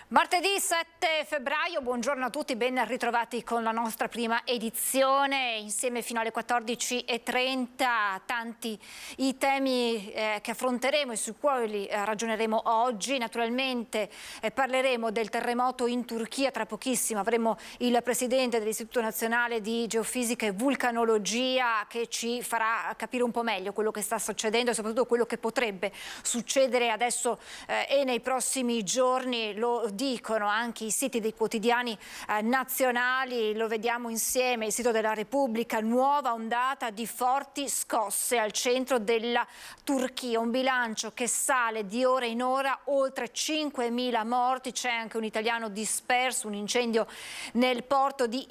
Martedì 7 febbraio, buongiorno a tutti, ben ritrovati con la nostra prima edizione, insieme fino alle 14:30, tanti i temi che affronteremo e sui quali ragioneremo oggi. Naturalmente parleremo del terremoto in Turchia, tra pochissimo avremo il presidente dell'Istituto Nazionale di Geofisica e Vulcanologia che ci farà capire un po' meglio quello che sta succedendo e soprattutto quello che potrebbe succedere adesso e nei prossimi giorni. Lo dicono anche i siti dei quotidiani nazionali, lo vediamo insieme, il sito della Repubblica, nuova ondata di forti scosse al centro della Turchia, un bilancio che sale di ora in ora, oltre 5.000 morti, c'è anche un italiano disperso, un incendio nel porto di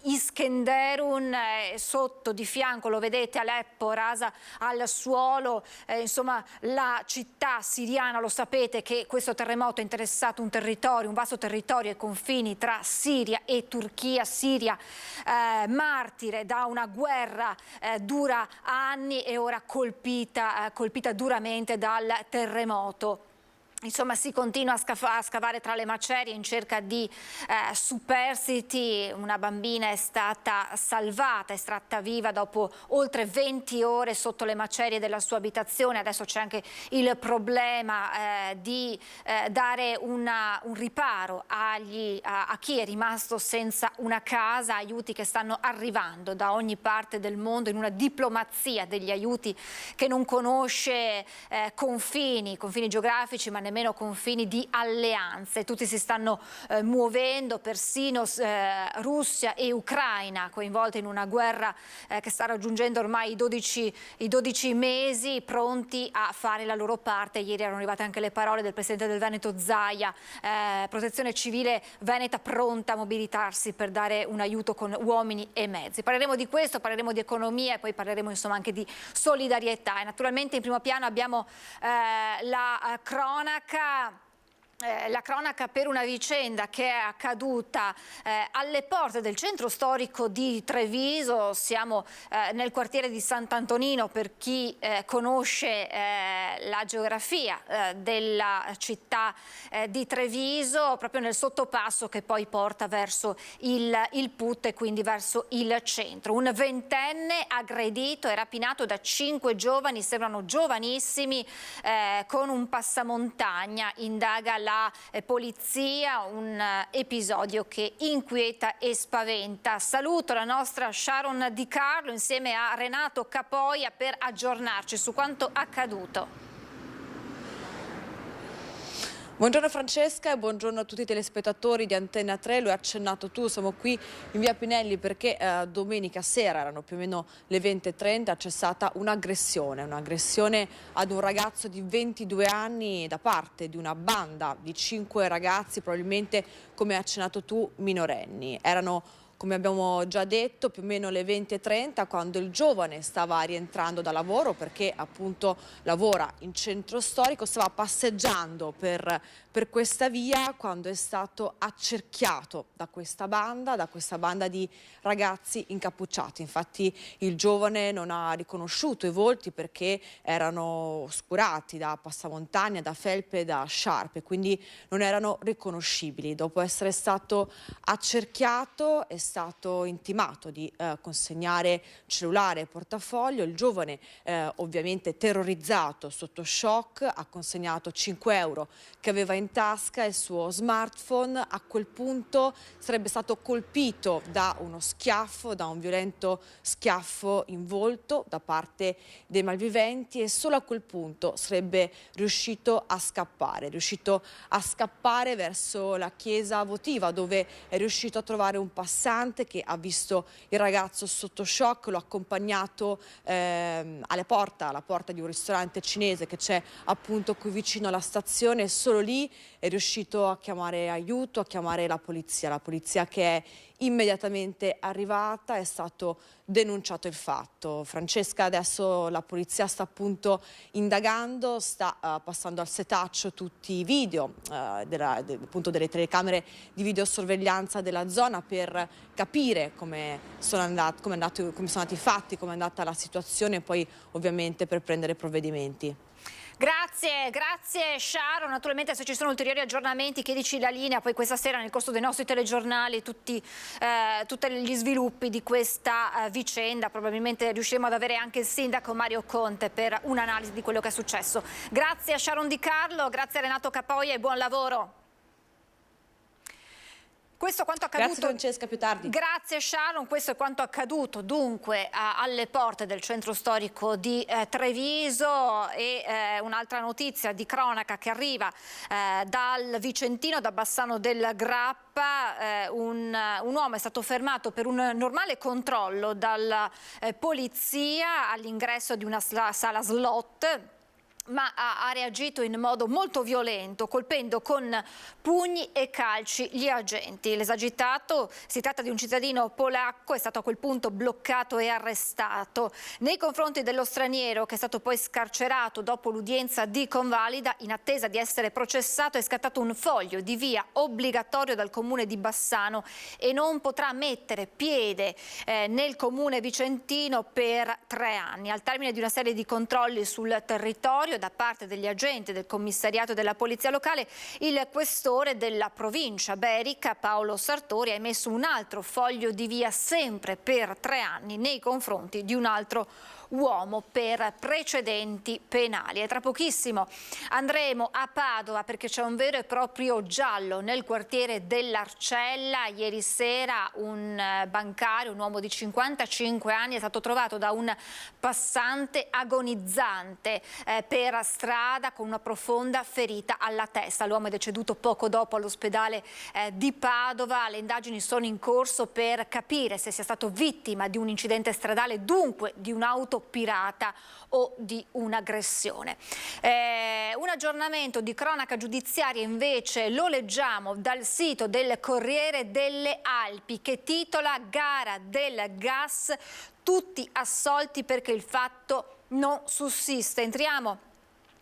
Iskenderun, sotto di fianco lo vedete Aleppo rasa al suolo, insomma la città siriana, lo sapete che questo terremoto ha interessato un territorio, un vasto territorio ai confini tra Siria e Turchia, Siria martire da una guerra dura anni e ora colpita duramente dal terremoto. Insomma, si continua a scavare tra le macerie in cerca di superstiti. Una bambina è stata salvata, estratta viva dopo oltre 20 ore sotto le macerie della sua abitazione. Adesso c'è anche il problema di dare un riparo a chi è rimasto senza una casa, aiuti che stanno arrivando da ogni parte del mondo in una diplomazia degli aiuti che non conosce confini geografici, ma nemmeno confini di alleanze. Tutti si stanno muovendo, persino Russia e Ucraina coinvolte in una guerra che sta raggiungendo ormai i 12 mesi, pronti a fare la loro parte. Ieri erano arrivate anche le parole del presidente del Veneto Zaia, protezione civile veneta pronta a mobilitarsi per dare un aiuto con uomini e mezzi. Parleremo di questo, parleremo di economia e poi parleremo insomma anche di solidarietà. E naturalmente in primo piano abbiamo la cronaca per una vicenda che è accaduta alle porte del centro storico di Treviso. Siamo nel quartiere di Sant'Antonino, per chi conosce la geografia della città di Treviso, proprio nel sottopasso che poi porta verso il Put e quindi verso il centro. Un ventenne aggredito e rapinato da 5 giovani, sembrano giovanissimi, con un passamontagna. Indaga la polizia, un episodio che inquieta e spaventa. Saluto la nostra Sharon Di Carlo insieme a Renato Capoia per aggiornarci su quanto accaduto. Buongiorno Francesca e buongiorno a tutti i telespettatori di Antenna 3, lo hai accennato tu, siamo qui in via Pinelli perché domenica sera, erano più o meno le 20:30, c'è stata un'aggressione ad un ragazzo di 22 anni da parte di una banda di 5 ragazzi, probabilmente come hai accennato tu minorenni. Erano, come abbiamo già detto, più o meno le 20:30 quando il giovane stava rientrando da lavoro, perché appunto lavora in centro storico, stava passeggiando per questa via quando è stato accerchiato da questa banda di ragazzi incappucciati. Infatti il giovane non ha riconosciuto i volti perché erano oscurati da passamontagna, da felpe, da sciarpe, quindi non erano riconoscibili. Dopo essere stato accerchiato è stato intimato di consegnare cellulare e portafoglio. Il giovane ovviamente terrorizzato, sotto shock, ha consegnato 5 euro che aveva in tasca e il suo smartphone. A quel punto sarebbe stato colpito da uno schiaffo, da un violento schiaffo in volto da parte dei malviventi e solo a quel punto sarebbe riuscito a scappare verso la chiesa votiva, dove è riuscito a trovare un passante che ha visto il ragazzo sotto shock, lo ha accompagnato alla porta di un ristorante cinese che c'è appunto qui vicino alla stazione, e solo lì è riuscito a chiamare aiuto, a chiamare la polizia che è immediatamente arrivata. È stato denunciato il fatto. Francesca, adesso la polizia sta appunto indagando, sta passando al setaccio tutti i video appunto delle telecamere di videosorveglianza della zona per capire come sono andati i fatti, come è andata la situazione e poi ovviamente per prendere provvedimenti. Grazie Sharon. Naturalmente se ci sono ulteriori aggiornamenti chiedici la linea, poi questa sera nel corso dei nostri telegiornali tutti gli sviluppi di questa vicenda. Probabilmente riusciremo ad avere anche il sindaco Mario Conte per un'analisi di quello che è successo. Grazie a Sharon Di Carlo, grazie a Renato Capoia e buon lavoro. Questo quanto accaduto. Grazie Francesca, più tardi. Grazie Sharon, questo è quanto accaduto dunque alle porte del centro storico di Treviso. E un'altra notizia di cronaca che arriva dal Vicentino, da Bassano del Grappa. Un uomo è stato fermato per un normale controllo dalla polizia all'ingresso di una sala slot, ma ha reagito in modo molto violento, colpendo con pugni e calci gli agenti. L'esagitato, si tratta di un cittadino polacco, è stato a quel punto bloccato e arrestato. Nei confronti dello straniero, che è stato poi scarcerato dopo l'udienza di convalida, in attesa di essere processato, è scattato un foglio di via obbligatorio dal comune di Bassano e non potrà mettere piede nel comune vicentino per 3 anni. Al termine di una serie di controlli sul territorio da parte degli agenti del commissariato della polizia locale, il questore della provincia berica Paolo Sartori ha emesso un altro foglio di via sempre per 3 anni nei confronti di un altro uomo per precedenti penali. E tra pochissimo andremo a Padova perché c'è un vero e proprio giallo nel quartiere dell'Arcella. Ieri sera un bancario, un uomo di 55 anni, è stato trovato da un passante agonizzante per strada con una profonda ferita alla testa. L'uomo è deceduto poco dopo all'ospedale di Padova. Le indagini sono in corso per capire se sia stato vittima di un incidente stradale, dunque di un'auto pirata o di un'aggressione. Un aggiornamento di cronaca giudiziaria invece lo leggiamo dal sito del Corriere delle Alpi, che titola "Gara del gas, tutti assolti perché il fatto non sussiste". Entriamo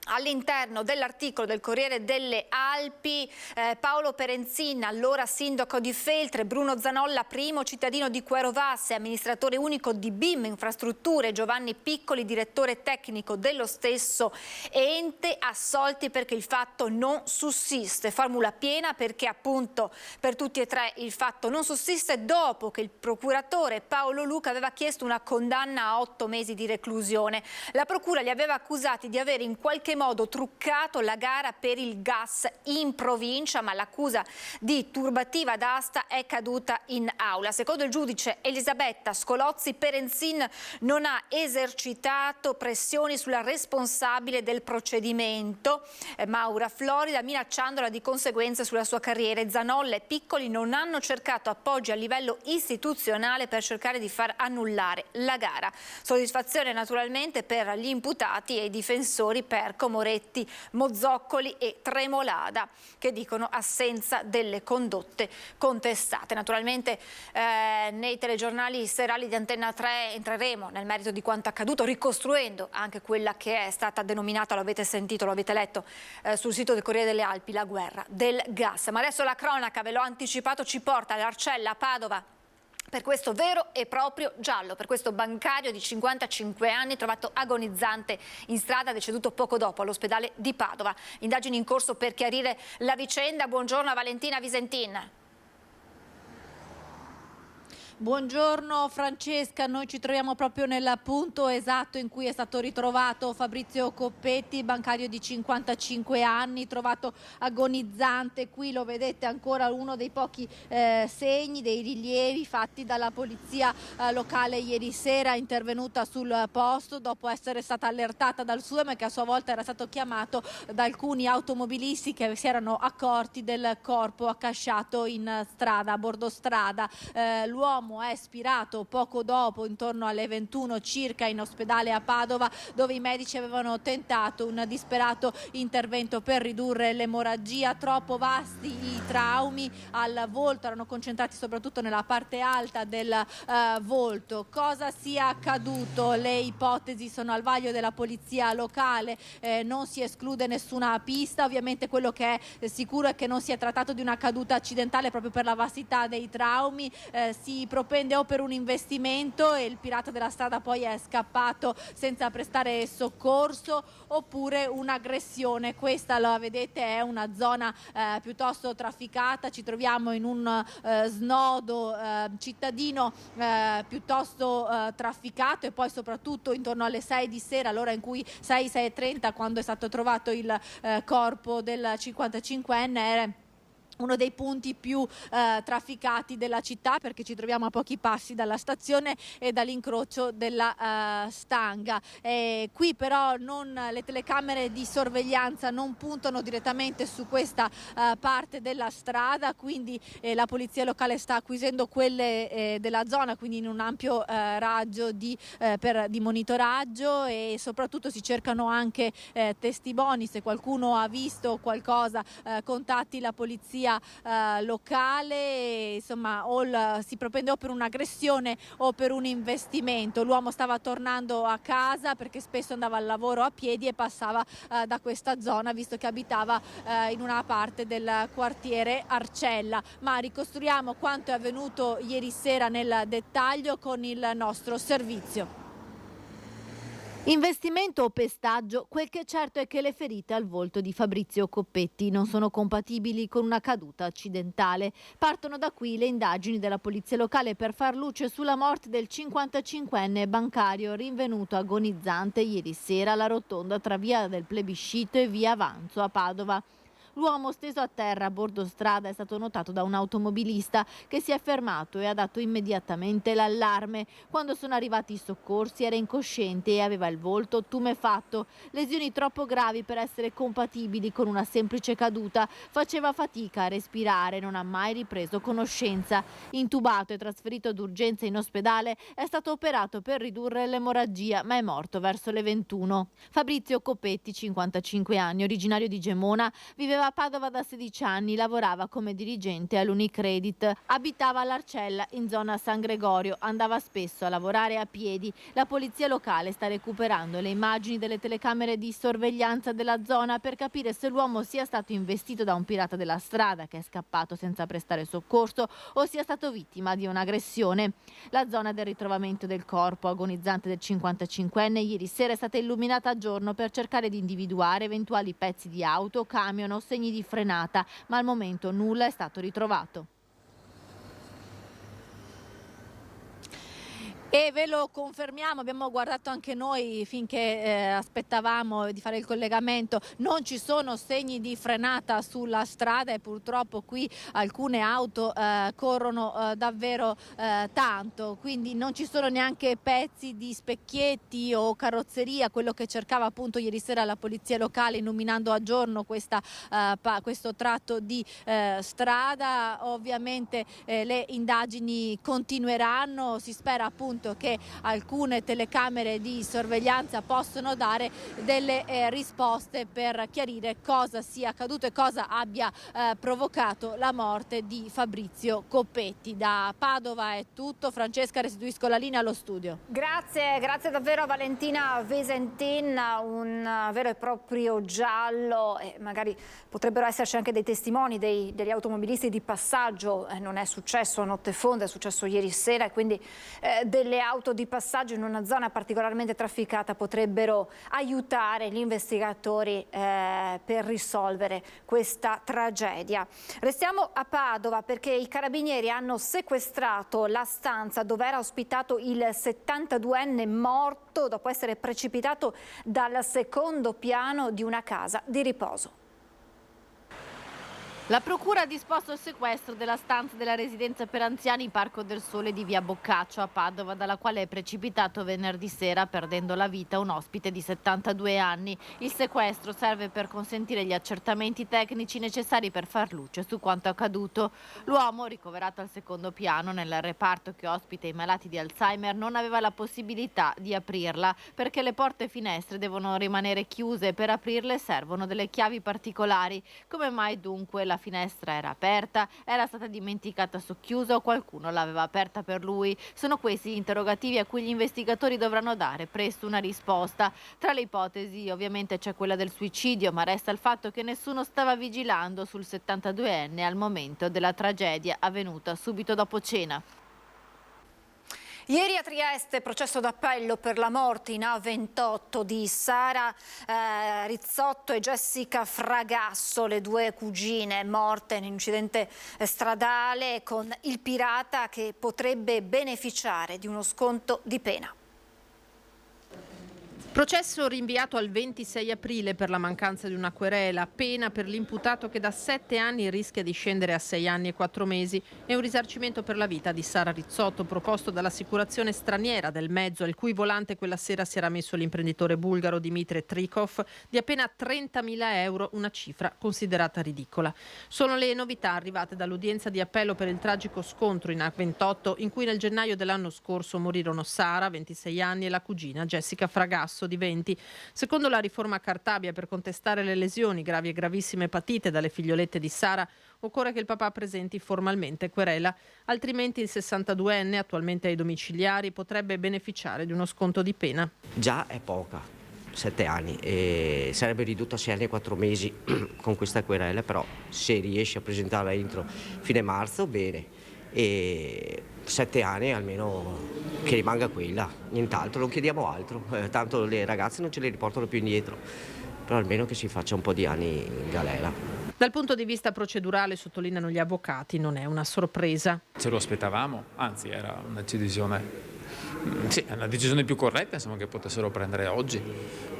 all'interno dell'articolo del Corriere delle Alpi. Paolo Perenzin, allora sindaco di Feltre, Bruno Zanolla, primo cittadino di Querovasse, amministratore unico di BIM Infrastrutture, Giovanni Piccoli, direttore tecnico dello stesso ente, assolti perché il fatto non sussiste. Formula piena perché appunto per tutti e tre il fatto non sussiste dopo che il procuratore Paolo Luca aveva chiesto una condanna a 8 mesi di reclusione. La procura li aveva accusati di avere in qualche modo truccato la gara per il gas in provincia, ma l'accusa di turbativa d'asta è caduta in aula. Secondo il giudice Elisabetta Scolozzi, Perenzin non ha esercitato pressioni sulla responsabile del procedimento, Maura Florida, minacciandola di conseguenze sulla sua carriera. Zanolla e Piccoli non hanno cercato appoggi a livello istituzionale per cercare di far annullare la gara. Soddisfazione naturalmente per gli imputati e i difensori Perco, Moretti, Mozzoccoli e Tremolada, che dicono assenza delle condotte contestate. Naturalmente nei telegiornali serali di Antenna 3 entreremo nel merito di quanto accaduto, ricostruendo anche quella che è stata denominata, lo avete sentito, lo avete letto sul sito del Corriere delle Alpi, la guerra del gas. Ma adesso la cronaca, ve l'ho anticipato, ci porta all'Arcella, a Padova, per questo vero e proprio giallo, per questo bancario di 55 anni trovato agonizzante in strada, deceduto poco dopo all'ospedale di Padova. Indagini in corso per chiarire la vicenda. Buongiorno a Valentina Visentin. Buongiorno Francesca, noi ci troviamo proprio nel punto esatto in cui è stato ritrovato Fabrizio Coppetti, bancario di 55 anni, trovato agonizzante. Qui lo vedete ancora, uno dei pochi segni, dei rilievi fatti dalla polizia locale ieri sera, intervenuta sul posto dopo essere stata allertata dal SUEM, che a sua volta era stato chiamato da alcuni automobilisti che si erano accorti del corpo accasciato in strada, a bordo strada. L'uomo è spirato poco dopo, intorno alle 21 circa, in ospedale a Padova, dove i medici avevano tentato un disperato intervento per ridurre l'emorragia. Troppo vasti i traumi al volto, erano concentrati soprattutto nella parte alta del volto. Cosa sia accaduto? Le ipotesi sono al vaglio della polizia locale, non si esclude nessuna pista. Ovviamente quello che è sicuro è che non si è trattato di una caduta accidentale proprio per la vastità dei traumi. Si propende o per un investimento e il pirata della strada poi è scappato senza prestare soccorso, oppure un'aggressione. Questa, la vedete, è una zona piuttosto trafficata, ci troviamo in un snodo cittadino piuttosto trafficato, e poi soprattutto intorno alle 6 di sera, l'ora in cui 6:30, quando è stato trovato il corpo del 55enne, uno dei punti più trafficati della città, perché ci troviamo a pochi passi dalla stazione e dall'incrocio della Stanga. Qui però le telecamere di sorveglianza non puntano direttamente su questa parte della strada, quindi la polizia locale sta acquisendo quelle della zona, quindi in un ampio raggio di monitoraggio, e soprattutto si cercano anche testimoni. Se qualcuno ha visto qualcosa, contatti la polizia locale. Insomma, si propende o per un'aggressione o per un investimento. L'uomo stava tornando a casa perché spesso andava al lavoro a piedi e passava da questa zona, visto che abitava in una parte del quartiere Arcella. Ma ricostruiamo quanto è avvenuto ieri sera nel dettaglio con il nostro servizio. Investimento o pestaggio, quel che è certo è che le ferite al volto di Fabrizio Coppetti non sono compatibili con una caduta accidentale. Partono da qui le indagini della polizia locale per far luce sulla morte del 55enne bancario rinvenuto agonizzante ieri sera alla rotonda tra via del Plebiscito e via Avanzo a Padova. L'uomo steso a terra a bordo strada è stato notato da un automobilista che si è fermato e ha dato immediatamente l'allarme. Quando sono arrivati i soccorsi era incosciente e aveva il volto tumefatto. Lesioni troppo gravi per essere compatibili con una semplice caduta. Faceva fatica a respirare, non ha mai ripreso conoscenza. Intubato e trasferito d'urgenza in ospedale, è stato operato per ridurre l'emorragia, ma è morto verso le 21. Fabrizio Coppetti, 55 anni, originario di Gemona, viveva a Padova da 16 anni, lavorava come dirigente all'Unicredit. Abitava all'Arcella, in zona San Gregorio, andava spesso a lavorare a piedi. La polizia locale sta recuperando le immagini delle telecamere di sorveglianza della zona per capire se l'uomo sia stato investito da un pirata della strada che è scappato senza prestare soccorso o sia stato vittima di un'aggressione. La zona del ritrovamento del corpo agonizzante del 55enne ieri sera è stata illuminata a giorno per cercare di individuare eventuali pezzi di auto, camion o segni di frenata, ma al momento nulla è stato ritrovato. E ve lo confermiamo, abbiamo guardato anche noi finché aspettavamo di fare il collegamento, non ci sono segni di frenata sulla strada e purtroppo qui alcune auto corrono davvero tanto, quindi non ci sono neanche pezzi di specchietti o carrozzeria, quello che cercava appunto ieri sera la polizia locale illuminando a giorno questo tratto di strada. Ovviamente le indagini continueranno, si spera appunto che alcune telecamere di sorveglianza possono dare delle risposte per chiarire cosa sia accaduto e cosa abbia provocato la morte di Fabrizio Coppetti. Da Padova è tutto. Francesca, restituisco la linea allo studio. Grazie davvero a Valentina Visentin, un vero e proprio giallo, e magari potrebbero esserci anche dei testimoni degli automobilisti di passaggio. Non è successo a notte fonda, è successo ieri sera, e quindi delle auto di passaggio in una zona particolarmente trafficata potrebbero aiutare gli investigatori per risolvere questa tragedia. Restiamo a Padova perché i carabinieri hanno sequestrato la stanza dove era ospitato il 72enne morto dopo essere precipitato dal secondo piano di una casa di riposo. La procura ha disposto il sequestro della stanza della residenza per anziani Parco del Sole di via Boccaccio a Padova, dalla quale è precipitato venerdì sera perdendo la vita un ospite di 72 anni. Il sequestro serve per consentire gli accertamenti tecnici necessari per far luce su quanto accaduto. L'uomo, ricoverato al secondo piano nel reparto che ospita i malati di Alzheimer, non aveva la possibilità di aprirla perché le porte e finestre devono rimanere chiuse. Per aprirle servono delle chiavi particolari. Come mai dunque la finestra era aperta, era stata dimenticata socchiusa o qualcuno l'aveva aperta per lui? Sono questi gli interrogativi a cui gli investigatori dovranno dare presto una risposta. Tra le ipotesi ovviamente c'è quella del suicidio, ma resta il fatto che nessuno stava vigilando sul 72enne al momento della tragedia avvenuta subito dopo cena. Ieri a Trieste processo d'appello per la morte in A28 di Sara Rizzotto e Jessica Fragasso, le due cugine morte in un incidente stradale, con il pirata che potrebbe beneficiare di uno sconto di pena. Processo rinviato al 26 aprile per la mancanza di una querela, pena per l'imputato che da 7 anni rischia di scendere a 6 anni e 4 mesi e un risarcimento per la vita di Sara Rizzotto proposto dall'assicurazione straniera del mezzo al cui volante quella sera si era messo l'imprenditore bulgaro Dmitry Trikov di appena 30.000 euro, una cifra considerata ridicola. Sono le novità arrivate dall'udienza di appello per il tragico scontro in A28 in cui nel gennaio dell'anno scorso morirono Sara, 26 anni, e la cugina Jessica Fragasso, di 20. Secondo la riforma Cartabia, per contestare le lesioni gravi e gravissime patite dalle figliolette di Sara, occorre che il papà presenti formalmente querela, altrimenti il 62enne, attualmente ai domiciliari, potrebbe beneficiare di uno sconto di pena. Già è poca, 7 anni, e sarebbe ridotto a 6 anni e 4 mesi con questa querela, però se riesce a presentarla entro fine marzo, bene. E 7 anni almeno che rimanga quella, nient'altro, non chiediamo altro, tanto le ragazze non ce le riportano più indietro, però almeno che si faccia un po' di anni in galera. Dal punto di vista procedurale, sottolineano gli avvocati, non è una sorpresa. Ce lo aspettavamo, anzi era una decisione, sì, è una decisione più corretta, insomma, che potessero prendere oggi,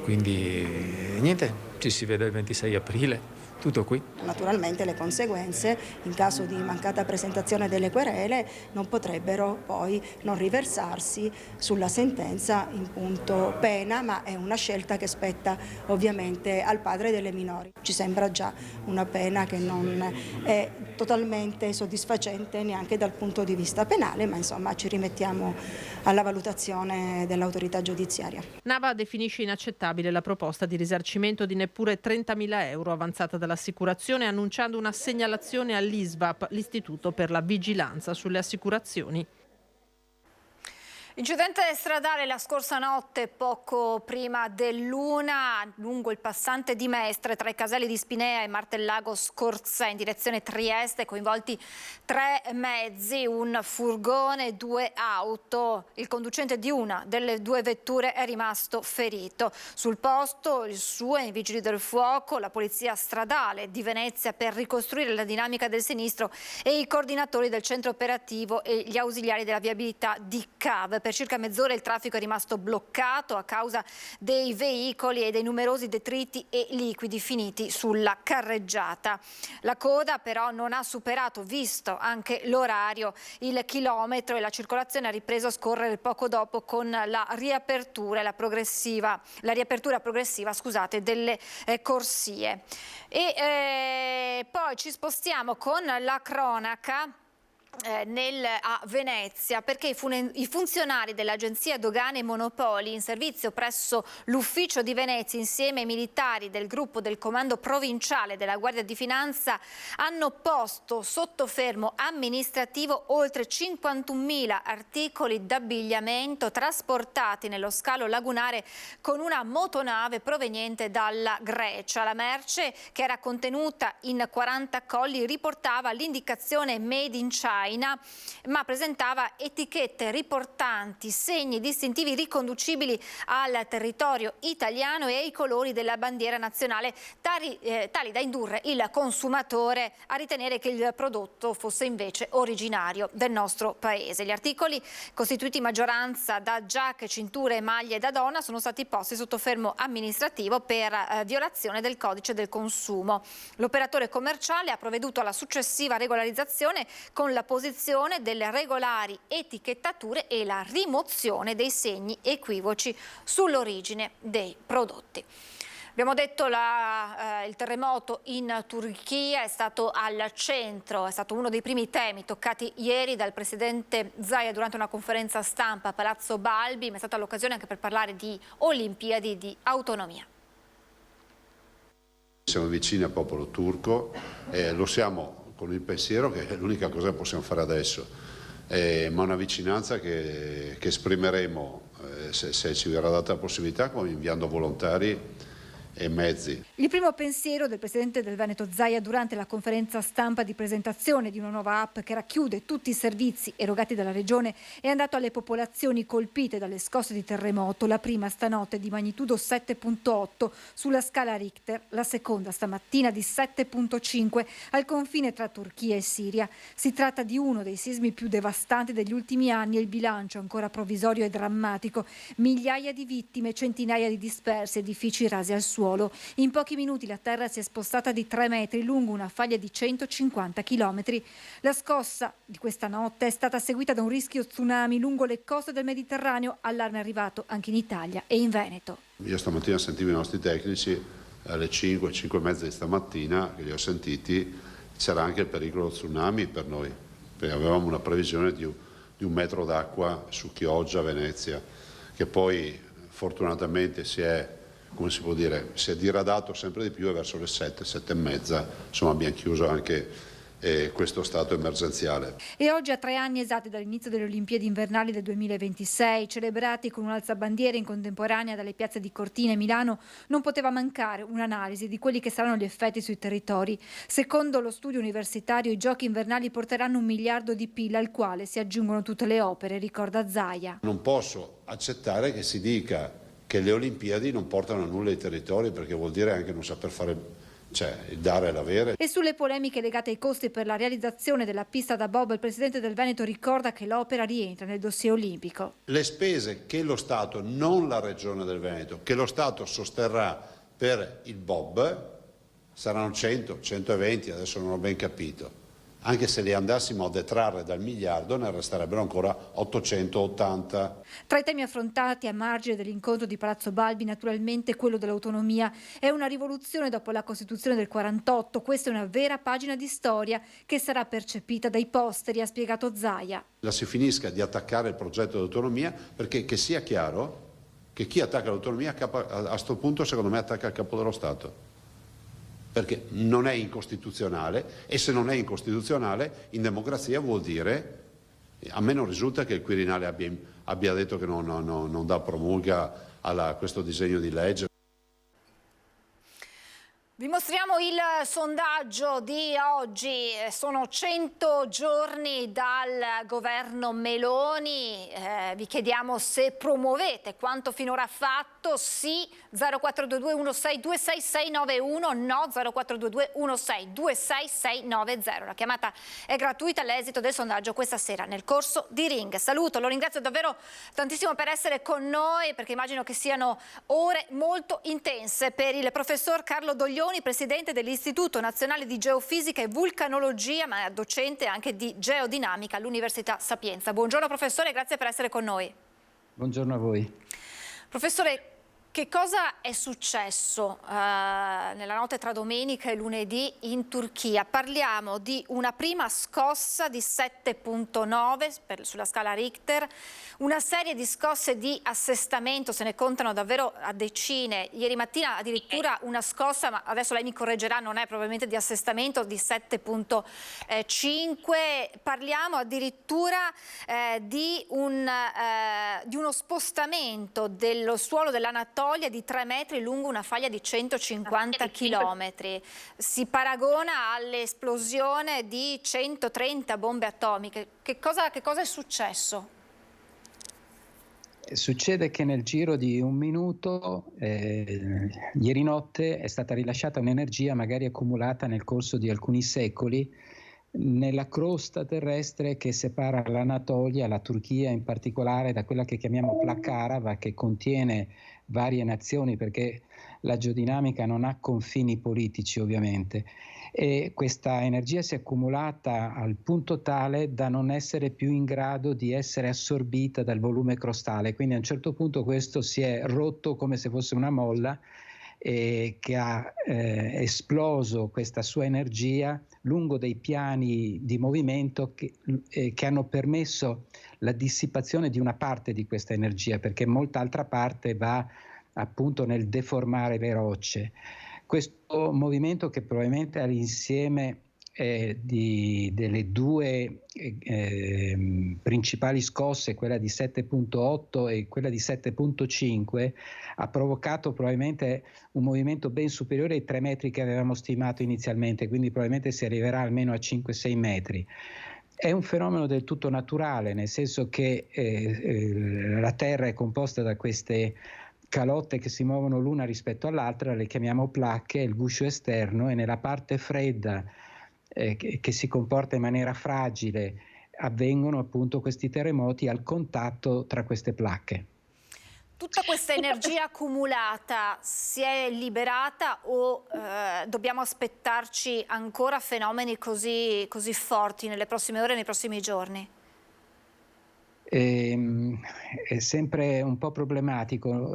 quindi niente, ci si vede il 26 aprile. Tutto qui. Naturalmente le conseguenze in caso di mancata presentazione delle querele non potrebbero poi non riversarsi sulla sentenza in punto pena, ma è una scelta che spetta ovviamente al padre delle minori. Ci sembra già una pena che non è totalmente soddisfacente neanche dal punto di vista penale, ma insomma ci rimettiamo alla valutazione dell'autorità giudiziaria. Nava definisce inaccettabile la proposta di risarcimento di neppure 30.000 euro avanzata dall'assicurazione, annunciando una segnalazione all'ISVAP, l'Istituto per la Vigilanza sulle Assicurazioni. Incidente stradale la scorsa notte, poco prima dell'1, lungo il passante di Mestre tra i caselli di Spinea e Martellago Scorzè in direzione Trieste, coinvolti 3 mezzi, un furgone e 2 auto. Il conducente di una delle 2 vetture è rimasto ferito. Sul posto il SUE, i vigili del fuoco, la polizia stradale di Venezia per ricostruire la dinamica del sinistro e i coordinatori del centro operativo e gli ausiliari della viabilità di CAV. Per circa mezz'ora il traffico è rimasto bloccato a causa dei veicoli e dei numerosi detriti e liquidi finiti sulla carreggiata. La coda però non ha superato, visto anche l'orario, il chilometro, e la circolazione ha ripreso a scorrere poco dopo con la riapertura progressiva delle corsie. E poi ci spostiamo con la cronaca a Venezia, perché i funzionari dell'Agenzia Dogane e Monopoli in servizio presso l'ufficio di Venezia insieme ai militari del gruppo del comando provinciale della Guardia di Finanza hanno posto sotto fermo amministrativo oltre 51.000 articoli d'abbigliamento trasportati nello scalo lagunare con una motonave proveniente dalla Grecia. La merce, che era contenuta in 40 colli, riportava l'indicazione Made in China, ma presentava etichette riportanti segni distintivi riconducibili al territorio italiano e ai colori della bandiera nazionale, tali da indurre il consumatore a ritenere che il prodotto fosse invece originario del nostro paese. Gli articoli, costituiti in maggioranza da giacche, cinture, maglie da donna, sono stati posti sotto fermo amministrativo per violazione del codice del consumo. L'operatore commerciale ha provveduto alla successiva regolarizzazione con la posizione delle regolari etichettature e la rimozione dei segni equivoci sull'origine dei prodotti. Abbiamo detto il terremoto in Turchia è stato al centro, è stato uno dei primi temi toccati ieri dal presidente Zaia durante una conferenza stampa a Palazzo Balbi, ma è stata l'occasione anche per parlare di Olimpiadi di autonomia. Siamo vicini al popolo turco, lo siamo con il pensiero che è l'unica cosa che possiamo fare adesso, ma una vicinanza che esprimeremo se ci verrà data la possibilità, inviando volontari e mezzi. Il primo pensiero del presidente del Veneto Zaia durante la conferenza stampa di presentazione di una nuova app che racchiude tutti i servizi erogati dalla regione è andato alle popolazioni colpite dalle scosse di terremoto, la prima stanotte di magnitudo 7.8 sulla scala Richter, la seconda stamattina di 7.5 al confine tra Turchia e Siria. Si tratta di uno dei sismi più devastanti degli ultimi anni e il bilancio ancora provvisorio e drammatico. Migliaia di vittime, centinaia di dispersi, edifici rasi al suolo. In pochi minuti la terra si è spostata di 3 metri lungo una faglia di 150 chilometri. La scossa di questa notte è stata seguita da un rischio tsunami lungo le coste del Mediterraneo, allarme arrivato anche in Italia e in Veneto. Io stamattina sentivo i nostri tecnici alle 5 e mezza di stamattina, che li ho sentiti, c'era anche il pericolo tsunami per noi, perché avevamo una previsione di 1 metro d'acqua su Chioggia, Venezia, che poi fortunatamente si è diradato sempre di più e verso le 7 e mezza, insomma abbiamo chiuso anche questo stato emergenziale. E oggi, a 3 anni esatti dall'inizio delle Olimpiadi invernali del 2026, celebrati con un alzabandiere in contemporanea dalle piazze di Cortina e Milano, non poteva mancare un'analisi di quelli che saranno gli effetti sui territori. Secondo lo studio universitario, i giochi invernali porteranno 1 miliardo di PIL, al quale si aggiungono tutte le opere, ricorda Zaia. Non posso accettare che si dica che le Olimpiadi non portano a nulla ai territori, perché vuol dire anche non saper fare, il dare e l'avere. E sulle polemiche legate ai costi per la realizzazione della pista da bob, il presidente del Veneto ricorda che l'opera rientra nel dossier olimpico. Le spese che lo Stato, non la Regione del Veneto, che lo Stato sosterrà per il bob saranno 100, 120, adesso non ho ben capito. Anche se li andassimo a detrarre dal miliardo ne resterebbero ancora 880. Tra i temi affrontati a margine dell'incontro di Palazzo Balbi, naturalmente quello dell'autonomia. È una rivoluzione dopo la Costituzione del 48, questa è una vera pagina di storia che sarà percepita dai posteri, ha spiegato Zaia. La si finisca di attaccare il progetto di autonomia, perché che sia chiaro che chi attacca l'autonomia a questo punto secondo me attacca il capo dello Stato. Perché non è incostituzionale, e se non è incostituzionale in democrazia vuol dire, a me non risulta che il Quirinale abbia detto che non dà promulga a questo disegno di legge. Vi mostriamo il sondaggio di oggi, sono 100 giorni dal governo Meloni, vi chiediamo se promuovete quanto finora fatto, sì 0422 16 26 691, no 0422 16 26 690. La chiamata è gratuita, l'esito del sondaggio questa sera nel corso di Ring. Saluto, lo ringrazio davvero tantissimo per essere con noi, perché immagino che siano ore molto intense per il professor Carlo Doglioni, presidente dell'Istituto Nazionale di Geofisica e Vulcanologia, ma docente anche di geodinamica all'Università Sapienza. Buongiorno professore, grazie per essere con noi. Buongiorno a voi. Professore, che cosa è successo nella notte tra domenica e lunedì in Turchia? Parliamo di una prima scossa di 7.9 sulla scala Richter, una serie di scosse di assestamento, se ne contano davvero a decine. Ieri mattina addirittura una scossa, ma adesso lei mi correggerà, non è probabilmente di assestamento, di 7.5. Parliamo addirittura di uno spostamento dello suolo dell'Anatolia di 3 metri lungo una faglia di 150 chilometri. Si paragona all'esplosione di 130 bombe atomiche. Che cosa è successo? Succede che nel giro di un minuto, ieri notte, è stata rilasciata un'energia magari accumulata nel corso di alcuni secoli nella crosta terrestre che separa l'Anatolia, la Turchia in particolare, da quella che chiamiamo placca araba, che contiene varie nazioni, perché la geodinamica non ha confini politici ovviamente, e questa energia si è accumulata al punto tale da non essere più in grado di essere assorbita dal volume crostale, quindi a un certo punto questo si è rotto come se fosse una molla che ha esploso questa sua energia lungo dei piani di movimento che hanno permesso la dissipazione di una parte di questa energia, perché molta altra parte va appunto nel deformare le rocce. Questo movimento, che probabilmente all'insieme delle due principali scosse, quella di 7.8 e quella di 7.5, ha provocato probabilmente un movimento ben superiore ai 3 metri che avevamo stimato inizialmente, quindi probabilmente si arriverà almeno a 5-6 metri. È un fenomeno del tutto naturale, nel senso che la Terra è composta da queste calotte che si muovono l'una rispetto all'altra, le chiamiamo placche, il guscio esterno, e nella parte fredda che si comporta in maniera fragile avvengono appunto questi terremoti al contatto tra queste placche. Tutta questa energia accumulata si è liberata o dobbiamo aspettarci ancora fenomeni così forti nelle prossime ore, nei prossimi giorni? È sempre un po' problematico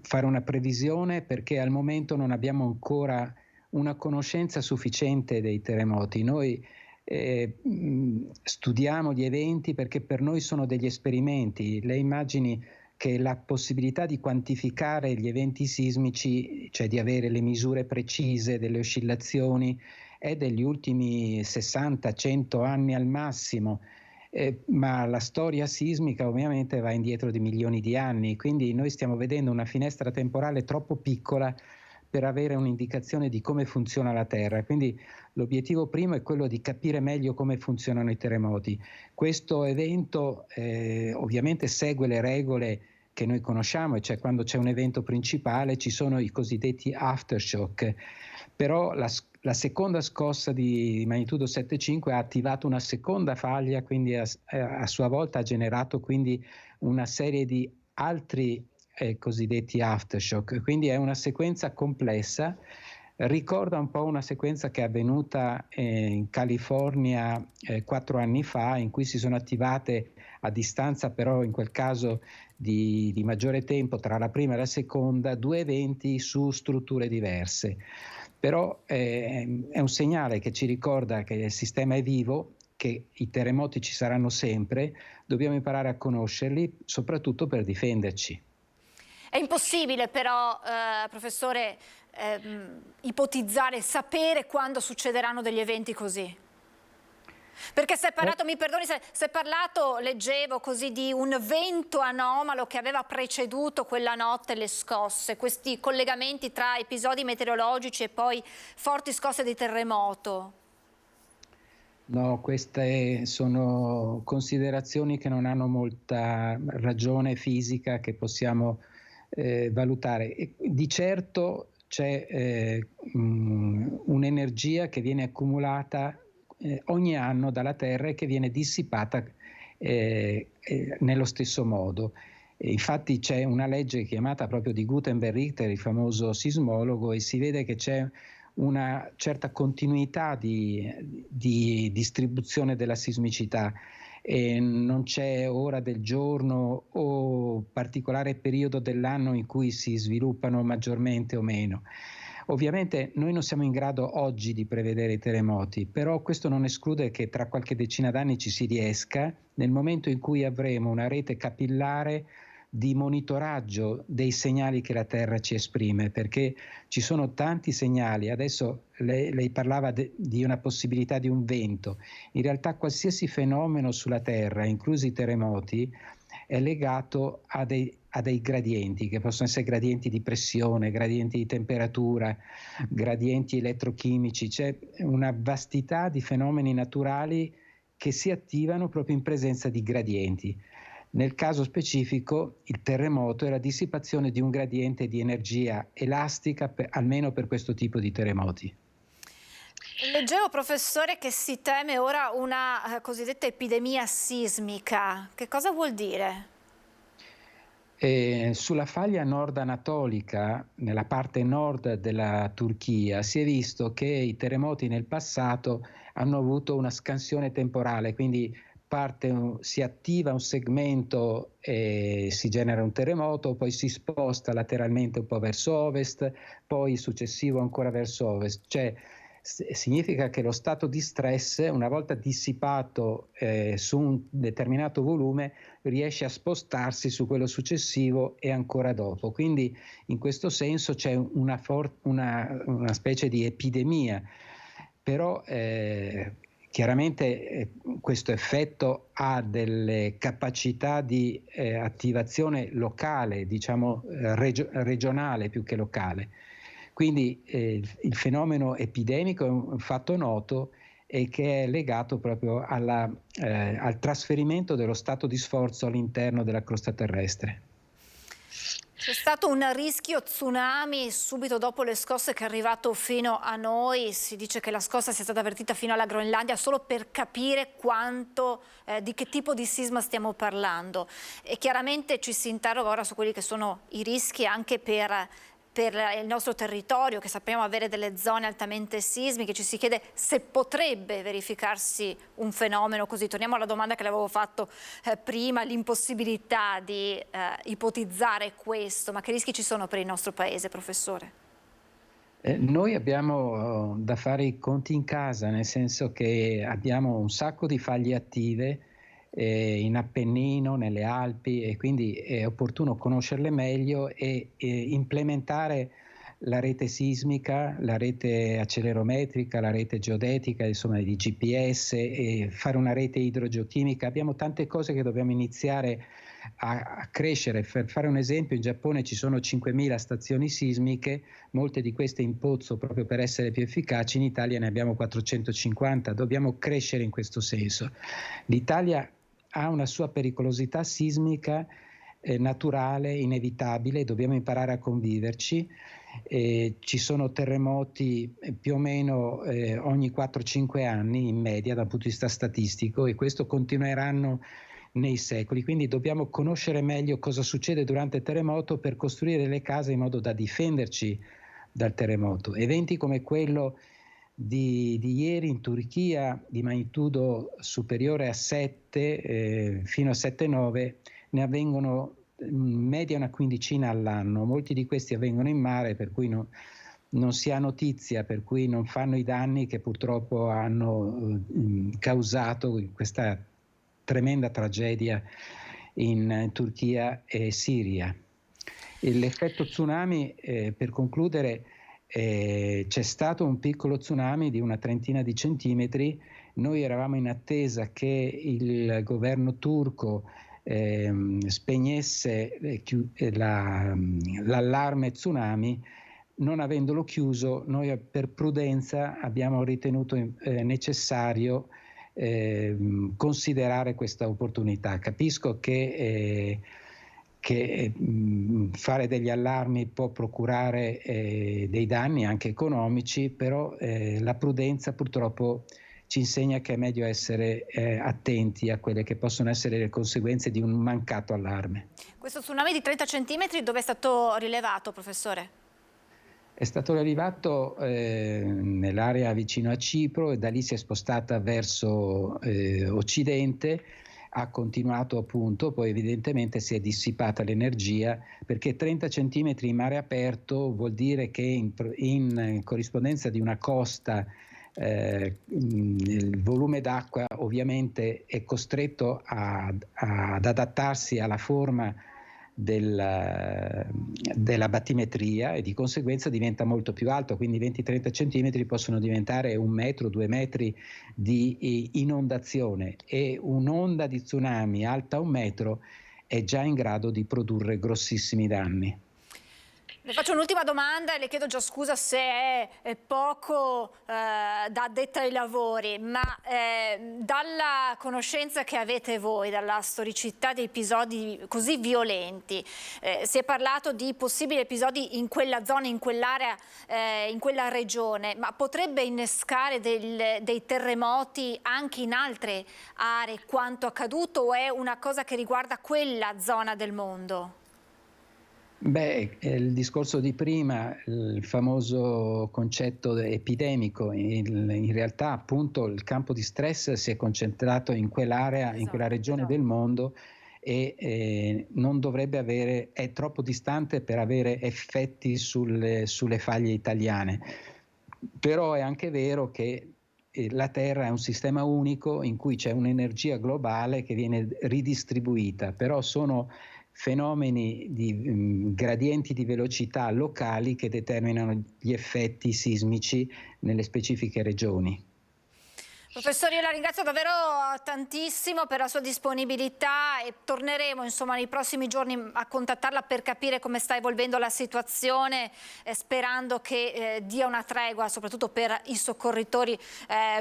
fare una previsione, perché al momento non abbiamo ancora una conoscenza sufficiente dei terremoti. Noi studiamo gli eventi perché per noi sono degli esperimenti. Lei immagini che la possibilità di quantificare gli eventi sismici, cioè di avere le misure precise delle oscillazioni, è degli ultimi 60-100 anni al massimo. Ma la storia sismica ovviamente va indietro di milioni di anni, quindi noi stiamo vedendo una finestra temporale troppo piccola per avere un'indicazione di come funziona la Terra. Quindi l'obiettivo primo è quello di capire meglio come funzionano i terremoti. Questo evento ovviamente segue le regole che noi conosciamo, e cioè quando c'è un evento principale ci sono i cosiddetti aftershock, però la seconda scossa di magnitudo 7,5 ha attivato una seconda faglia, quindi a sua volta ha generato quindi una serie di altri cosiddetti aftershock, quindi è una sequenza complessa. Ricorda un po' una sequenza che è avvenuta in California 4 anni fa, in cui si sono attivate a distanza, però in quel caso di maggiore tempo tra la prima e la seconda, 2 eventi su strutture diverse. Però è un segnale che ci ricorda che il sistema è vivo, che i terremoti ci saranno sempre, dobbiamo imparare a conoscerli, soprattutto per difenderci. È impossibile però, professore, ipotizzare, sapere quando succederanno degli eventi così. Perché si è parlato, mi perdoni, si è parlato, leggevo così, di un vento anomalo che aveva preceduto quella notte le scosse, questi collegamenti tra episodi meteorologici e poi forti scosse di terremoto. No, queste sono considerazioni che non hanno molta ragione fisica che possiamo valutare. E di certo c'è un'energia che viene accumulata ogni anno dalla Terra e che viene dissipata nello stesso modo. Infatti c'è una legge chiamata proprio di Gutenberg-Richter, il famoso sismologo, e si vede che c'è una certa continuità di distribuzione della sismicità, e non c'è ora del giorno o particolare periodo dell'anno in cui si sviluppano maggiormente o meno. Ovviamente noi non siamo in grado oggi di prevedere i terremoti, però questo non esclude che tra qualche decina d'anni ci si riesca, nel momento in cui avremo una rete capillare di monitoraggio dei segnali che la Terra ci esprime, perché ci sono tanti segnali. Adesso lei parlava di una possibilità di un vento. In realtà qualsiasi fenomeno sulla Terra, inclusi i terremoti, è legato a dei gradienti, che possono essere gradienti di pressione, gradienti di temperatura, gradienti elettrochimici. C'è una vastità di fenomeni naturali che si attivano proprio in presenza di gradienti. Nel caso specifico, il terremoto è la dissipazione di un gradiente di energia elastica, almeno per questo tipo di terremoti. Leggevo, professore, che si teme ora una cosiddetta epidemia sismica. Che cosa vuol dire? Sulla faglia nord anatolica, nella parte nord della Turchia, si è visto che i terremoti nel passato hanno avuto una scansione temporale, quindi si attiva un segmento e si genera un terremoto, poi si sposta lateralmente un po' verso ovest, poi successivo ancora verso ovest. Cioè, significa che lo stato di stress, una volta dissipato su un determinato volume, riesce a spostarsi su quello successivo e ancora dopo. Quindi in questo senso c'è una specie di epidemia. però chiaramente questo effetto ha delle capacità di attivazione locale, diciamo regionale più che locale. Quindi il fenomeno epidemico è un fatto noto e che è legato proprio al trasferimento dello stato di sforzo all'interno della crosta terrestre. C'è stato un rischio tsunami subito dopo le scosse che è arrivato fino a noi. Si dice che la scossa sia stata avvertita fino alla Groenlandia, solo per capire di che tipo di sisma stiamo parlando. E chiaramente ci si interroga ora su quelli che sono i rischi anche per il nostro territorio, che sappiamo avere delle zone altamente sismiche. Ci si chiede se potrebbe verificarsi un fenomeno così. Torniamo alla domanda che le avevo fatto prima, l'impossibilità di ipotizzare questo, ma che rischi ci sono per il nostro paese, professore? Noi abbiamo da fare i conti in casa, nel senso che abbiamo un sacco di faglie attive in Appennino, nelle Alpi, e quindi è opportuno conoscerle meglio e implementare la rete sismica, la rete accelerometrica, la rete geodetica, insomma di GPS, e fare una rete idrogeochimica. Abbiamo tante cose che dobbiamo iniziare a crescere. Per fare un esempio, in Giappone ci sono 5.000 stazioni sismiche, molte di queste in pozzo proprio per essere più efficaci. In Italia ne abbiamo 450, dobbiamo crescere in questo senso. L'Italia ha una sua pericolosità sismica naturale, inevitabile, dobbiamo imparare a conviverci. Ci sono terremoti più o meno ogni 4-5 anni in media dal punto di vista statistico, e questo continueranno nei secoli, quindi dobbiamo conoscere meglio cosa succede durante il terremoto per costruire le case in modo da difenderci dal terremoto. Eventi come quello di ieri in Turchia, di magnitudo superiore a 7 fino a 7-9, ne avvengono in media una quindicina all'anno. Molti di questi avvengono in mare, per cui non si ha notizia, per cui non fanno i danni che purtroppo hanno causato questa tremenda tragedia in Turchia e Siria. L'effetto tsunami, per concludere, c'è stato un piccolo tsunami di una trentina di centimetri. Noi eravamo in attesa che il governo turco spegnesse l'allarme tsunami. Non avendolo chiuso, noi per prudenza abbiamo ritenuto necessario considerare questa opportunità. Capisco che fare degli allarmi può procurare dei danni anche economici, però la prudenza purtroppo ci insegna che è meglio essere attenti a quelle che possono essere le conseguenze di un mancato allarme. Questo tsunami di 30 centimetri dove è stato rilevato, professore? È stato rilevato nell'area vicino a Cipro, e da lì si è spostata verso occidente. Ha continuato appunto, poi evidentemente si è dissipata l'energia, perché 30 centimetri in mare aperto vuol dire che in corrispondenza di una costa il volume d'acqua ovviamente è costretto ad adattarsi alla forma della battimetria, e di conseguenza diventa molto più alto, quindi 20-30 centimetri possono diventare 1 metro, 2 metri di inondazione, e un'onda di tsunami alta 1 metro è già in grado di produrre grossissimi danni. Le faccio un'ultima domanda e le chiedo già scusa se è poco da addetta ai lavori, ma dalla conoscenza che avete voi, dalla storicità di episodi così violenti, si è parlato di possibili episodi in quella zona, in quell'area, in quella regione, ma potrebbe innescare dei terremoti anche in altre aree quanto accaduto, o è una cosa che riguarda quella zona del mondo? Beh, il discorso di prima, il famoso concetto epidemico, in realtà appunto il campo di stress si è concentrato in quell'area, esatto, in quella regione del mondo, e non dovrebbe avere, è troppo distante per avere effetti sulle faglie italiane. Però è anche vero che la Terra è un sistema unico in cui c'è un'energia globale che viene ridistribuita, però sono fenomeni di gradienti di velocità locali che determinano gli effetti sismici nelle specifiche regioni. Professore, io la ringrazio davvero tantissimo per la sua disponibilità e torneremo insomma nei prossimi giorni a contattarla per capire come sta evolvendo la situazione, sperando che dia una tregua soprattutto per i soccorritori.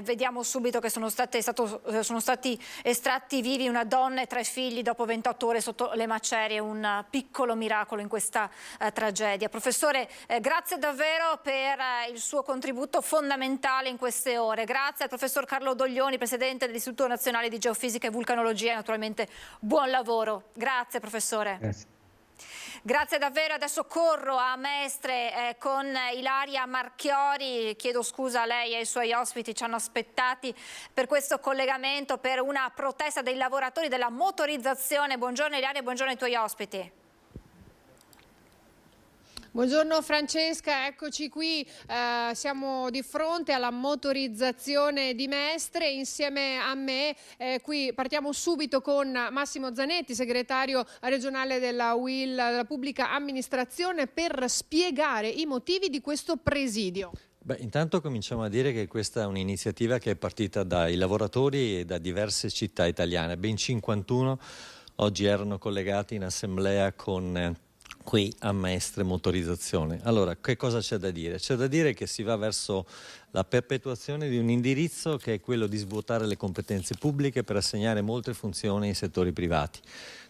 Vediamo subito che sono stati estratti vivi una donna e 3 figli dopo 28 ore sotto le macerie, un piccolo miracolo in questa tragedia. Professore, grazie davvero per il suo contributo fondamentale in queste ore. Grazie al professor Carlo Doglioni, presidente dell'Istituto Nazionale di Geofisica e Vulcanologia, e naturalmente buon lavoro. Grazie professore. Grazie. Grazie davvero. Adesso corro a Mestre con Ilaria Marchiori. Chiedo scusa a lei e ai suoi ospiti, ci hanno aspettati per questo collegamento per una protesta dei lavoratori della motorizzazione. Buongiorno Ilaria, buongiorno ai tuoi ospiti. Buongiorno Francesca, eccoci qui, siamo di fronte alla motorizzazione di Mestre. Insieme a me qui partiamo subito con Massimo Zanetti, segretario regionale della UIL, della pubblica amministrazione, per spiegare i motivi di questo presidio. Beh, intanto cominciamo a dire che questa è un'iniziativa che è partita dai lavoratori e da diverse città italiane, ben 51 oggi erano collegati in assemblea con qui a Mestre Motorizzazione. Allora, che cosa c'è da dire? C'è da dire che si va verso la perpetuazione di un indirizzo che è quello di svuotare le competenze pubbliche per assegnare molte funzioni ai settori privati.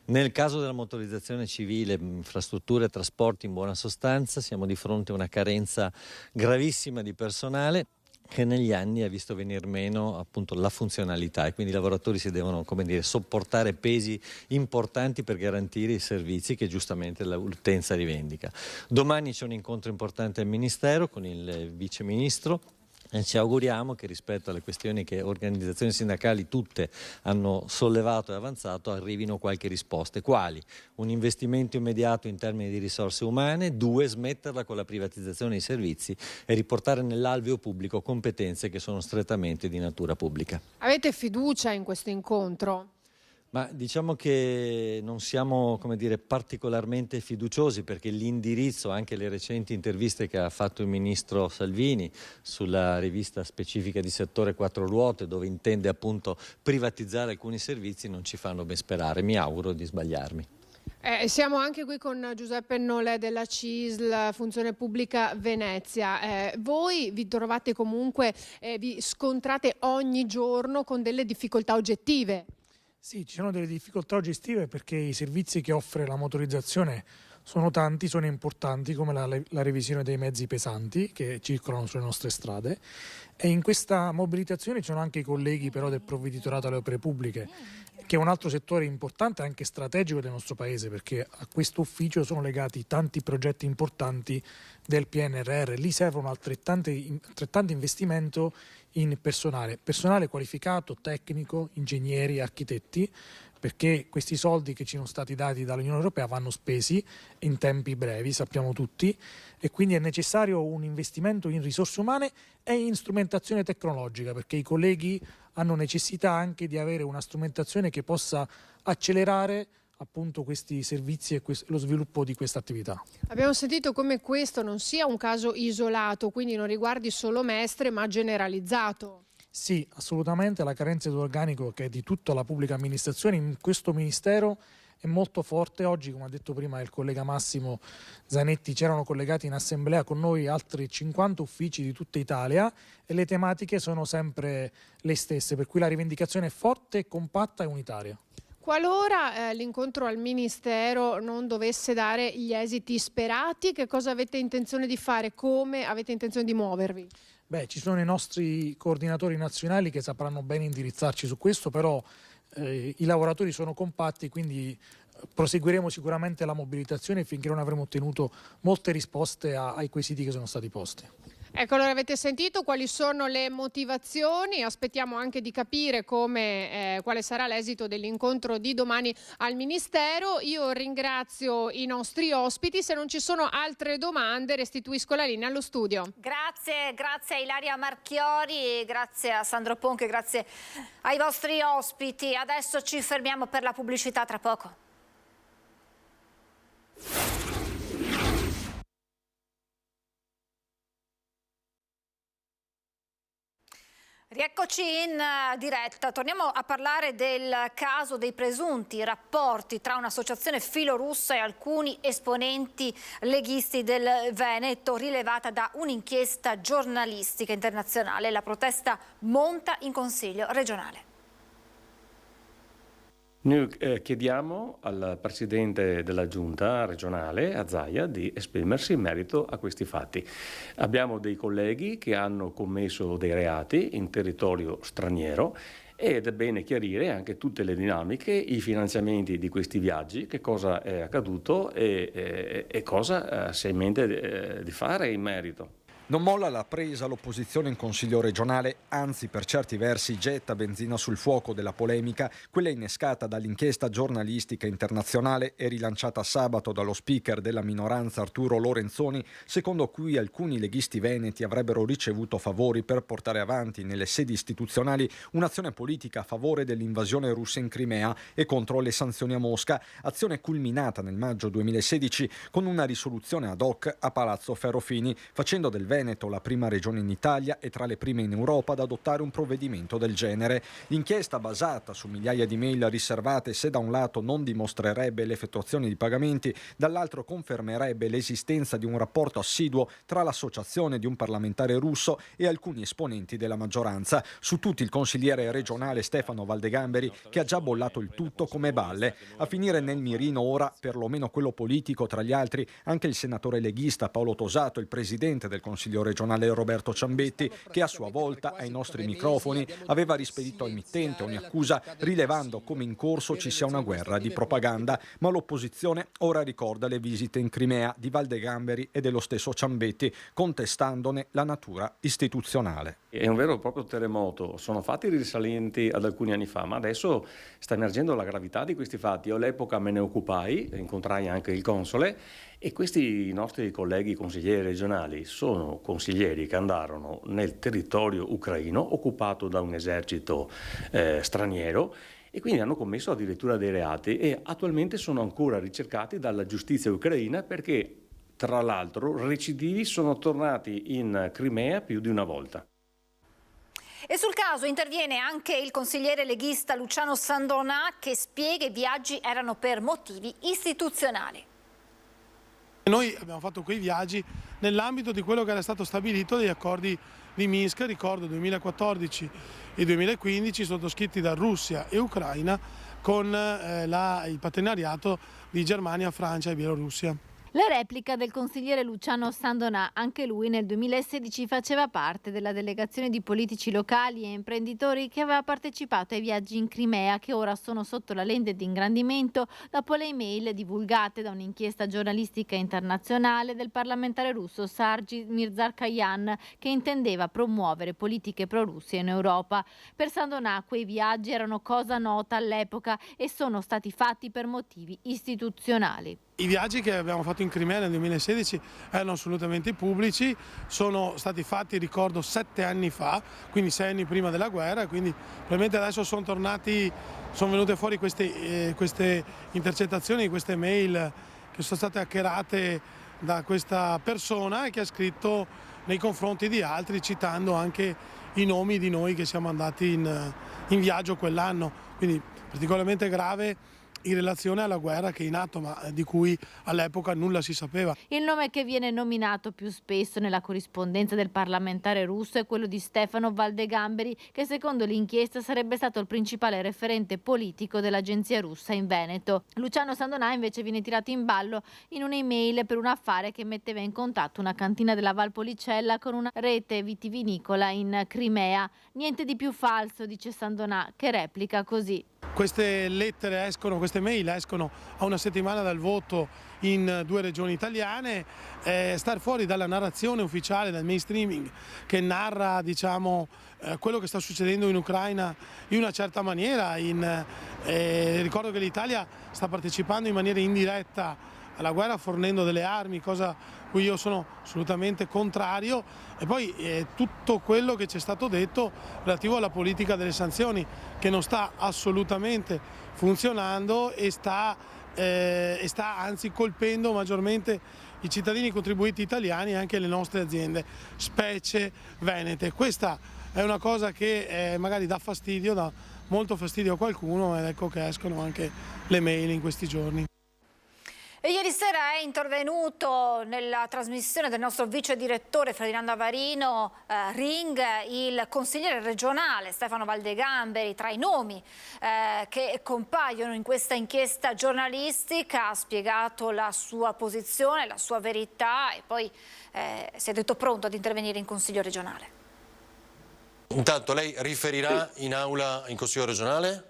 Nel caso della motorizzazione civile, infrastrutture e trasporti in buona sostanza, siamo di fronte a una carenza gravissima di personale che negli anni ha visto venir meno appunto la funzionalità, e quindi i lavoratori si devono, come dire, sopportare pesi importanti per garantire i servizi che giustamente l'utenza rivendica. Domani c'è un incontro importante al Ministero con il Vice Ministro. E ci auguriamo che rispetto alle questioni che organizzazioni sindacali tutte hanno sollevato e avanzato arrivino qualche risposte. Quali? Un investimento immediato in termini di risorse umane, 2, smetterla con la privatizzazione dei servizi e riportare nell'alveo pubblico competenze che sono strettamente di natura pubblica. Avete fiducia in questo incontro? Ma diciamo che non siamo, come dire, particolarmente fiduciosi, perché l'indirizzo, anche le recenti interviste che ha fatto il ministro Salvini sulla rivista specifica di settore 4 ruote, dove intende appunto privatizzare alcuni servizi, non ci fanno ben sperare. Mi auguro di sbagliarmi. Siamo anche qui con Giuseppe Nolè della CISL, Funzione Pubblica Venezia. Voi vi trovate comunque, vi scontrate ogni giorno con delle difficoltà oggettive. Sì, ci sono delle difficoltà oggettive perché i servizi che offre la motorizzazione sono tanti, sono importanti, come la revisione dei mezzi pesanti che circolano sulle nostre strade, e in questa mobilitazione ci sono anche i colleghi però del provveditorato alle opere pubbliche, che è un altro settore importante e anche strategico del nostro Paese, perché a questo ufficio sono legati tanti progetti importanti del PNRR. Lì servono altrettanti investimenti in personale qualificato, tecnico, ingegneri, architetti, perché questi soldi che ci sono stati dati dall'Unione Europea vanno spesi in tempi brevi, sappiamo tutti, e quindi è necessario un investimento in risorse umane e in strumentazione tecnologica, perché i colleghi hanno necessità anche di avere una strumentazione che possa accelerare appunto questi servizi e lo sviluppo di questa attività. Abbiamo sentito come questo non sia un caso isolato, quindi non riguardi solo Mestre, ma generalizzato. Sì, assolutamente, la carenza di organico, che è di tutta la pubblica amministrazione in questo Ministero, è molto forte. Oggi, come ha detto prima il collega Massimo Zanetti, c'erano collegati in assemblea con noi altri 50 uffici di tutta Italia e le tematiche sono sempre le stesse, per cui la rivendicazione è forte, compatta e unitaria. Qualora l'incontro al Ministero non dovesse dare gli esiti sperati, che cosa avete intenzione di fare? Come avete intenzione di muovervi? Beh, ci sono i nostri coordinatori nazionali che sapranno bene indirizzarci su questo, però i lavoratori sono compatti, quindi proseguiremo sicuramente la mobilitazione finché non avremo ottenuto molte risposte ai quesiti che sono stati posti. Ecco, allora avete sentito quali sono le motivazioni, aspettiamo anche di capire quale sarà l'esito dell'incontro di domani al Ministero. Io ringrazio i nostri ospiti, se non ci sono altre domande restituisco la linea allo studio. Grazie a Ilaria Marchiori, grazie a Sandro Ponche, grazie ai vostri ospiti. Adesso ci fermiamo per la pubblicità, tra poco. Eccoci in diretta, torniamo a parlare del caso dei presunti rapporti tra un'associazione filorussa e alcuni esponenti leghisti del Veneto, rilevata da un'inchiesta giornalistica internazionale. La protesta monta in Consiglio regionale. Noi chiediamo al Presidente della Giunta regionale, a Zaia, di esprimersi in merito a questi fatti. Abbiamo dei colleghi che hanno commesso dei reati in territorio straniero ed è bene chiarire anche tutte le dinamiche, i finanziamenti di questi viaggi, che cosa è accaduto e cosa si ha in mente di fare in merito. Non molla la presa l'opposizione in Consiglio regionale, anzi per certi versi getta benzina sul fuoco della polemica, quella innescata dall'inchiesta giornalistica internazionale e rilanciata sabato dallo speaker della minoranza Arturo Lorenzoni, secondo cui alcuni leghisti veneti avrebbero ricevuto favori per portare avanti nelle sedi istituzionali un'azione politica a favore dell'invasione russa in Crimea e contro le sanzioni a Mosca, azione culminata nel maggio 2016 con una risoluzione ad hoc a Palazzo Ferrofini, facendo del Veneto la prima regione in Italia e tra le prime in Europa ad adottare un provvedimento del genere. L'inchiesta, basata su migliaia di mail riservate, se da un lato non dimostrerebbe l'effettuazione di pagamenti, dall'altro confermerebbe l'esistenza di un rapporto assiduo tra l'associazione di un parlamentare russo e alcuni esponenti della maggioranza. Su tutti il consigliere regionale Stefano Valdegamberi, che ha già bollato il tutto come balle. A finire nel mirino ora, perlomeno quello politico, tra gli altri anche il senatore leghista Paolo Tosato, il presidente del Consiglio regionale Roberto Ciambetti, che a sua volta ai nostri microfoni aveva rispedito al mittente ogni accusa, rilevando come in corso ci sia una guerra di propaganda. Ma l'opposizione ora ricorda le visite in Crimea di Valdegamberi e dello stesso Ciambetti, contestandone la natura istituzionale. È un vero e proprio terremoto, sono fatti risalenti ad alcuni anni fa, ma adesso sta emergendo la gravità di questi fatti. Io all'epoca me ne occupai, incontrai anche il console, e questi nostri colleghi consiglieri regionali sono consiglieri che andarono nel territorio ucraino occupato da un esercito straniero e quindi hanno commesso addirittura dei reati e attualmente sono ancora ricercati dalla giustizia ucraina perché tra l'altro recidivi sono tornati in Crimea più di una volta. E sul caso interviene anche il consigliere leghista Luciano Sandonà, che spiega che i viaggi erano per motivi istituzionali. Noi abbiamo fatto quei viaggi nell'ambito di quello che era stato stabilito dagli accordi di Minsk, ricordo 2014 e 2015, sottoscritti da Russia e Ucraina con il partenariato di Germania, Francia e Bielorussia. La replica del consigliere Luciano Sandonà, anche lui nel 2016 faceva parte della delegazione di politici locali e imprenditori che aveva partecipato ai viaggi in Crimea, che ora sono sotto la lente di ingrandimento dopo le email divulgate da un'inchiesta giornalistica internazionale del parlamentare russo Sargi Mirzarkayan, che intendeva promuovere politiche pro-russe in Europa. Per Sandonà quei viaggi erano cosa nota all'epoca e sono stati fatti per motivi istituzionali. I viaggi che abbiamo fatto in Crimea nel 2016 erano assolutamente pubblici, sono stati fatti, ricordo, 7 anni fa, quindi 6 anni prima della guerra, quindi probabilmente adesso sono venute fuori queste intercettazioni, queste mail che sono state hackerate da questa persona e che ha scritto nei confronti di altri, citando anche i nomi di noi che siamo andati in viaggio quell'anno, quindi particolarmente grave in relazione alla guerra che è in atto, ma di cui all'epoca nulla si sapeva. Il nome che viene nominato più spesso nella corrispondenza del parlamentare russo è quello di Stefano Valdegamberi, che secondo l'inchiesta sarebbe stato il principale referente politico dell'agenzia russa in Veneto. Luciano Sandonà invece viene tirato in ballo in un'email per un affare che metteva in contatto una cantina della Valpolicella con una rete vitivinicola in Crimea. Niente di più falso, dice Sandonà, che replica così. Queste mail escono a una settimana dal voto in 2 regioni italiane, star fuori dalla narrazione ufficiale, dal mainstreaming che narra, diciamo, quello che sta succedendo in Ucraina in una certa maniera. Ricordo che l'Italia sta partecipando in maniera indiretta alla guerra fornendo delle armi, cosa cui io sono assolutamente contrario, e poi tutto quello che ci è stato detto relativo alla politica delle sanzioni, che non sta assolutamente funzionando e sta anzi colpendo maggiormente i cittadini contribuenti italiani e anche le nostre aziende, specie venete. Questa è una cosa che magari dà fastidio, dà molto fastidio a qualcuno, ed ecco che escono anche le mail in questi giorni. E ieri sera è intervenuto nella trasmissione del nostro vice direttore Ferdinando Avarino Ring, il consigliere regionale Stefano Valdegamberi, tra i nomi che compaiono in questa inchiesta giornalistica. Ha spiegato la sua posizione, la sua verità e poi si è detto pronto ad intervenire in Consiglio regionale. Intanto lei riferirà in aula in Consiglio regionale?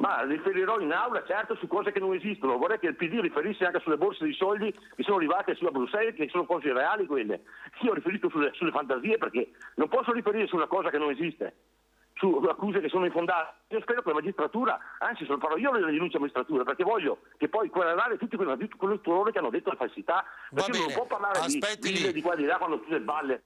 Ma riferirò in aula, certo, su cose che non esistono. Vorrei che il PD riferisse anche sulle borse di soldi che sono arrivate sulla Bruxelles, che sono cose reali quelle. Io riferisco sulle fantasie, perché non posso riferire su una cosa che non esiste, su accuse che sono infondate. Io spero che la magistratura, anzi se lo farò io le denunce alla magistratura, perché voglio che poi querelare tutti coloro che hanno detto la falsità. Perché non può parlare di qua e di là quando tutte balle.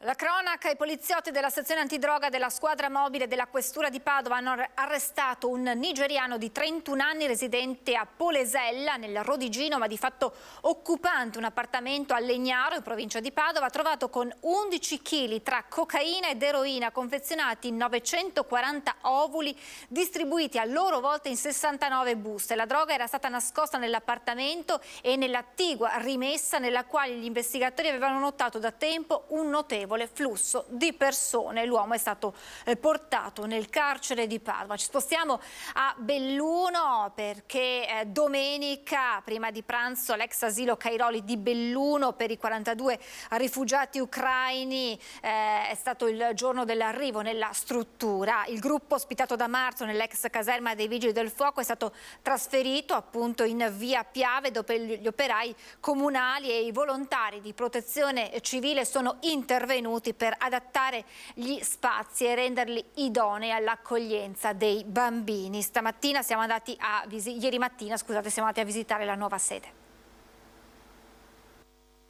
La cronaca: i poliziotti della sezione antidroga della squadra mobile della questura di Padova hanno arrestato un nigeriano di 31 anni residente a Polesella nel Rodigino, ma di fatto occupante un appartamento a Legnaro in provincia di Padova, trovato con 11 kg tra cocaina ed eroina confezionati in 940 ovuli distribuiti a loro volta in 69 buste. La droga era stata nascosta nell'appartamento e nell'attigua rimessa nella quale gli investigatori avevano notato da tempo un notevole flusso di persone. L'uomo è stato portato nel carcere di Padova. Ci spostiamo a Belluno perché domenica, prima di pranzo, all'ex asilo Cairoli di Belluno per i 42 rifugiati ucraini è stato il giorno dell'arrivo nella struttura. Il gruppo, ospitato da marzo nell'ex caserma dei Vigili del Fuoco, è stato trasferito appunto in via Piave, dove gli operai comunali e i volontari di protezione civile sono intervenuti per adattare gli spazi e renderli idonei all'accoglienza dei bambini. Ieri mattina siamo andati a visitare la nuova sede.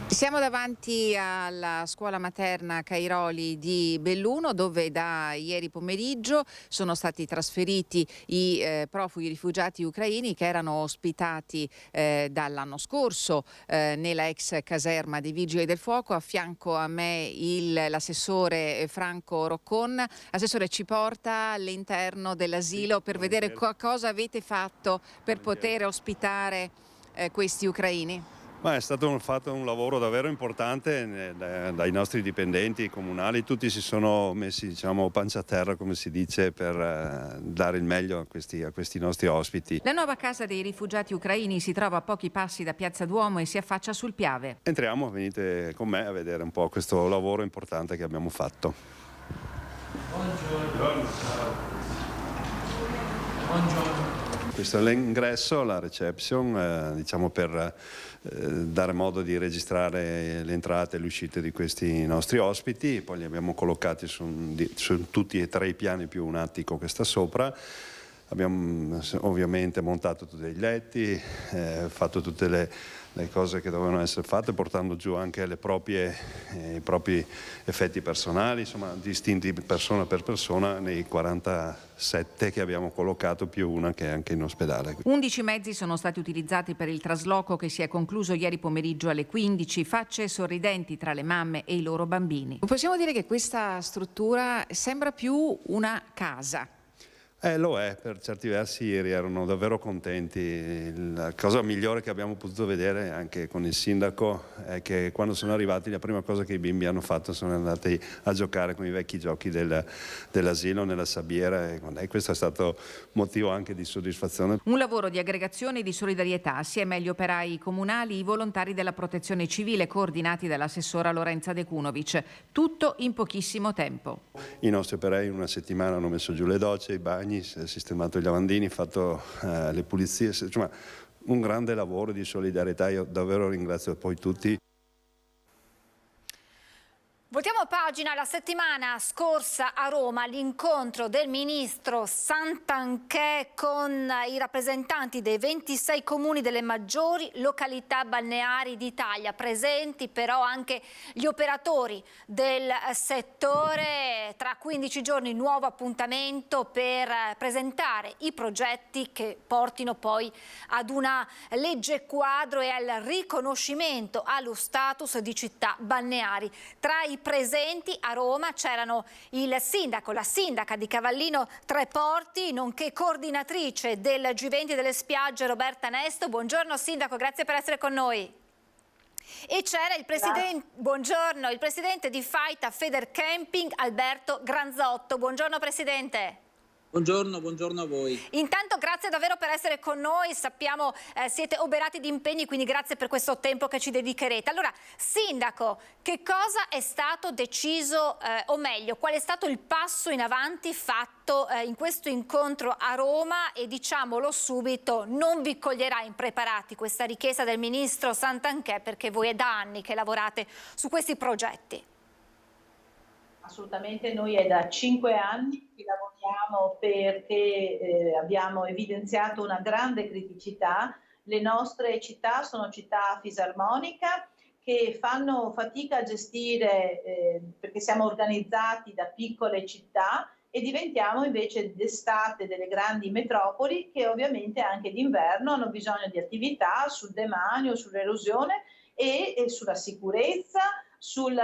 Siamo davanti alla scuola materna Cairoli di Belluno, dove da ieri pomeriggio sono stati trasferiti i profughi rifugiati ucraini che erano ospitati dall'anno scorso nella ex caserma dei Vigili del Fuoco. A fianco a me l'assessore Franco Roccon. Assessore, ci porta all'interno dell'asilo per vedere cosa avete fatto per poter ospitare questi ucraini? Ma è stato fatto un lavoro davvero importante dai nostri dipendenti comunali. Tutti si sono messi, diciamo, pancia a terra, come si dice, per dare il meglio a questi nostri ospiti. La nuova casa dei rifugiati ucraini si trova a pochi passi da Piazza Duomo e si affaccia sul Piave. Entriamo, venite con me a vedere un po' questo lavoro importante che abbiamo fatto. Buongiorno. Buongiorno. Questo è l'ingresso, la reception, diciamo per dare modo di registrare le entrate e le uscite di questi nostri ospiti. Poi li abbiamo collocati su tutti e tre i piani più un attico che sta sopra. Abbiamo ovviamente montato tutti i letti, fatto tutte le cose che dovevano essere fatte, portando giù anche i propri effetti personali, insomma distinti persona per persona nei 47 che abbiamo collocato, più una che è anche in ospedale. 11 mezzi sono stati utilizzati per il trasloco, che si è concluso ieri pomeriggio alle 15, facce sorridenti tra le mamme e i loro bambini. Possiamo dire che questa struttura sembra più una casa. Lo è, per certi versi ieri erano davvero contenti. La cosa migliore che abbiamo potuto vedere anche con il sindaco è che quando sono arrivati la prima cosa che i bimbi hanno fatto sono andati a giocare con i vecchi giochi dell'asilo nella sabbiera, e questo è stato motivo anche di soddisfazione. Un lavoro di aggregazione e di solidarietà assieme agli operai comunali, i volontari della protezione civile coordinati dall'assessora Lorenza De Cunovic, tutto in pochissimo tempo. I nostri operai in una settimana hanno messo giù le docce, i bagni, sistemato i lavandini, fatto le pulizie, insomma un grande lavoro di solidarietà. Io davvero ringrazio poi tutti. Voltiamo pagina. pagina. La settimana scorsa a Roma l'incontro del ministro Santanchè con i rappresentanti dei 26 comuni delle maggiori località balneari d'Italia, presenti però anche gli operatori del settore. Tra 15 giorni nuovo appuntamento per presentare i progetti che portino poi ad una legge quadro e al riconoscimento allo status di città balneari. Tra i presenti a Roma c'erano il sindaco, la sindaca di Cavallino Treporti, nonché coordinatrice del G20 delle spiagge Roberta Nesto. Buongiorno sindaco, grazie per essere con noi. E c'era il presidente, buongiorno, il presidente di Faita Federcamping Alberto Granzotto. Buongiorno presidente. Buongiorno a voi. Intanto grazie davvero per essere con noi, sappiamo siete oberati di impegni, quindi grazie per questo tempo che ci dedicherete. Allora, sindaco, che cosa è stato deciso, o meglio, qual è stato il passo in avanti fatto in questo incontro a Roma e diciamolo subito, non vi coglierà impreparati questa richiesta del ministro Santanchè perché voi è da anni che lavorate su questi progetti. Assolutamente, noi è da 5 anni che lavoriamo perché abbiamo evidenziato una grande criticità. Le nostre città sono città fisarmonica che fanno fatica a gestire perché siamo organizzati da piccole città e diventiamo invece d'estate delle grandi metropoli che ovviamente anche d'inverno hanno bisogno di attività sul demanio, sull'erosione e sulla sicurezza, sul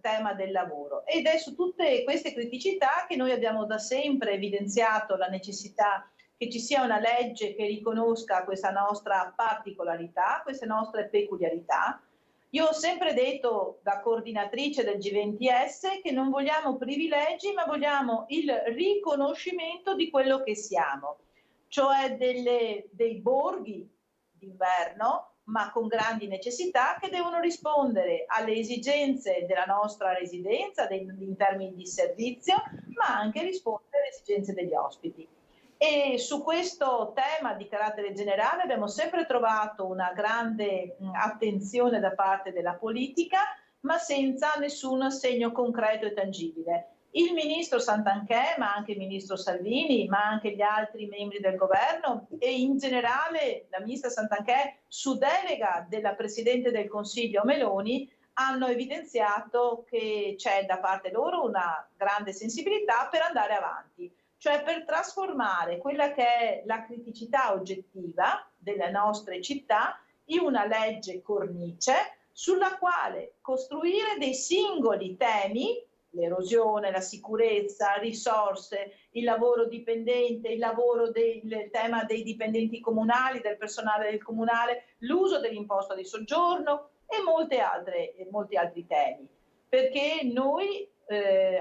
tema del lavoro. Ed è su tutte queste criticità che noi abbiamo da sempre evidenziato la necessità che ci sia una legge che riconosca questa nostra particolarità, queste nostre peculiarità. Io ho sempre detto, da coordinatrice del G20S, che non vogliamo privilegi, ma vogliamo il riconoscimento di quello che siamo, cioè dei borghi d'inverno, ma con grandi necessità che devono rispondere alle esigenze della nostra residenza in termini di servizio, ma anche rispondere alle esigenze degli ospiti. E su questo tema di carattere generale abbiamo sempre trovato una grande attenzione da parte della politica, ma senza nessun segno concreto e tangibile. Il ministro Santanchè, ma anche il ministro Salvini, ma anche gli altri membri del governo e in generale la ministra Santanchè su delega della Presidente del Consiglio Meloni hanno evidenziato che c'è da parte loro una grande sensibilità per andare avanti, cioè per trasformare quella che è la criticità oggettiva delle nostre città in una legge cornice sulla quale costruire dei singoli temi, l'erosione, la sicurezza, risorse, il lavoro dipendente, il tema dei dipendenti comunali, del personale del comunale, l'uso dell'imposta di soggiorno e molti altri temi. Perché noi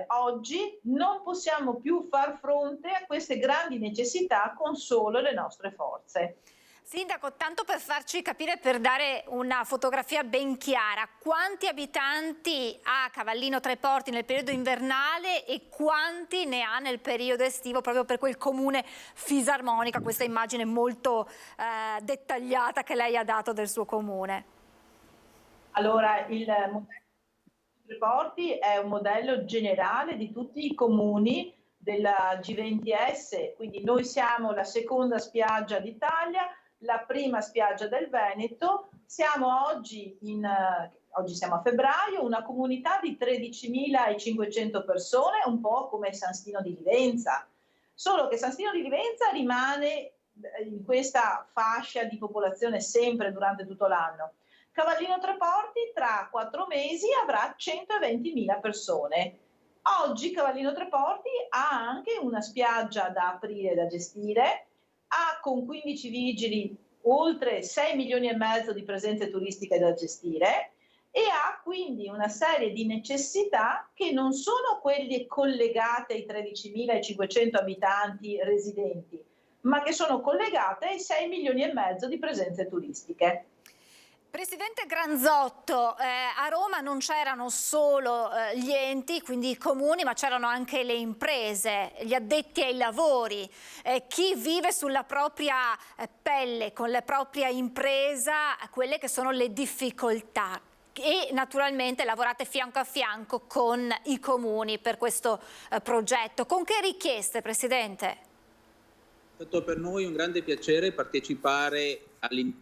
oggi non possiamo più far fronte a queste grandi necessità con solo le nostre forze. Sindaco, tanto per farci capire, per dare una fotografia ben chiara, quanti abitanti ha Cavallino Treporti nel periodo invernale e quanti ne ha nel periodo estivo, proprio per quel comune fisarmonica, questa immagine molto dettagliata che lei ha dato del suo comune? Allora, il modello Treporti è un modello generale di tutti i comuni della G20S, quindi noi siamo la seconda spiaggia d'Italia, la prima spiaggia del Veneto, siamo oggi siamo a febbraio, una comunità di 13.500 persone, un po' come San Stino di Livenza, solo che San Stino di Livenza rimane in questa fascia di popolazione sempre durante tutto l'anno. Cavallino Treporti tra 4 mesi avrà 120.000 persone. Oggi Cavallino Treporti ha anche una spiaggia da aprire e da gestire, ha con 15 vigili oltre 6 milioni e mezzo di presenze turistiche da gestire e ha quindi una serie di necessità che non sono quelle collegate ai 13.500 abitanti residenti, ma che sono collegate ai 6 milioni e mezzo di presenze turistiche. Presidente Granzotto, a Roma non c'erano solo gli enti, quindi i comuni, ma c'erano anche le imprese, gli addetti ai lavori, chi vive sulla propria pelle, con la propria impresa, quelle che sono le difficoltà. e naturalmente lavorate fianco a fianco con i comuni per questo progetto. Con che richieste, Presidente? È stato per noi un grande piacere partecipare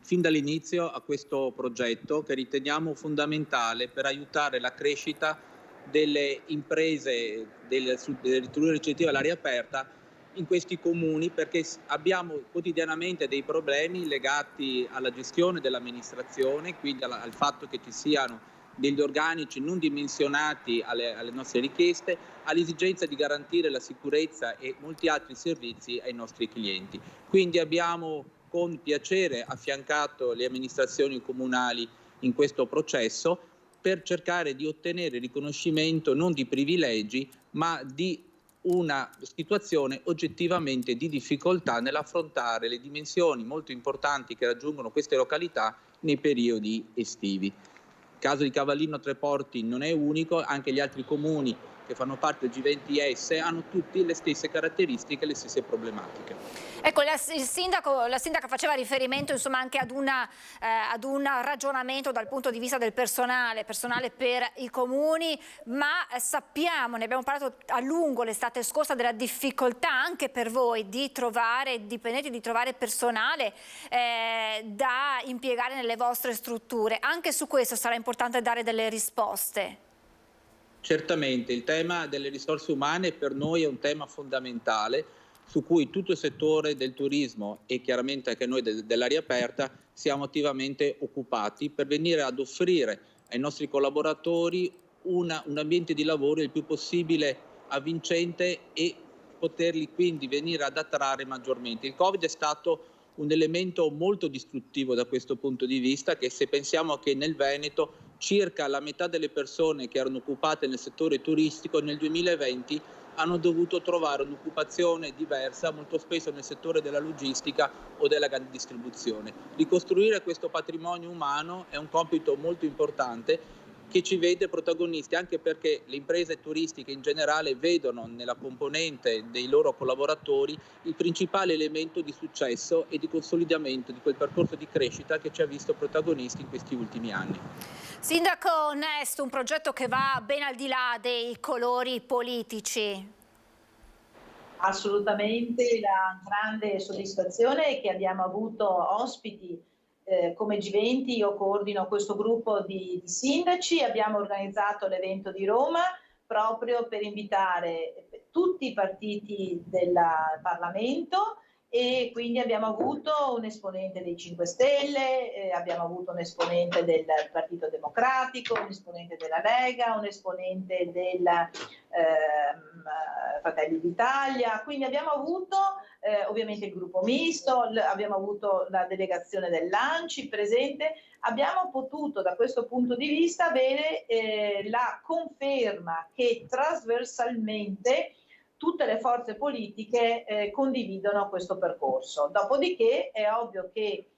fin dall'inizio a questo progetto che riteniamo fondamentale per aiutare la crescita delle imprese del turismo ricettivo all'aria aperta in questi comuni, perché abbiamo quotidianamente dei problemi legati alla gestione dell'amministrazione, quindi al fatto che ci siano degli organici non dimensionati alle nostre richieste, all'esigenza di garantire la sicurezza e molti altri servizi ai nostri clienti. Quindi abbiamo con piacere affiancato le amministrazioni comunali in questo processo per cercare di ottenere riconoscimento non di privilegi, ma di una situazione oggettivamente di difficoltà nell'affrontare le dimensioni molto importanti che raggiungono queste località nei periodi estivi. Il caso di Cavallino Tre Porti non è unico, anche gli altri comuni che fanno parte del G20S hanno tutti le stesse caratteristiche, le stesse problematiche. Ecco, la sindaca faceva riferimento insomma anche ad un ragionamento dal punto di vista del personale per i comuni, ma sappiamo, ne abbiamo parlato a lungo l'estate scorsa, della difficoltà anche per voi di trovare dipendenti, di trovare personale da impiegare nelle vostre strutture. Anche su questo sarà importante dare delle risposte. Certamente, il tema delle risorse umane per noi è un tema fondamentale su cui tutto il settore del turismo e chiaramente anche noi dell'aria aperta siamo attivamente occupati per venire ad offrire ai nostri collaboratori un ambiente di lavoro il più possibile avvincente e poterli quindi venire ad attrarre maggiormente. Il Covid è stato un elemento molto distruttivo da questo punto di vista, che se pensiamo che nel Veneto circa la metà delle persone che erano occupate nel settore turistico nel 2020 hanno dovuto trovare un'occupazione diversa, molto spesso nel settore della logistica o della grande distribuzione. Ricostruire questo patrimonio umano è un compito molto importante che ci vede protagonisti, anche perché le imprese turistiche in generale vedono nella componente dei loro collaboratori il principale elemento di successo e di consolidamento di quel percorso di crescita che ci ha visto protagonisti in questi ultimi anni. Sindaco Nest, un progetto che va ben al di là dei colori politici. Assolutamente, la grande soddisfazione è che abbiamo avuto ospiti come G20. Io coordino questo gruppo di sindaci, abbiamo organizzato l'evento di Roma proprio per invitare tutti i partiti del Parlamento, e quindi abbiamo avuto un esponente dei 5 Stelle, abbiamo avuto un esponente del Partito Democratico, un esponente della Lega, un esponente del Fratelli d'Italia, quindi abbiamo avuto ovviamente il gruppo misto, abbiamo avuto la delegazione dell'ANCI presente, abbiamo potuto da questo punto di vista avere la conferma che trasversalmente tutte le forze politiche condividono questo percorso. Dopodiché è ovvio che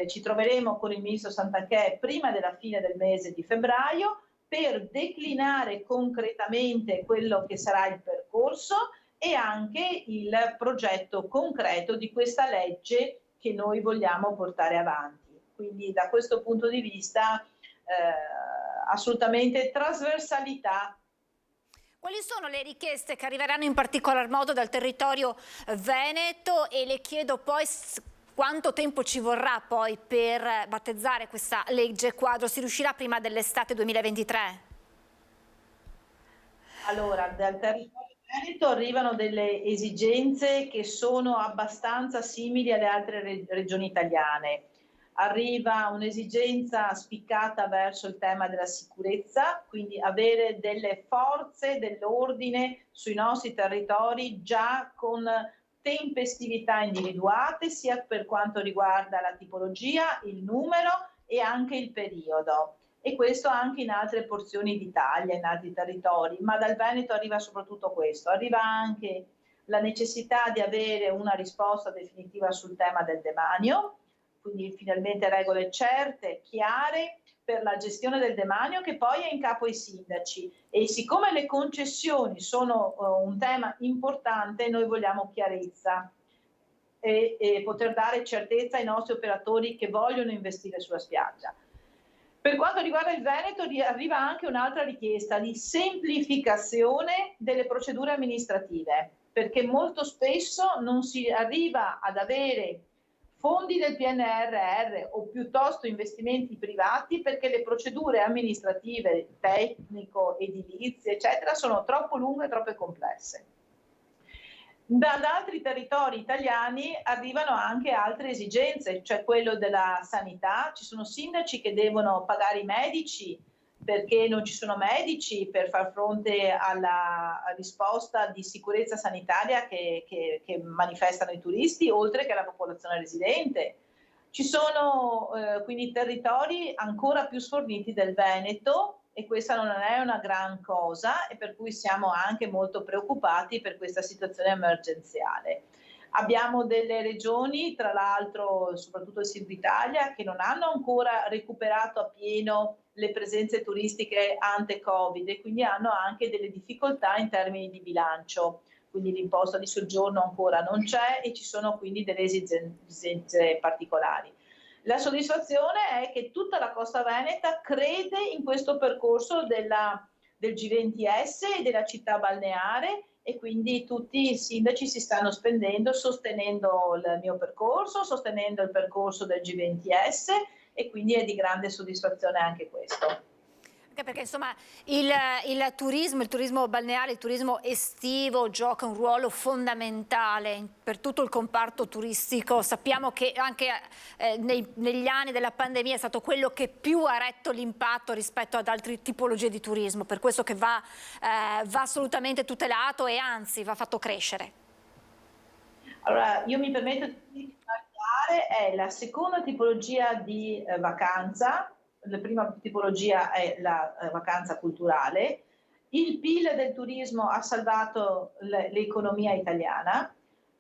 ci troveremo con il ministro Santanchè prima della fine del mese di febbraio per declinare concretamente quello che sarà il percorso e anche il progetto concreto di questa legge che noi vogliamo portare avanti. Quindi da questo punto di vista assolutamente trasversalità. Quali sono le richieste che arriveranno in particolar modo dal territorio veneto, e le chiedo poi quanto tempo ci vorrà poi per battezzare questa legge quadro? Si riuscirà prima dell'estate 2023? Allora, dal territorio veneto arrivano delle esigenze che sono abbastanza simili alle altre regioni italiane. Arriva un'esigenza spiccata verso il tema della sicurezza, quindi avere delle forze dell'ordine sui nostri territori già con tempestività individuate, sia per quanto riguarda la tipologia, il numero e anche il periodo. E questo anche in altre porzioni d'Italia, in altri territori, ma dal Veneto arriva soprattutto questo. Arriva anche la necessità di avere una risposta definitiva sul tema del demanio, quindi finalmente regole certe, chiare per la gestione del demanio, che poi è in capo ai sindaci. E siccome le concessioni sono un tema importante, noi vogliamo chiarezza e poter dare certezza ai nostri operatori che vogliono investire sulla spiaggia. Per quanto riguarda il Veneto arriva anche un'altra richiesta di semplificazione delle procedure amministrative, perché molto spesso non si arriva ad avere fondi del PNRR o piuttosto investimenti privati perché le procedure amministrative, tecnico, edilizie, eccetera, sono troppo lunghe e troppo complesse. Da altri territori italiani arrivano anche altre esigenze, cioè quello della sanità. Ci sono sindaci che devono pagare i medici perché non ci sono medici per far fronte alla risposta di sicurezza sanitaria che manifestano i turisti, oltre che alla popolazione residente. Ci sono quindi territori ancora più sforniti del Veneto, e questa non è una gran cosa, e per cui siamo anche molto preoccupati per questa situazione emergenziale. Abbiamo delle regioni, tra l'altro soprattutto il Sud Italia, che non hanno ancora recuperato appieno le presenze turistiche ante-Covid e quindi hanno anche delle difficoltà in termini di bilancio. Quindi l'imposta di soggiorno ancora non c'è e ci sono quindi delle esigenze particolari. La soddisfazione è che tutta la costa veneta crede in questo percorso del G20S e della città balneare, e quindi tutti i sindaci si stanno spendendo sostenendo il mio percorso, sostenendo il percorso del G20S, e quindi è di grande soddisfazione anche questo. Anche perché insomma il turismo balneare, il turismo estivo gioca un ruolo fondamentale per tutto il comparto turistico. Sappiamo che anche negli anni della pandemia è stato quello che più ha retto l'impatto rispetto ad altre tipologie di turismo, per questo che va assolutamente tutelato e anzi va fatto crescere. Allora, io mi permetto di clarificare, è la seconda tipologia di vacanza. La prima tipologia è la vacanza culturale. Il PIL del turismo ha salvato l'economia italiana.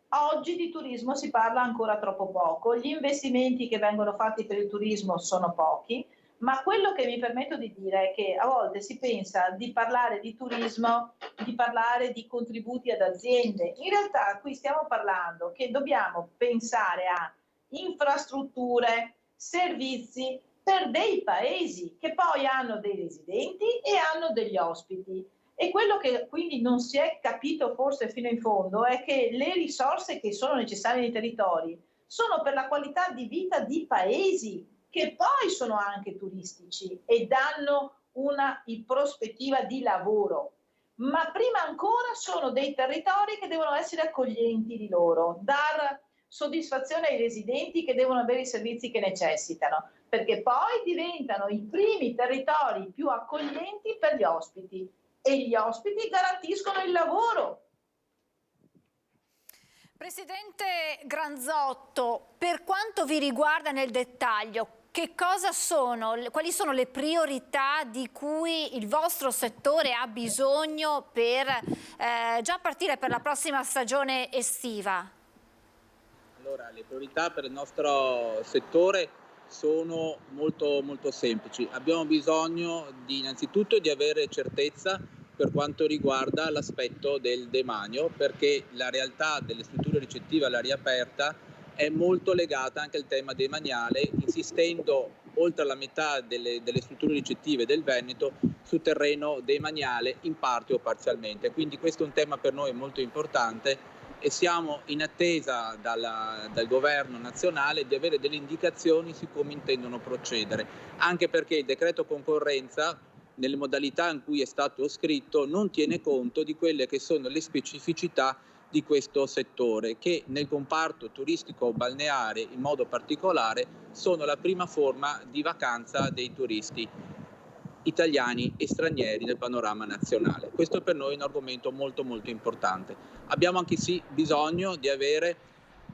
Oggi di turismo si parla ancora troppo poco. Gli investimenti che vengono fatti per il turismo sono pochi, ma quello che mi permetto di dire è che a volte si pensa di parlare di turismo, di parlare di contributi ad aziende. In realtà qui stiamo parlando che dobbiamo pensare a infrastrutture, servizi, per dei paesi che poi hanno dei residenti e hanno degli ospiti. E quello che quindi non si è capito forse fino in fondo è che le risorse che sono necessarie nei territori sono per la qualità di vita di paesi che poi sono anche turistici e danno una prospettiva di lavoro. Ma prima ancora sono dei territori che devono essere accoglienti di loro, dar soddisfazione ai residenti che devono avere i servizi che necessitano, perché poi diventano i primi territori più accoglienti per gli ospiti e gli ospiti garantiscono il lavoro. Presidente Granzotto, per quanto vi riguarda nel dettaglio, quali sono le priorità di cui il vostro settore ha bisogno per già partire per la prossima stagione estiva? Allora, le priorità per il nostro settore sono molto semplici. Abbiamo bisogno innanzitutto di avere certezza per quanto riguarda l'aspetto del demanio, perché la realtà delle strutture ricettive all'aria aperta è molto legata anche al tema demaniale, insistendo oltre la metà delle strutture ricettive del Veneto su terreno demaniale in parte o parzialmente. Quindi questo è un tema per noi molto importante e siamo in attesa dal governo nazionale di avere delle indicazioni su come intendono procedere, anche perché il decreto concorrenza nelle modalità in cui è stato scritto non tiene conto di quelle che sono le specificità di questo settore, che nel comparto turistico balneare in modo particolare sono la prima forma di vacanza dei turisti italiani e stranieri nel panorama nazionale. Questo per noi è un argomento molto importante. Abbiamo anche bisogno di avere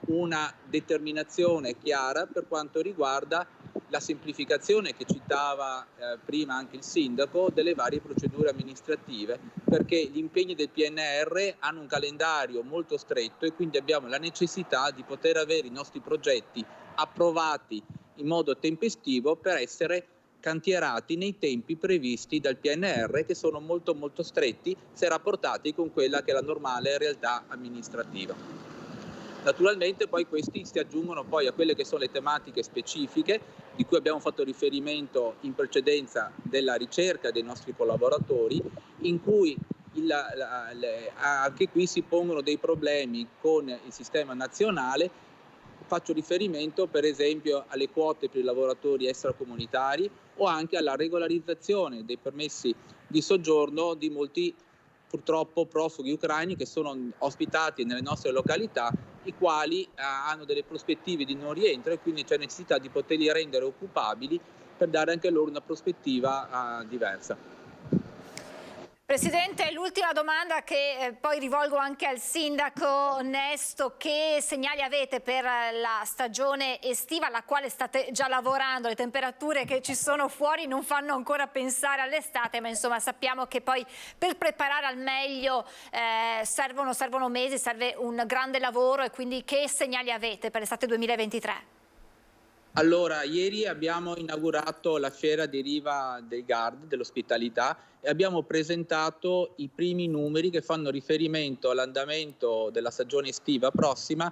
una determinazione chiara per quanto riguarda la semplificazione che citava prima anche il sindaco delle varie procedure amministrative, perché gli impegni del PNR hanno un calendario molto stretto e quindi abbiamo la necessità di poter avere i nostri progetti approvati in modo tempestivo per essere cantierati nei tempi previsti dal PNR, che sono molto stretti se rapportati con quella che è la normale realtà amministrativa. Naturalmente poi questi si aggiungono poi a quelle che sono le tematiche specifiche di cui abbiamo fatto riferimento in precedenza della ricerca dei nostri collaboratori, in cui anche qui si pongono dei problemi con il sistema nazionale. Faccio riferimento per esempio alle quote per i lavoratori extracomunitari o anche alla regolarizzazione dei permessi di soggiorno di molti purtroppo profughi ucraini che sono ospitati nelle nostre località, i quali hanno delle prospettive di non rientro e quindi c'è necessità di poterli rendere occupabili per dare anche loro una prospettiva diversa. Presidente, l'ultima domanda che poi rivolgo anche al sindaco Nesto: che segnali avete per la stagione estiva alla quale state già lavorando? Le temperature che ci sono fuori non fanno ancora pensare all'estate, ma insomma sappiamo che poi per preparare al meglio servono mesi, serve un grande lavoro, e quindi che segnali avete per l'estate 2023? Allora, ieri abbiamo inaugurato la fiera di Riva del Gard, dell'ospitalità, e abbiamo presentato i primi numeri che fanno riferimento all'andamento della stagione estiva prossima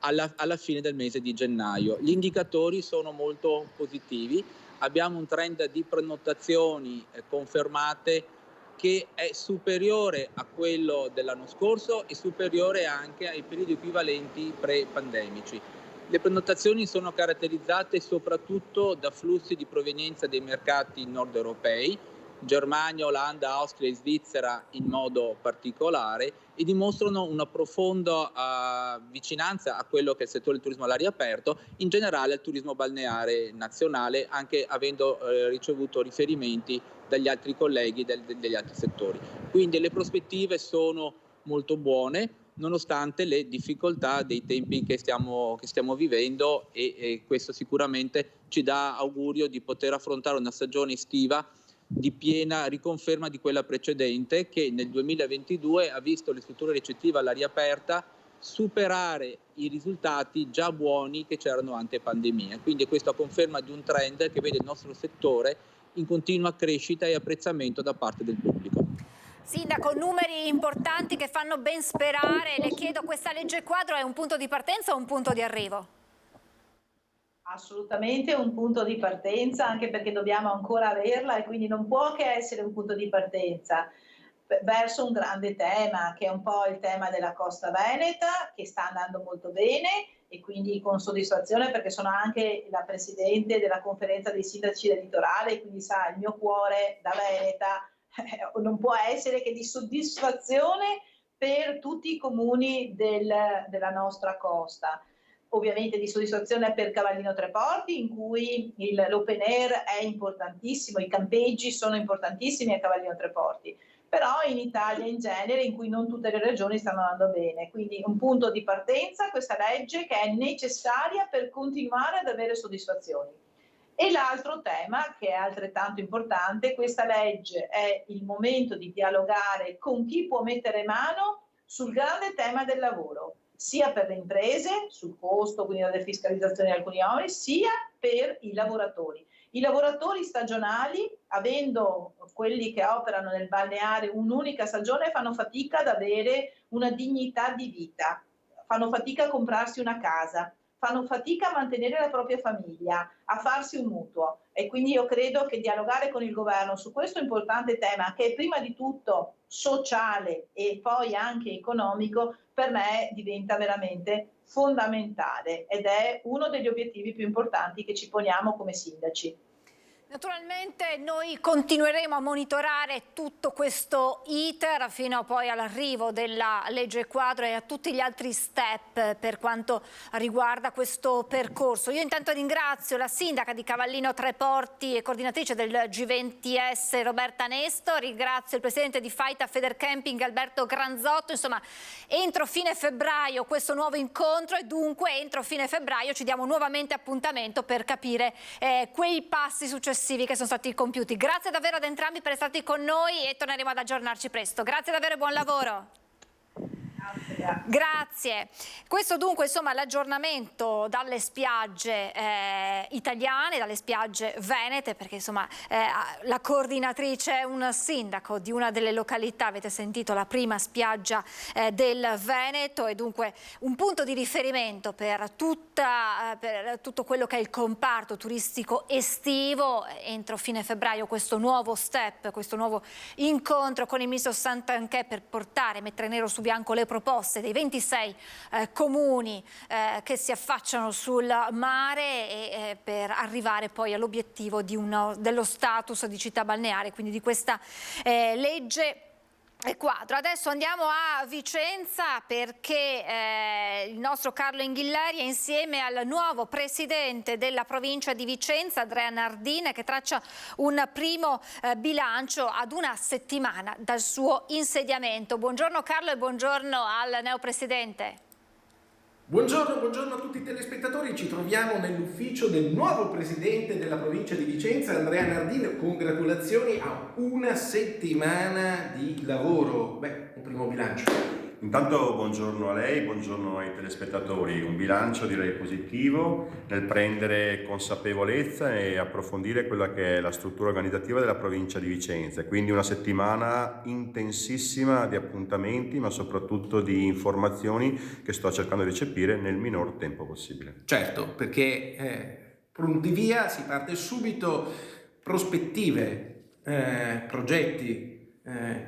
alla fine del mese di gennaio. Gli indicatori sono molto positivi, abbiamo un trend di prenotazioni confermate che è superiore a quello dell'anno scorso e superiore anche ai periodi equivalenti pre-pandemici. Le prenotazioni sono caratterizzate soprattutto da flussi di provenienza dei mercati nord europei, Germania, Olanda, Austria e Svizzera in modo particolare, e dimostrano una profonda vicinanza a quello che è il settore del turismo all'aria aperto, in generale al turismo balneare nazionale, anche avendo ricevuto riferimenti dagli altri colleghi degli altri settori. Quindi le prospettive sono molto buone, nonostante le difficoltà dei tempi che stiamo vivendo, e questo sicuramente ci dà augurio di poter affrontare una stagione estiva di piena riconferma di quella precedente, che nel 2022 ha visto le strutture ricettive all'aria aperta superare i risultati già buoni che c'erano ante pandemia. Quindi questo a conferma di un trend che vede il nostro settore in continua crescita e apprezzamento da parte del pubblico. Sindaco, numeri importanti che fanno ben sperare. Le chiedo, questa legge quadro è un punto di partenza o un punto di arrivo? Assolutamente un punto di partenza, anche perché dobbiamo ancora averla, e quindi non può che essere un punto di partenza verso un grande tema, che è un po' il tema della Costa Veneta, che sta andando molto bene, e quindi con soddisfazione, perché sono anche la presidente della conferenza dei sindaci del litorale, quindi sa, il mio cuore da veneta non può essere che di soddisfazione per tutti i comuni della nostra costa. Ovviamente di soddisfazione per Cavallino Treporti, in cui l'open air è importantissimo, i campeggi sono importantissimi a Cavallino Treporti, però in Italia in genere, in cui non tutte le regioni stanno andando bene. Quindi un punto di partenza, questa legge che è necessaria per continuare ad avere soddisfazioni. E l'altro tema, che è altrettanto importante, questa legge è il momento di dialogare con chi può mettere mano sul grande tema del lavoro, sia per le imprese, sul costo, quindi la defiscalizzazione di alcuni oneri, sia per i lavoratori. I lavoratori stagionali, avendo quelli che operano nel balneare un'unica stagione, fanno fatica ad avere una dignità di vita, fanno fatica a comprarsi una casa, fanno fatica a mantenere la propria famiglia, a farsi un mutuo, e quindi io credo che dialogare con il governo su questo importante tema, che è prima di tutto sociale e poi anche economico, per me diventa veramente fondamentale, ed è uno degli obiettivi più importanti che ci poniamo come sindaci. Naturalmente noi continueremo a monitorare tutto questo iter fino poi all'arrivo della legge quadro e a tutti gli altri step per quanto riguarda questo percorso. Io intanto ringrazio la sindaca di Cavallino Treporti e coordinatrice del G20S Roberta Nesto, ringrazio il presidente di Faita Federcamping Alberto Granzotto. Insomma, entro fine febbraio questo nuovo incontro, e dunque entro fine febbraio ci diamo nuovamente appuntamento per capire quei passi successivi che sono stati compiuti. Grazie davvero ad entrambi per essere stati con noi, e torneremo ad aggiornarci presto. Grazie davvero e buon lavoro. Grazie. Grazie. Questo dunque insomma l'aggiornamento dalle spiagge italiane, dalle spiagge venete, perché insomma la coordinatrice è un sindaco di una delle località, avete sentito, la prima spiaggia del Veneto, e dunque un punto di riferimento per tutto quello che è il comparto turistico estivo. Entro fine febbraio questo nuovo step, questo nuovo incontro con il ministro Santanchè per mettere nero su bianco le proposte dei 26 comuni che si affacciano sul mare e per arrivare poi all'obiettivo dello status di città balneare, quindi di questa legge quadro. Adesso andiamo a Vicenza perché il nostro Carlo Inghilleri è insieme al nuovo presidente della provincia di Vicenza, Andrea Nardin, che traccia un primo bilancio ad una settimana dal suo insediamento. Buongiorno Carlo e buongiorno al neopresidente. Buongiorno a tutti i telespettatori, ci troviamo nell'ufficio del nuovo presidente della provincia di Vicenza, Andrea Nardin. Congratulazioni a una settimana di lavoro. Un primo bilancio. Intanto buongiorno a lei, buongiorno ai telespettatori. Un bilancio direi positivo nel prendere consapevolezza e approfondire quella che è la struttura organizzativa della provincia di Vicenza. Quindi una settimana intensissima di appuntamenti, ma soprattutto di informazioni che sto cercando di recepire nel minor tempo possibile. Certo, perché pronti via, si parte subito. Prospettive, progetti,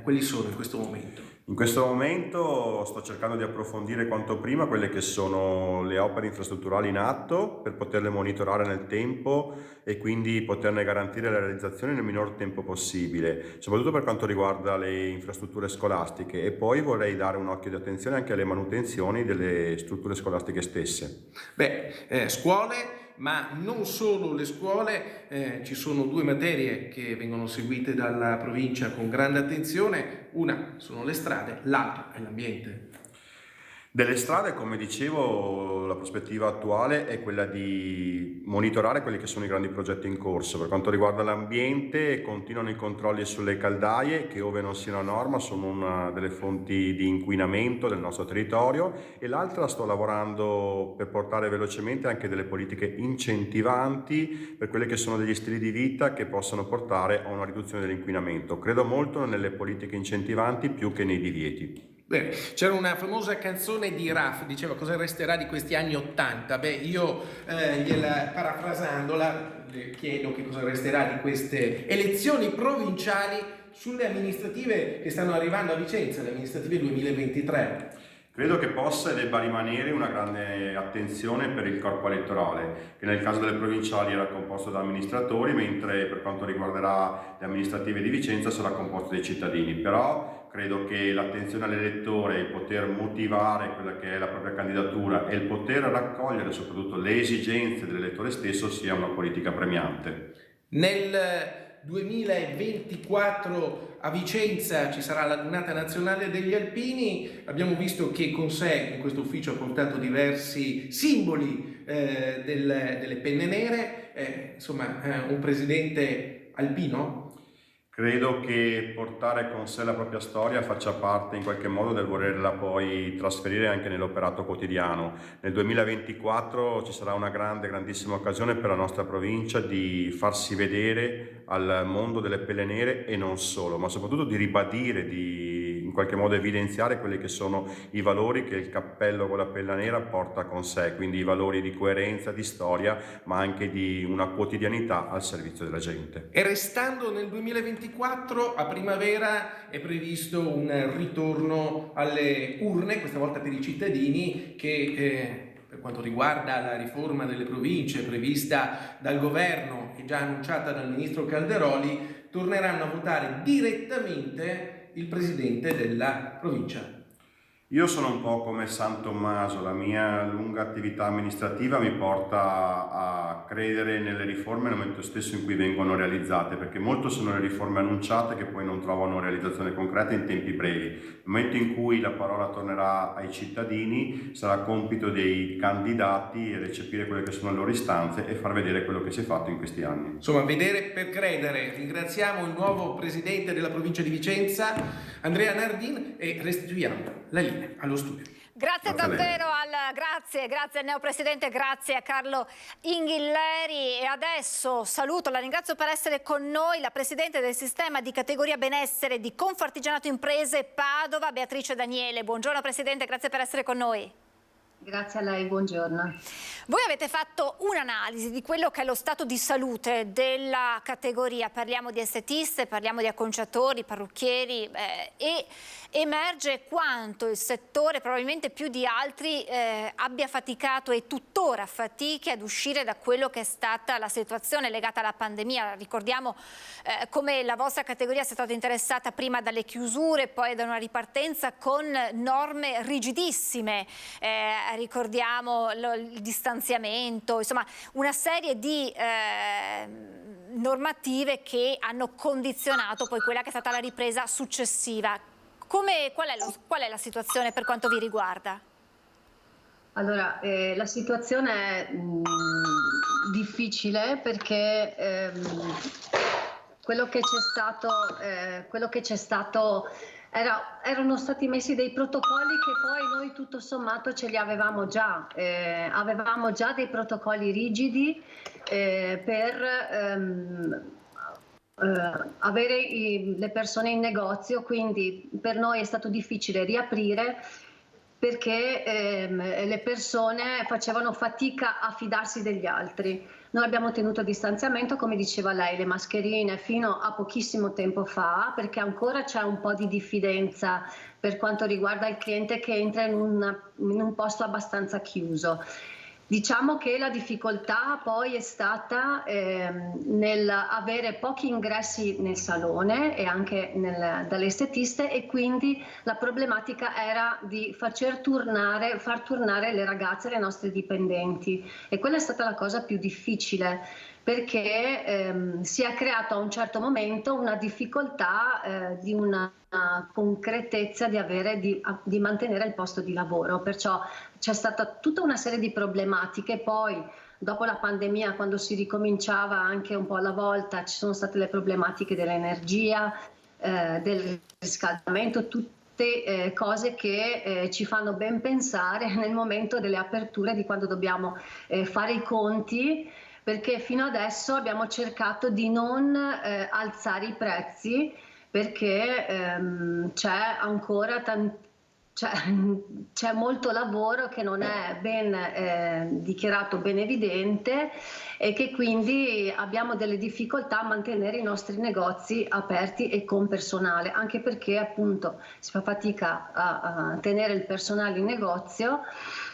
quelli sono in questo momento? In questo momento sto cercando di approfondire quanto prima quelle che sono le opere infrastrutturali in atto per poterle monitorare nel tempo e quindi poterne garantire la realizzazione nel minor tempo possibile, soprattutto per quanto riguarda le infrastrutture scolastiche, e poi vorrei dare un occhio di attenzione anche alle manutenzioni delle strutture scolastiche stesse. Scuole, ma non solo le scuole, ci sono due materie che vengono seguite dalla provincia con grande attenzione. Una sono le strade, l'altra è l'ambiente. Delle strade, come dicevo, la prospettiva attuale è quella di monitorare quelli che sono i grandi progetti in corso. Per quanto riguarda l'ambiente, continuano i controlli sulle caldaie che, ove non siano a norma, sono una delle fonti di inquinamento del nostro territorio, e l'altra sto lavorando per portare velocemente anche delle politiche incentivanti per quelli che sono degli stili di vita che possano portare a una riduzione dell'inquinamento. Credo molto nelle politiche incentivanti più che nei divieti. C'era una famosa canzone di Raff, diceva cosa resterà di questi anni '80. Io parafrasandola le chiedo che cosa resterà di queste elezioni provinciali sulle amministrative che stanno arrivando a Vicenza, le amministrative 2023. Credo che possa e debba rimanere una grande attenzione per il corpo elettorale, che nel caso delle provinciali era composto da amministratori, mentre per quanto riguarderà le amministrative di Vicenza sarà composto dai cittadini. Però credo che l'attenzione all'elettore, il poter motivare quella che è la propria candidatura e il poter raccogliere soprattutto le esigenze dell'elettore stesso sia una politica premiante. Nel 2024 a Vicenza ci sarà la giornata nazionale degli alpini. Abbiamo visto che con sé in questo ufficio ha portato diversi simboli delle penne nere, un presidente alpino. Credo che portare con sé la propria storia faccia parte in qualche modo del volerla poi trasferire anche nell'operato quotidiano. Nel 2024 ci sarà una grandissima occasione per la nostra provincia di farsi vedere al mondo delle pelle nere, e non solo, ma soprattutto di ribadire, di in qualche modo evidenziare quelli che sono i valori che il cappello con la pella nera porta con sé, quindi i valori di coerenza, di storia, ma anche di una quotidianità al servizio della gente. E restando nel 2024, a primavera è previsto un ritorno alle urne, questa volta per i cittadini, che per quanto riguarda la riforma delle province prevista dal governo e già annunciata dal ministro Calderoli, torneranno a votare direttamente il presidente della provincia. Io sono un po' come San Tommaso, la mia lunga attività amministrativa mi porta a credere nelle riforme nel momento stesso in cui vengono realizzate, perché molto sono le riforme annunciate che poi non trovano realizzazione concreta in tempi brevi. Nel momento in cui la parola tornerà ai cittadini sarà compito dei candidati recepire quelle che sono le loro istanze e far vedere quello che si è fatto in questi anni. Insomma, vedere per credere. Ringraziamo il nuovo presidente della provincia di Vicenza, Andrea Nardin, e restituiamo la linea allo studio. Grazie davvero grazie al neopresidente, grazie a Carlo Inghilleri. E adesso saluto, la ringrazio per essere con noi, la presidente del sistema di categoria benessere di Confartigianato Imprese Padova, Beatrice Daniele. Buongiorno Presidente, grazie per essere con noi. Grazie a lei, buongiorno. Voi avete fatto un'analisi di quello che è lo stato di salute della categoria, parliamo di estetiste, parliamo di acconciatori, parrucchieri e emerge quanto il settore, probabilmente più di altri, abbia faticato e tuttora fatichi ad uscire da quello che è stata la situazione legata alla pandemia. Ricordiamo come la vostra categoria sia stata interessata prima dalle chiusure, poi da una ripartenza con norme rigidissime. Ricordiamo il distanziamento, insomma una serie di normative che hanno condizionato poi quella che è stata la ripresa successiva. Qual è la situazione per quanto vi riguarda? Allora, la situazione è difficile perché quello che c'è stato erano stati messi dei protocolli che poi noi tutto sommato ce li avevamo già. Avevamo già dei protocolli rigidi per avere le persone in negozio, quindi per noi è stato difficile riaprire perché le persone facevano fatica a fidarsi degli altri. Noi abbiamo tenuto distanziamento, come diceva lei, le mascherine fino a pochissimo tempo fa, perché ancora c'è un po' di diffidenza per quanto riguarda il cliente che entra in un posto abbastanza chiuso. Diciamo che la difficoltà poi è stata nel avere pochi ingressi nel salone e anche dalle estetiste, e quindi la problematica era di far tornare le ragazze, le nostre dipendenti, e quella è stata la cosa più difficile, perché si è creato a un certo momento una difficoltà di una concretezza di mantenere il posto di lavoro, perciò c'è stata tutta una serie di problematiche. Poi dopo la pandemia, quando si ricominciava anche un po' alla volta, ci sono state le problematiche dell'energia, del riscaldamento, tutte cose che ci fanno ben pensare nel momento delle aperture, di quando dobbiamo fare i conti, perché fino adesso abbiamo cercato di non alzare i prezzi, perché c'è ancora c'è molto lavoro che non è ben dichiarato, ben evidente, e che quindi abbiamo delle difficoltà a mantenere i nostri negozi aperti e con personale, anche perché appunto si fa fatica a tenere il personale in negozio,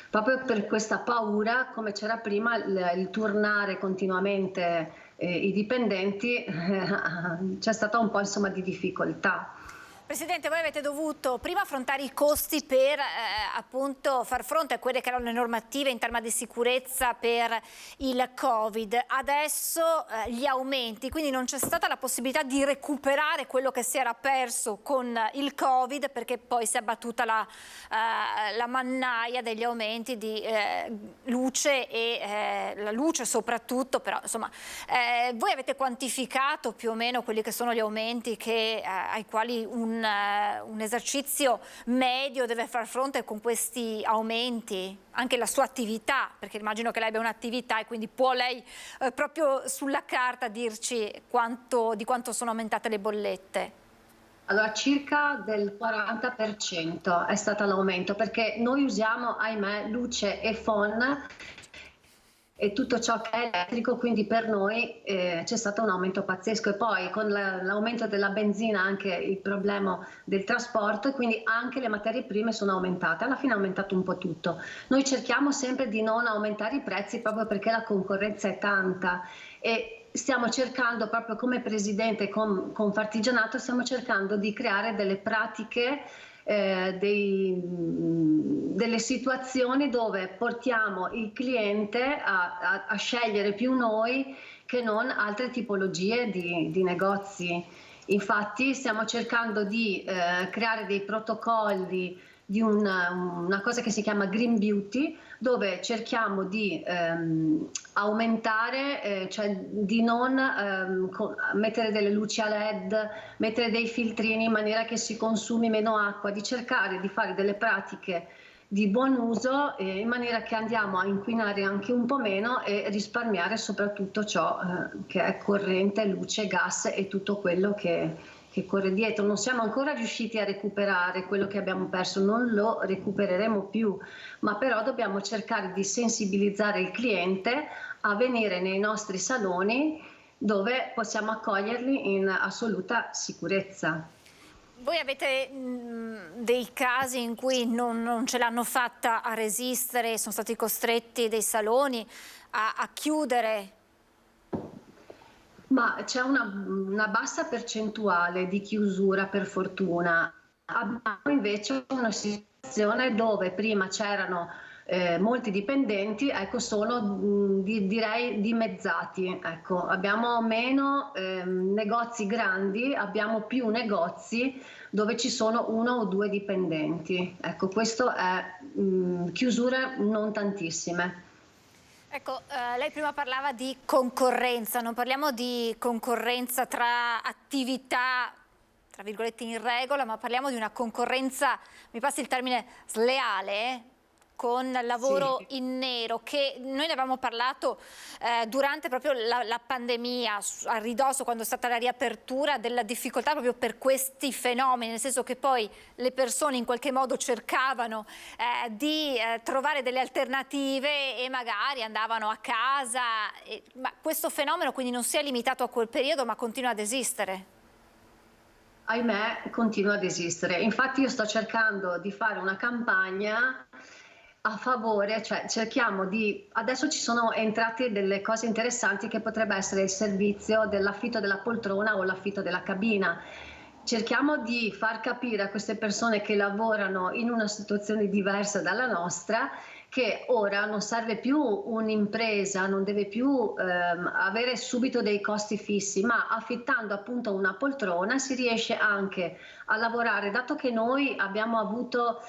proprio per questa paura, come c'era prima, il turnare continuamente i dipendenti, c'è stata un po' insomma di difficoltà. Presidente, voi avete dovuto prima affrontare i costi per appunto far fronte a quelle che erano le normative in tema di sicurezza per il Covid. Adesso gli aumenti, quindi non c'è stata la possibilità di recuperare quello che si era perso con il Covid, perché poi si è abbattuta la mannaia degli aumenti di luce e la luce soprattutto, però insomma voi avete quantificato più o meno quelli che sono gli aumenti ai quali un esercizio medio deve far fronte con questi aumenti? Anche la sua attività, perché immagino che lei abbia un'attività e quindi può lei proprio sulla carta dirci di quanto sono aumentate le bollette? Allora, circa del 40% è stato l'aumento, perché noi usiamo, ahimè, luce e phon e tutto ciò che è elettrico, quindi per noi c'è stato un aumento pazzesco, e poi con l'aumento della benzina anche il problema del trasporto, e quindi anche le materie prime sono aumentate. Alla fine è aumentato un po' tutto. Noi cerchiamo sempre di non aumentare i prezzi, proprio perché la concorrenza è tanta, e stiamo cercando, proprio come presidente con Confartigianato, stiamo cercando di creare delle pratiche, delle situazioni dove portiamo il cliente a scegliere più noi che non altre tipologie di negozi. Infatti stiamo cercando di creare dei protocolli di una cosa che si chiama Green Beauty, dove cerchiamo di aumentare, cioè di non mettere delle luci a LED, mettere dei filtrini in maniera che si consumi meno acqua, di cercare di fare delle pratiche di buon uso, in maniera che andiamo a inquinare anche un po' meno e risparmiare soprattutto ciò che è corrente, luce, gas e tutto quello che corre dietro. Non siamo ancora riusciti a recuperare quello che abbiamo perso, non lo recupereremo più, ma però dobbiamo cercare di sensibilizzare il cliente a venire nei nostri saloni dove possiamo accoglierli in assoluta sicurezza. Voi avete dei casi in cui non ce l'hanno fatta a resistere, sono stati costretti dei saloni a chiudere? Ma c'è una bassa percentuale di chiusura, per fortuna. Abbiamo invece una situazione dove prima c'erano molti dipendenti, ecco, sono direi dimezzati. Ecco, abbiamo meno negozi grandi, abbiamo più negozi dove ci sono 1 o 2 dipendenti. Ecco, questo è chiusure non tantissime. Ecco, lei prima parlava di concorrenza, non parliamo di concorrenza tra attività, tra virgolette, in regola, ma parliamo di una concorrenza, mi passi il termine, sleale, con lavoro in nero, che noi ne avevamo parlato durante proprio la pandemia, a ridosso, quando è stata la riapertura, della difficoltà proprio per questi fenomeni, nel senso che poi le persone in qualche modo cercavano di trovare delle alternative e magari andavano a casa, ma questo fenomeno quindi non si è limitato a quel periodo ma continua ad esistere. Ahimè, continua ad esistere. Infatti io sto cercando di fare una campagna a favore, cioè cerchiamo di, adesso ci sono entrate delle cose interessanti che potrebbe essere il servizio dell'affitto della poltrona o l'affitto della cabina. Cerchiamo di far capire a queste persone che lavorano in una situazione diversa dalla nostra che ora non serve più un'impresa, non deve più avere subito dei costi fissi, ma affittando appunto una poltrona si riesce anche a lavorare, dato che noi abbiamo avuto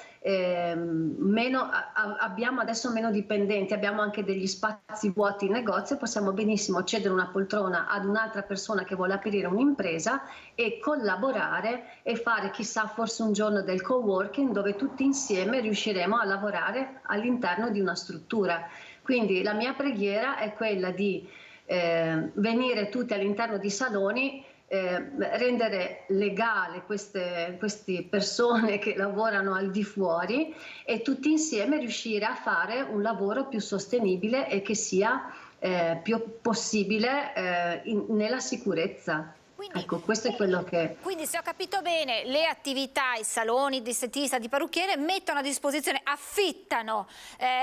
abbiamo adesso meno dipendenti, abbiamo anche degli spazi vuoti in negozio, possiamo benissimo cedere una poltrona ad un'altra persona che vuole aprire un'impresa e collaborare e fare chissà forse un giorno del coworking dove tutti insieme riusciremo a lavorare all'interno di una struttura. Quindi la mia preghiera è quella di venire tutti all'interno di saloni, rendere legale queste persone che lavorano al di fuori e tutti insieme riuscire a fare un lavoro più sostenibile e che sia più possibile nella sicurezza. Quindi, ecco, questo è quello che... Quindi se ho capito bene, le attività, i saloni di estetista, di parrucchiere mettono a disposizione, affittano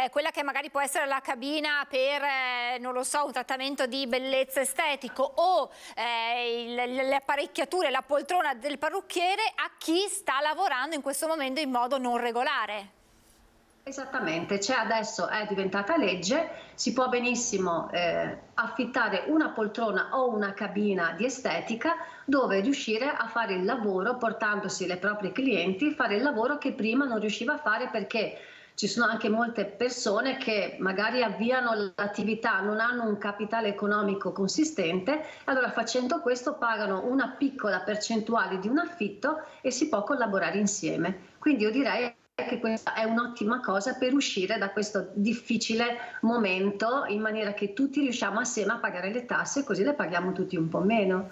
quella che magari può essere la cabina per, non lo so, un trattamento di bellezza estetico o le apparecchiature, la poltrona del parrucchiere a chi sta lavorando in questo momento in modo non regolare. Esattamente, c'è adesso, è diventata legge, si può benissimo affittare una poltrona o una cabina di estetica dove riuscire a fare il lavoro portandosi le proprie clienti, fare il lavoro che prima non riusciva a fare perché ci sono anche molte persone che magari avviano l'attività, non hanno un capitale economico consistente, allora facendo questo pagano una piccola percentuale di un affitto e si può collaborare insieme. Quindi io direi che questa è un'ottima cosa per uscire da questo difficile momento in maniera che tutti riusciamo assieme a pagare le tasse, così le paghiamo tutti un po' meno.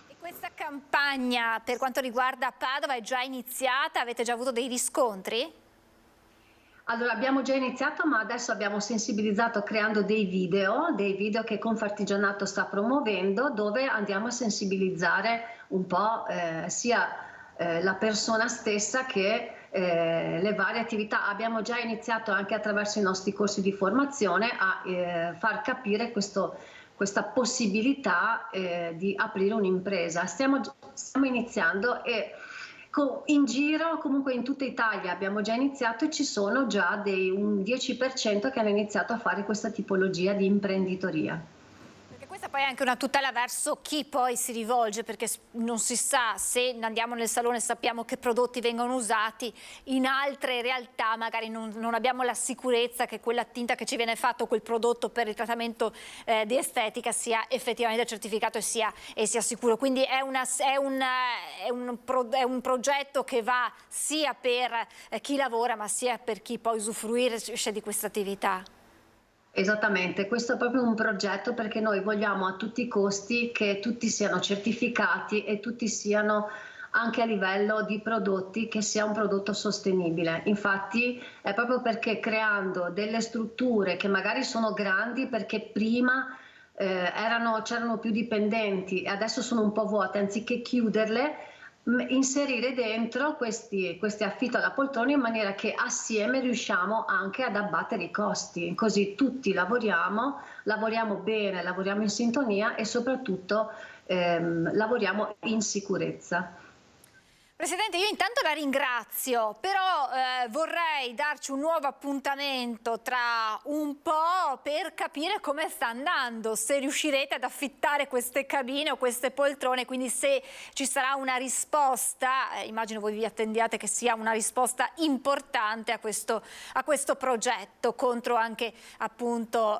E questa campagna per quanto riguarda Padova è già iniziata? Avete già avuto dei riscontri? Allora abbiamo già iniziato, ma adesso abbiamo sensibilizzato creando dei video che Confartigianato sta promuovendo, dove andiamo a sensibilizzare un po' sia la persona stessa che le varie attività. Abbiamo già iniziato anche attraverso i nostri corsi di formazione a far capire questa possibilità di aprire un'impresa. Stiamo iniziando e in giro, comunque in tutta Italia abbiamo già iniziato e ci sono già un 10% che hanno iniziato a fare questa tipologia di imprenditoria. Perché questa Certo, poi anche una tutela verso chi poi si rivolge, perché non si sa, se andiamo nel salone sappiamo che prodotti vengono usati, in altre realtà magari non abbiamo la sicurezza che quella tinta che ci viene fatto, quel prodotto per il trattamento di estetica sia effettivamente certificato e sia sicuro. Quindi è un progetto che va sia per chi lavora ma sia per chi poi usufruisce di questa attività. Esattamente, questo è proprio un progetto perché noi vogliamo a tutti i costi che tutti siano certificati e tutti siano anche a livello di prodotti, che sia un prodotto sostenibile. Infatti è proprio perché creando delle strutture che magari sono grandi, perché prima c'erano più dipendenti e adesso sono un po' vuote, anziché chiuderle, inserire dentro questi affitto alla poltrona in maniera che assieme riusciamo anche ad abbattere i costi, così tutti lavoriamo bene, lavoriamo in sintonia e soprattutto lavoriamo in sicurezza. Presidente, io intanto la ringrazio, però vorrei darci un nuovo appuntamento tra un po' per capire come sta andando, se riuscirete ad affittare queste cabine o queste poltrone, quindi se ci sarà una risposta, immagino voi vi attendiate che sia una risposta importante a questo progetto contro anche appunto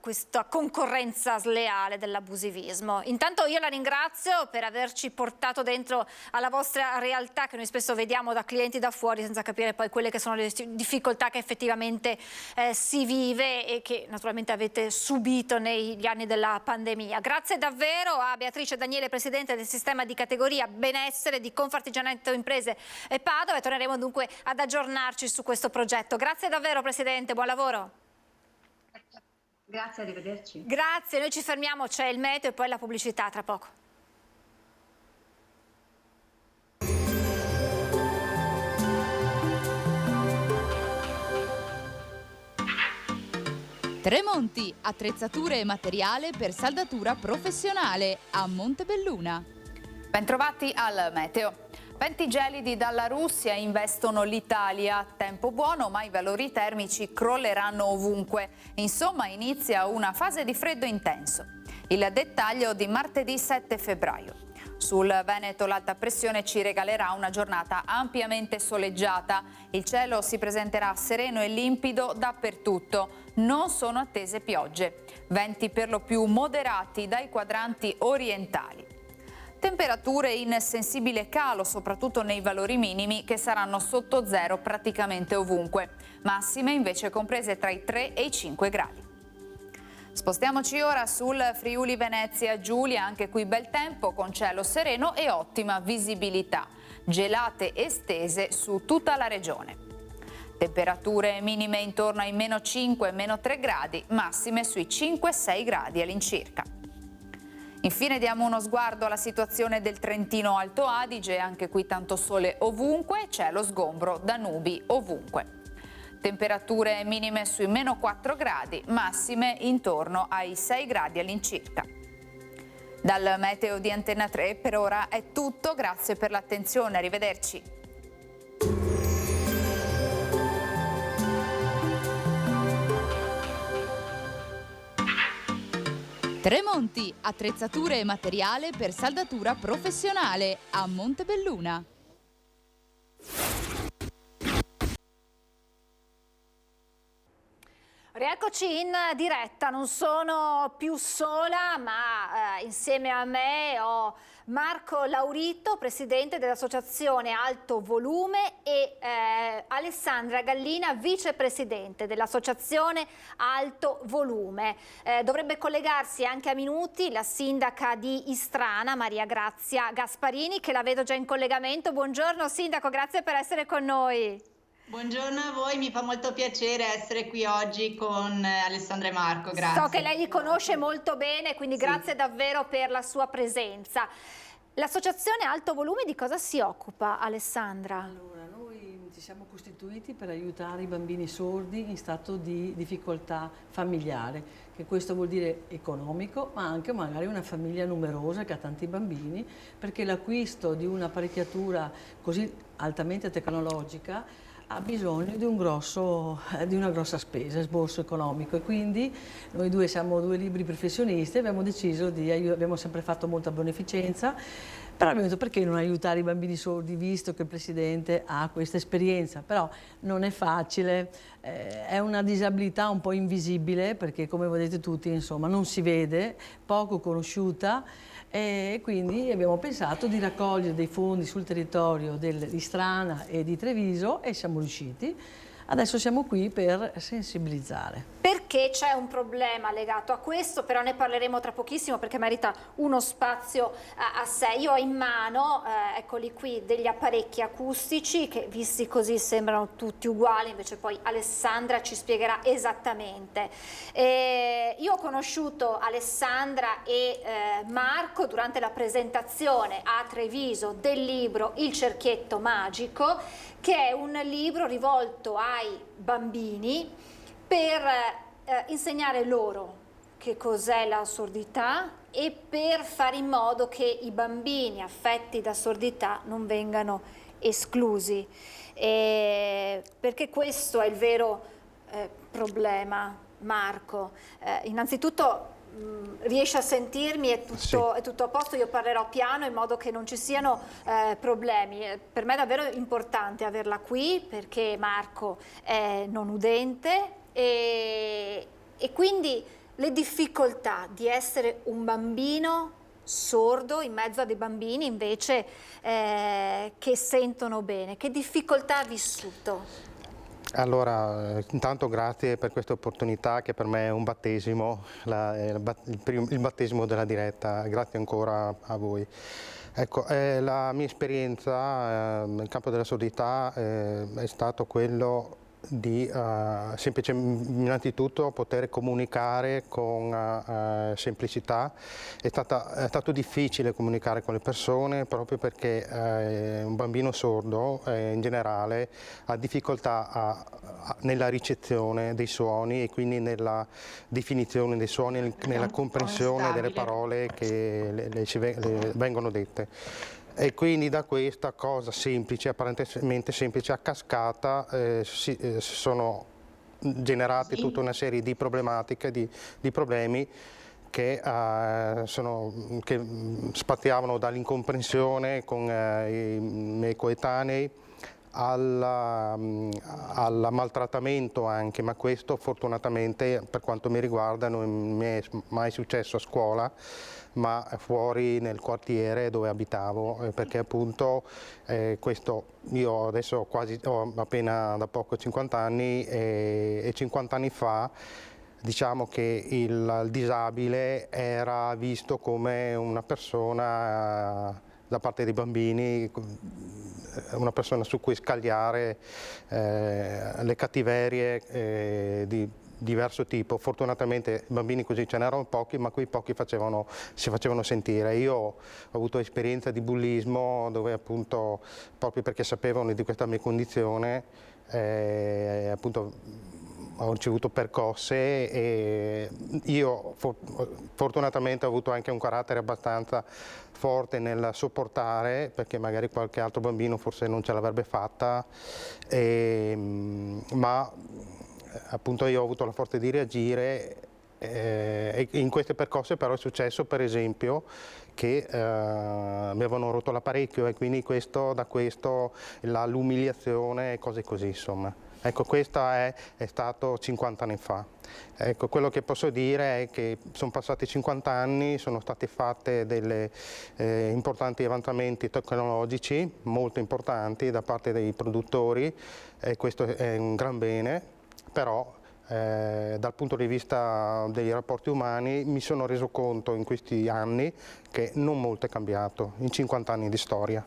questa concorrenza sleale dell'abusivismo. Intanto io la ringrazio per averci portato dentro alla vostra realtà che noi spesso vediamo da clienti da fuori senza capire poi quelle che sono le difficoltà che effettivamente si vive e che naturalmente avete subito negli anni della pandemia. Grazie davvero a Beatrice Daniele, Presidente del Sistema di Categoria Benessere di Confartigianato Imprese e Padova, e torneremo dunque ad aggiornarci su questo progetto. Grazie davvero Presidente, buon lavoro. Grazie, arrivederci. Grazie, noi ci fermiamo, c'è il meteo e poi la pubblicità tra poco. Tremonti, attrezzature e materiale per saldatura professionale a Montebelluna. Bentrovati al meteo. Venti gelidi dalla Russia investono l'Italia. Tempo buono, ma i valori termici crolleranno ovunque. Insomma, inizia una fase di freddo intenso. Il dettaglio di martedì 7 febbraio. Sul Veneto l'alta pressione ci regalerà una giornata ampiamente soleggiata. Il cielo si presenterà sereno e limpido dappertutto. Non sono attese piogge. Venti per lo più moderati dai quadranti orientali. Temperature in sensibile calo, soprattutto nei valori minimi, che saranno sotto zero praticamente ovunque. Massime invece comprese tra i 3 e i 5 gradi. Spostiamoci ora sul Friuli Venezia Giulia, anche qui bel tempo con cielo sereno e ottima visibilità. Gelate estese su tutta la regione. Temperature minime intorno ai meno 5 meno 3 gradi, massime sui 5-6 gradi all'incirca. Infine diamo uno sguardo alla situazione del Trentino Alto Adige, anche qui tanto sole ovunque, cielo sgombro da nubi ovunque. Temperature minime sui meno 4 gradi, massime intorno ai 6 gradi all'incirca. Dal meteo di Antenna 3 per ora è tutto, grazie per l'attenzione, arrivederci. Tremonti, attrezzature e materiale per saldatura professionale a Montebelluna. Rieccoci in diretta, non sono più sola, ma insieme a me ho Marco Laurito, presidente dell'associazione Alto Volume, e Alessandra Gallina, vicepresidente dell'associazione Alto Volume. Dovrebbe collegarsi anche a minuti la sindaca di Istrana, Maria Grazia Gasparini, che la vedo già in collegamento. Buongiorno sindaco, grazie per essere con noi. Buongiorno a voi, mi fa molto piacere essere qui oggi con Alessandra e Marco, grazie. So che lei li conosce molto bene, quindi sì, grazie davvero per la sua presenza. L'associazione Alto Volume di cosa si occupa, Alessandra? Allora, noi ci siamo costituiti per aiutare i bambini sordi in stato di difficoltà familiare, che questo vuol dire economico, ma anche magari una famiglia numerosa che ha tanti bambini, perché l'acquisto di un'apparecchiatura così altamente tecnologica ha bisogno di una grossa spesa, sborso economico, e quindi noi due siamo due liberi professionisti e abbiamo deciso abbiamo sempre fatto molta beneficenza, però abbiamo detto perché non aiutare i bambini sordi, visto che il Presidente ha questa esperienza, però non è facile, è una disabilità un po' invisibile perché, come vedete tutti, insomma, non si vede, poco conosciuta, e quindi abbiamo pensato di raccogliere dei fondi sul territorio di Strana e di Treviso e siamo riusciti. Adesso siamo qui per sensibilizzare. Perché c'è un problema legato a questo, però ne parleremo tra pochissimo perché merita uno spazio a sé. Io ho in mano, eccoli qui, degli apparecchi acustici che visti così sembrano tutti uguali, invece poi Alessandra ci spiegherà esattamente. Io ho conosciuto Alessandra e Marco durante la presentazione a Treviso del libro Il cerchietto magico, che è un libro rivolto ai bambini per insegnare loro che cos'è la sordità e per fare in modo che i bambini affetti da sordità non vengano esclusi, perché questo è il vero problema, Marco. Innanzitutto riesce a sentirmi? È tutto a posto? Io parlerò piano in modo che non ci siano problemi. Per me è davvero importante averla qui perché Marco è non udente e quindi le difficoltà di essere un bambino sordo in mezzo a dei bambini invece che sentono bene. Che difficoltà ha vissuto? Allora, intanto grazie per questa opportunità che per me è un battesimo, il battesimo della diretta, grazie ancora a voi. Ecco, la mia esperienza nel campo della sordità è stato quello di innanzitutto poter comunicare con semplicità. È stato difficile comunicare con le persone proprio perché un bambino sordo in generale ha difficoltà nella ricezione dei suoni e quindi nella definizione dei suoni, nella comprensione delle parole che le vengono dette. E quindi da questa cosa semplice, apparentemente semplice, a cascata si sono generate tutta una serie di problematiche, di problemi che spaziavano dall'incomprensione con i miei coetanei al maltrattamento anche, ma questo fortunatamente per quanto mi riguarda non mi è mai successo a scuola, ma fuori nel quartiere dove abitavo, perché appunto questo io adesso ho appena da poco 50 anni e 50 anni fa diciamo che il disabile era visto come una persona da parte dei bambini, una persona su cui scagliare le cattiverie di diverso tipo. Fortunatamente bambini così ce n'erano pochi, ma quei pochi si facevano sentire. Io ho avuto esperienza di bullismo dove appunto, proprio perché sapevano di questa mia condizione, appunto ho ricevuto percosse e io fortunatamente ho avuto anche un carattere abbastanza forte nel sopportare, perché magari qualche altro bambino forse non ce l'avrebbe fatta, ma appunto io ho avuto la forza di reagire e in queste percosse però è successo per esempio che mi avevano rotto l'apparecchio e quindi da questo l'umiliazione e cose così insomma. Ecco, questo è stato 50 anni fa. Ecco, quello che posso dire è che sono passati 50 anni, sono stati fatti degli importanti avanzamenti tecnologici, molto importanti da parte dei produttori, e questo è un gran bene, però dal punto di vista dei rapporti umani mi sono reso conto in questi anni che non molto è cambiato, in 50 anni di storia.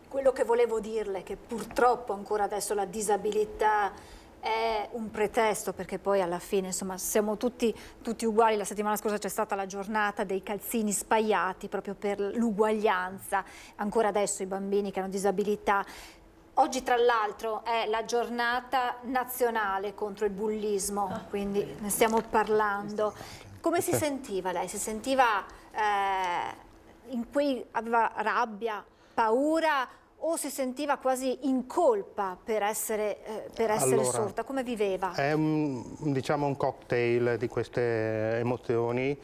Quello che volevo dirle è che purtroppo ancora adesso la disabilità è un pretesto, perché poi alla fine insomma siamo tutti uguali. La settimana scorsa c'è stata la giornata dei calzini spaiati proprio per l'uguaglianza. Ancora adesso i bambini che hanno disabilità. Oggi tra l'altro è la giornata nazionale contro il bullismo, quindi ne stiamo parlando. Come si sentiva lei? Si sentiva aveva rabbia, paura o si sentiva quasi in colpa per essere Allora, sorda? Come viveva? È diciamo un cocktail di queste emozioni.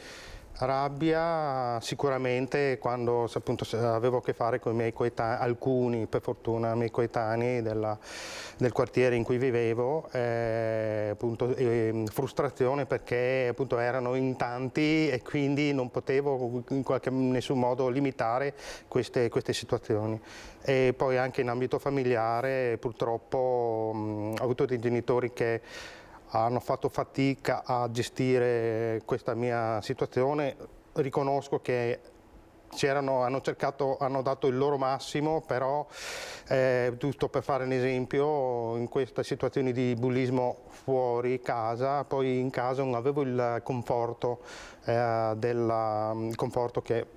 Rabbia sicuramente quando appunto avevo a che fare con i miei coetanei, alcuni per fortuna miei coetanei del quartiere in cui vivevo, appunto, frustrazione perché appunto erano in tanti e quindi non potevo in nessun modo limitare queste situazioni. E poi anche in ambito familiare purtroppo ho avuto dei genitori che hanno fatto fatica a gestire questa mia situazione. Riconosco che hanno dato il loro massimo, però giusto per fare un esempio, in queste situazioni di bullismo fuori casa, poi in casa non avevo il conforto che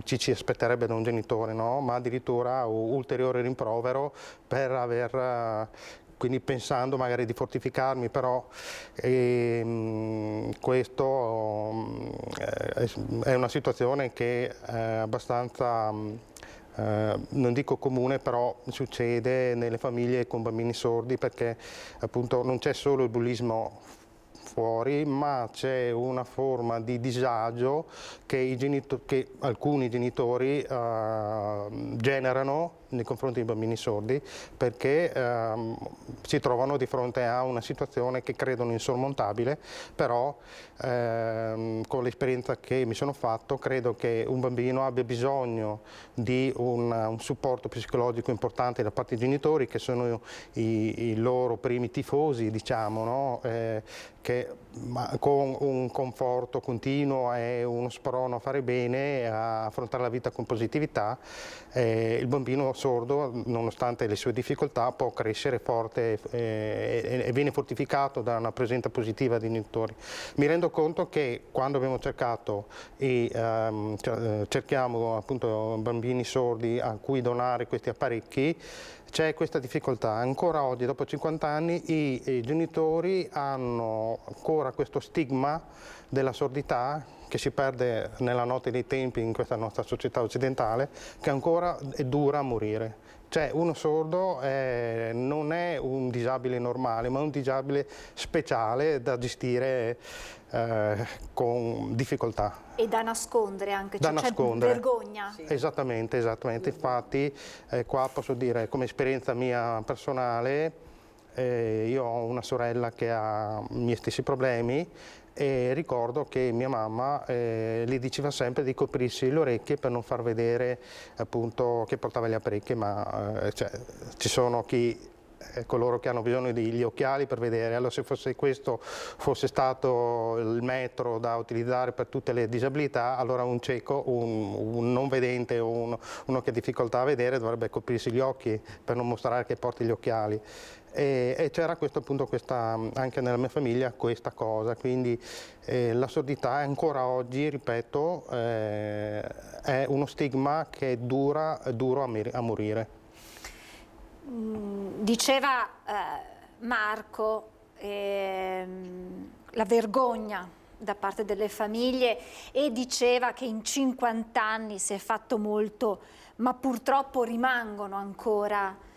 ci aspetterebbe da un genitore, no? Ma addirittura ulteriore rimprovero per aver quindi pensando magari di fortificarmi, però questo è una situazione che è abbastanza, non dico comune, però succede nelle famiglie con bambini sordi, perché appunto non c'è solo il bullismo fuori, ma c'è una forma di disagio che alcuni genitori generano nei confronti dei bambini sordi, perché si trovano di fronte a una situazione che credono insormontabile, però con l'esperienza che mi sono fatto credo che un bambino abbia bisogno di un supporto psicologico importante da parte dei genitori, che sono i loro primi tifosi, diciamo, no? Che con un conforto continuo e uno sprono a fare bene, a affrontare la vita con positività, il bambino sordo, nonostante le sue difficoltà, può crescere forte e viene fortificato da una presenza positiva dei genitori. Mi rendo conto che quando abbiamo cercato cerchiamo appunto bambini sordi a cui donare questi apparecchi, c'è questa difficoltà. Ancora oggi, dopo 50 anni, i genitori hanno ancora questo stigma della sordità che si perde nella notte dei tempi in questa nostra società occidentale, che ancora è dura a morire. Cioè uno sordo non è un disabile normale, ma un disabile speciale da gestire con difficoltà. E da nascondere anche, Da nascondere. C'è vergogna. Sì. Esattamente. Infatti qua posso dire, come esperienza mia personale, io ho una sorella che ha i miei stessi problemi, e ricordo che mia mamma le diceva sempre di coprirsi le orecchie per non far vedere appunto che portava gli apparecchi, ma ci sono coloro che hanno bisogno degli occhiali per vedere. Allora, se questo fosse stato il metro da utilizzare per tutte le disabilità, allora un cieco, un non vedente o uno che ha difficoltà a vedere dovrebbe coprirsi gli occhi per non mostrare che porti gli occhiali. E c'era anche nella mia famiglia questa cosa, quindi la sordità ancora oggi, ripeto, è uno stigma che è duro a morire. Diceva Marco la vergogna da parte delle famiglie, e diceva che in 50 anni si è fatto molto, ma purtroppo rimangono ancora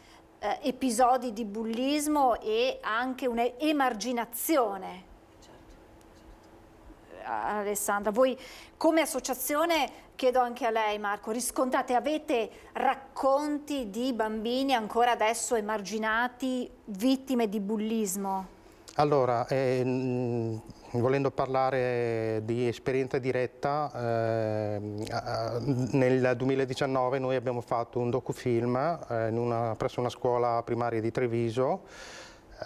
episodi di bullismo e anche un'emarginazione. Alessandra, voi come associazione, chiedo anche a lei Marco, riscontrate, avete racconti di bambini ancora adesso emarginati, vittime di bullismo? Allora, volendo parlare di esperienza diretta, nel 2019 noi abbiamo fatto un docufilm presso una scuola primaria di Treviso, che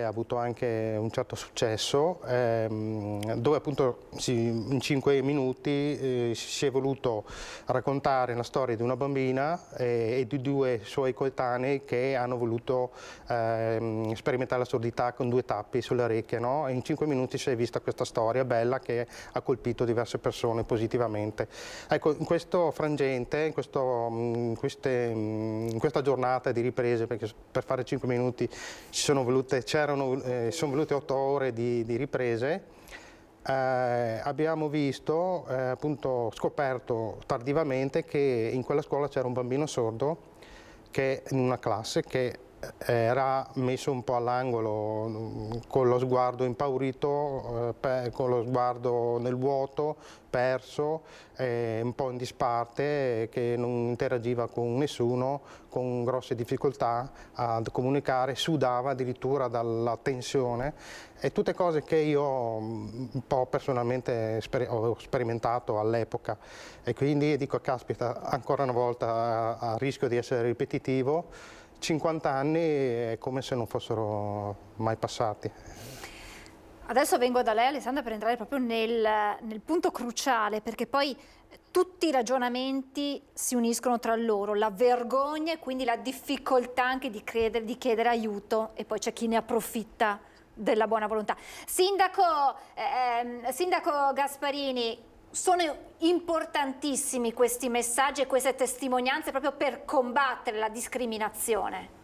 ha avuto anche un certo successo, dove appunto in 5 minuti si è voluto raccontare la storia di una bambina e di 2 suoi coetanei che hanno voluto sperimentare la sordità con 2 tappi sulle orecchie, no? E in 5 minuti si è vista questa storia bella che ha colpito diverse persone positivamente. Ecco, in questo frangente, in questa giornata di riprese, perché per fare 5 minuti sono volute 8 ore di riprese, abbiamo visto, appunto scoperto tardivamente che in quella scuola c'era un bambino sordo che in una classe che era messo un po' all'angolo, con lo sguardo impaurito, con lo sguardo nel vuoto, perso, un po' in disparte, che non interagiva con nessuno, con grosse difficoltà a comunicare, sudava addirittura dalla tensione, e tutte cose che io un po' personalmente ho sperimentato all'epoca, e quindi dico, caspita, ancora una volta, a rischio di essere ripetitivo, 50 anni è come se non fossero mai passati. Adesso vengo da lei, Alessandra, per entrare proprio nel punto cruciale, perché poi tutti i ragionamenti si uniscono tra loro, la vergogna e quindi la difficoltà anche di chiedere aiuto, e poi c'è chi ne approfitta della buona volontà. Sindaco Gasparini, sono importantissimi questi messaggi e queste testimonianze proprio per combattere la discriminazione?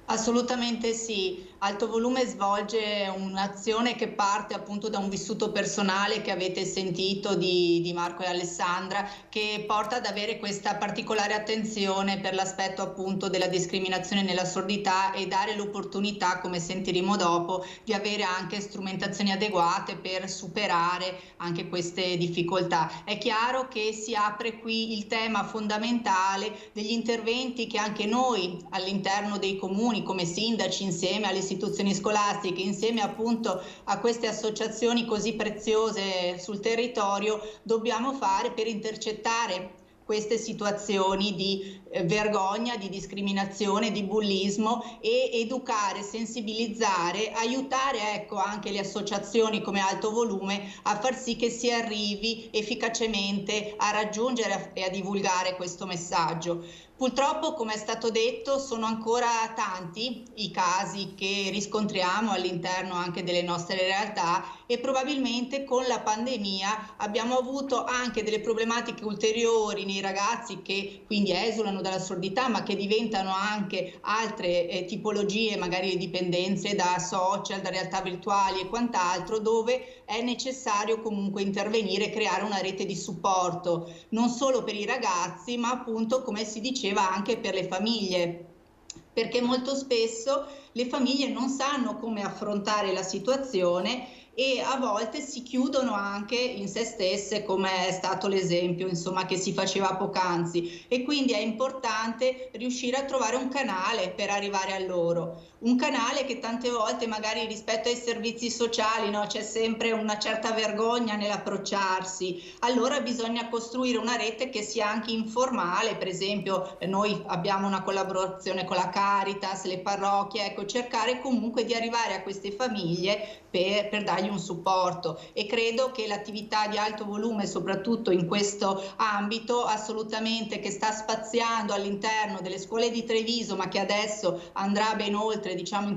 Assolutamente sì, Alto Volume svolge un'azione che parte appunto da un vissuto personale che avete sentito di Marco e Alessandra, che porta ad avere questa particolare attenzione per l'aspetto appunto della discriminazione nella sordità e dare l'opportunità, come sentiremo dopo, di avere anche strumentazioni adeguate per superare anche queste difficoltà. È chiaro che si apre qui il tema fondamentale degli interventi che anche noi all'interno dei comuni, come sindaci, insieme alle istituzioni scolastiche, insieme appunto a queste associazioni così preziose sul territorio, dobbiamo fare per intercettare queste situazioni di vergogna, di discriminazione, di bullismo, e educare, sensibilizzare, aiutare ecco anche le associazioni come Alto Volume a far sì che si arrivi efficacemente a raggiungere e a divulgare questo messaggio. Purtroppo, come è stato detto, sono ancora tanti i casi che riscontriamo all'interno anche delle nostre realtà, e probabilmente con la pandemia abbiamo avuto anche delle problematiche ulteriori nei ragazzi che quindi esulano dalla sordità, ma che diventano anche altre tipologie, magari dipendenze da social, da realtà virtuali e quant'altro, dove è necessario comunque intervenire e creare una rete di supporto, non solo per i ragazzi, ma appunto, come si diceva, anche per le famiglie, perché molto spesso le famiglie non sanno come affrontare la situazione e a volte si chiudono anche in se stesse, come è stato l'esempio insomma che si faceva poc'anzi, e quindi è importante riuscire a trovare un canale per arrivare a loro, un canale che tante volte magari rispetto ai servizi sociali, no, c'è sempre una certa vergogna nell'approcciarsi. Allora bisogna costruire una rete che sia anche informale, per esempio noi abbiamo una collaborazione con la Caritas, le parrocchie, ecco, cercare comunque di arrivare a queste famiglie per dargli un supporto, e credo che l'attività di Alto Volume, soprattutto in questo ambito, assolutamente, che sta spaziando all'interno delle scuole di Treviso, ma che adesso andrà ben oltre, diciamo, in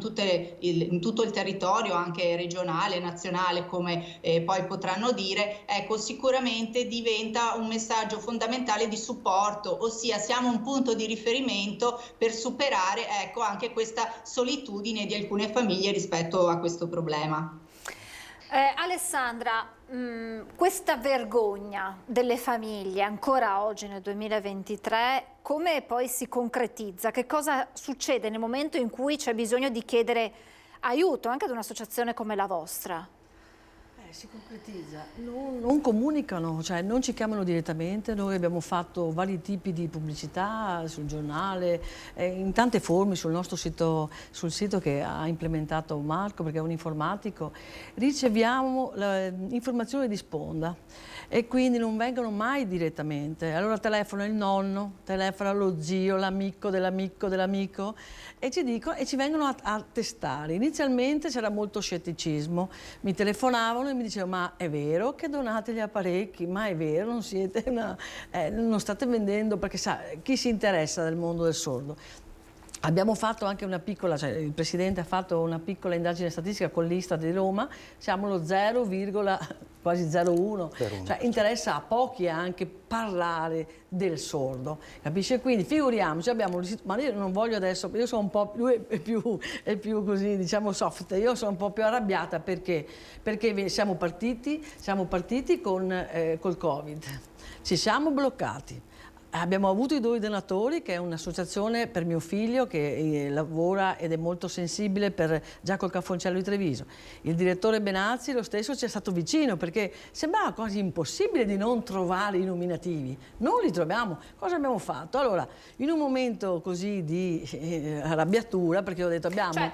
tutto il territorio, anche regionale, nazionale, come poi potranno dire, ecco, sicuramente diventa un messaggio fondamentale di supporto, ossia siamo un punto di riferimento per superare, ecco, anche questa solitudine di alcune famiglie rispetto a questo problema. Alessandra, questa vergogna delle famiglie ancora oggi nel 2023 come poi si concretizza? Che cosa succede nel momento in cui c'è bisogno di chiedere aiuto anche ad un'associazione come la vostra? Si concretizza, non comunicano, cioè non ci chiamano direttamente. Noi abbiamo fatto vari tipi di pubblicità sul giornale, in tante forme sul nostro sito, sul sito che ha implementato Marco, perché è un informatico. Riceviamo informazioni di sponda e quindi non vengono mai direttamente. Allora telefona il nonno, telefona lo zio, l'amico dell'amico dell'amico e ci vengono a testare. Inizialmente c'era molto scetticismo, mi telefonavano e mi dicevano: ma è vero che donate gli apparecchi? Ma è vero, non siete non state vendendo? Perché sa, chi si interessa del mondo del sordo? Abbiamo fatto anche una piccola, cioè il Presidente ha fatto una piccola indagine statistica con l'Istat di Roma, siamo lo 0, quasi 0,1, cioè interessa a pochi anche parlare del sordo, capisce? Quindi figuriamoci, ma io non voglio adesso, io sono un po', lui è più così, diciamo soft, io sono un po' più arrabbiata perché siamo partiti col Covid, ci siamo bloccati. Abbiamo avuto i 2 donatori, che è un'associazione per mio figlio che lavora ed è molto sensibile per Giacomo Cafoncello di Treviso. Il direttore Benazzi lo stesso ci è stato vicino, perché sembrava quasi impossibile di non trovare i nominativi. Non li troviamo. Cosa abbiamo fatto? Allora, in un momento così di arrabbiatura, perché ho detto abbiamo... Cioè,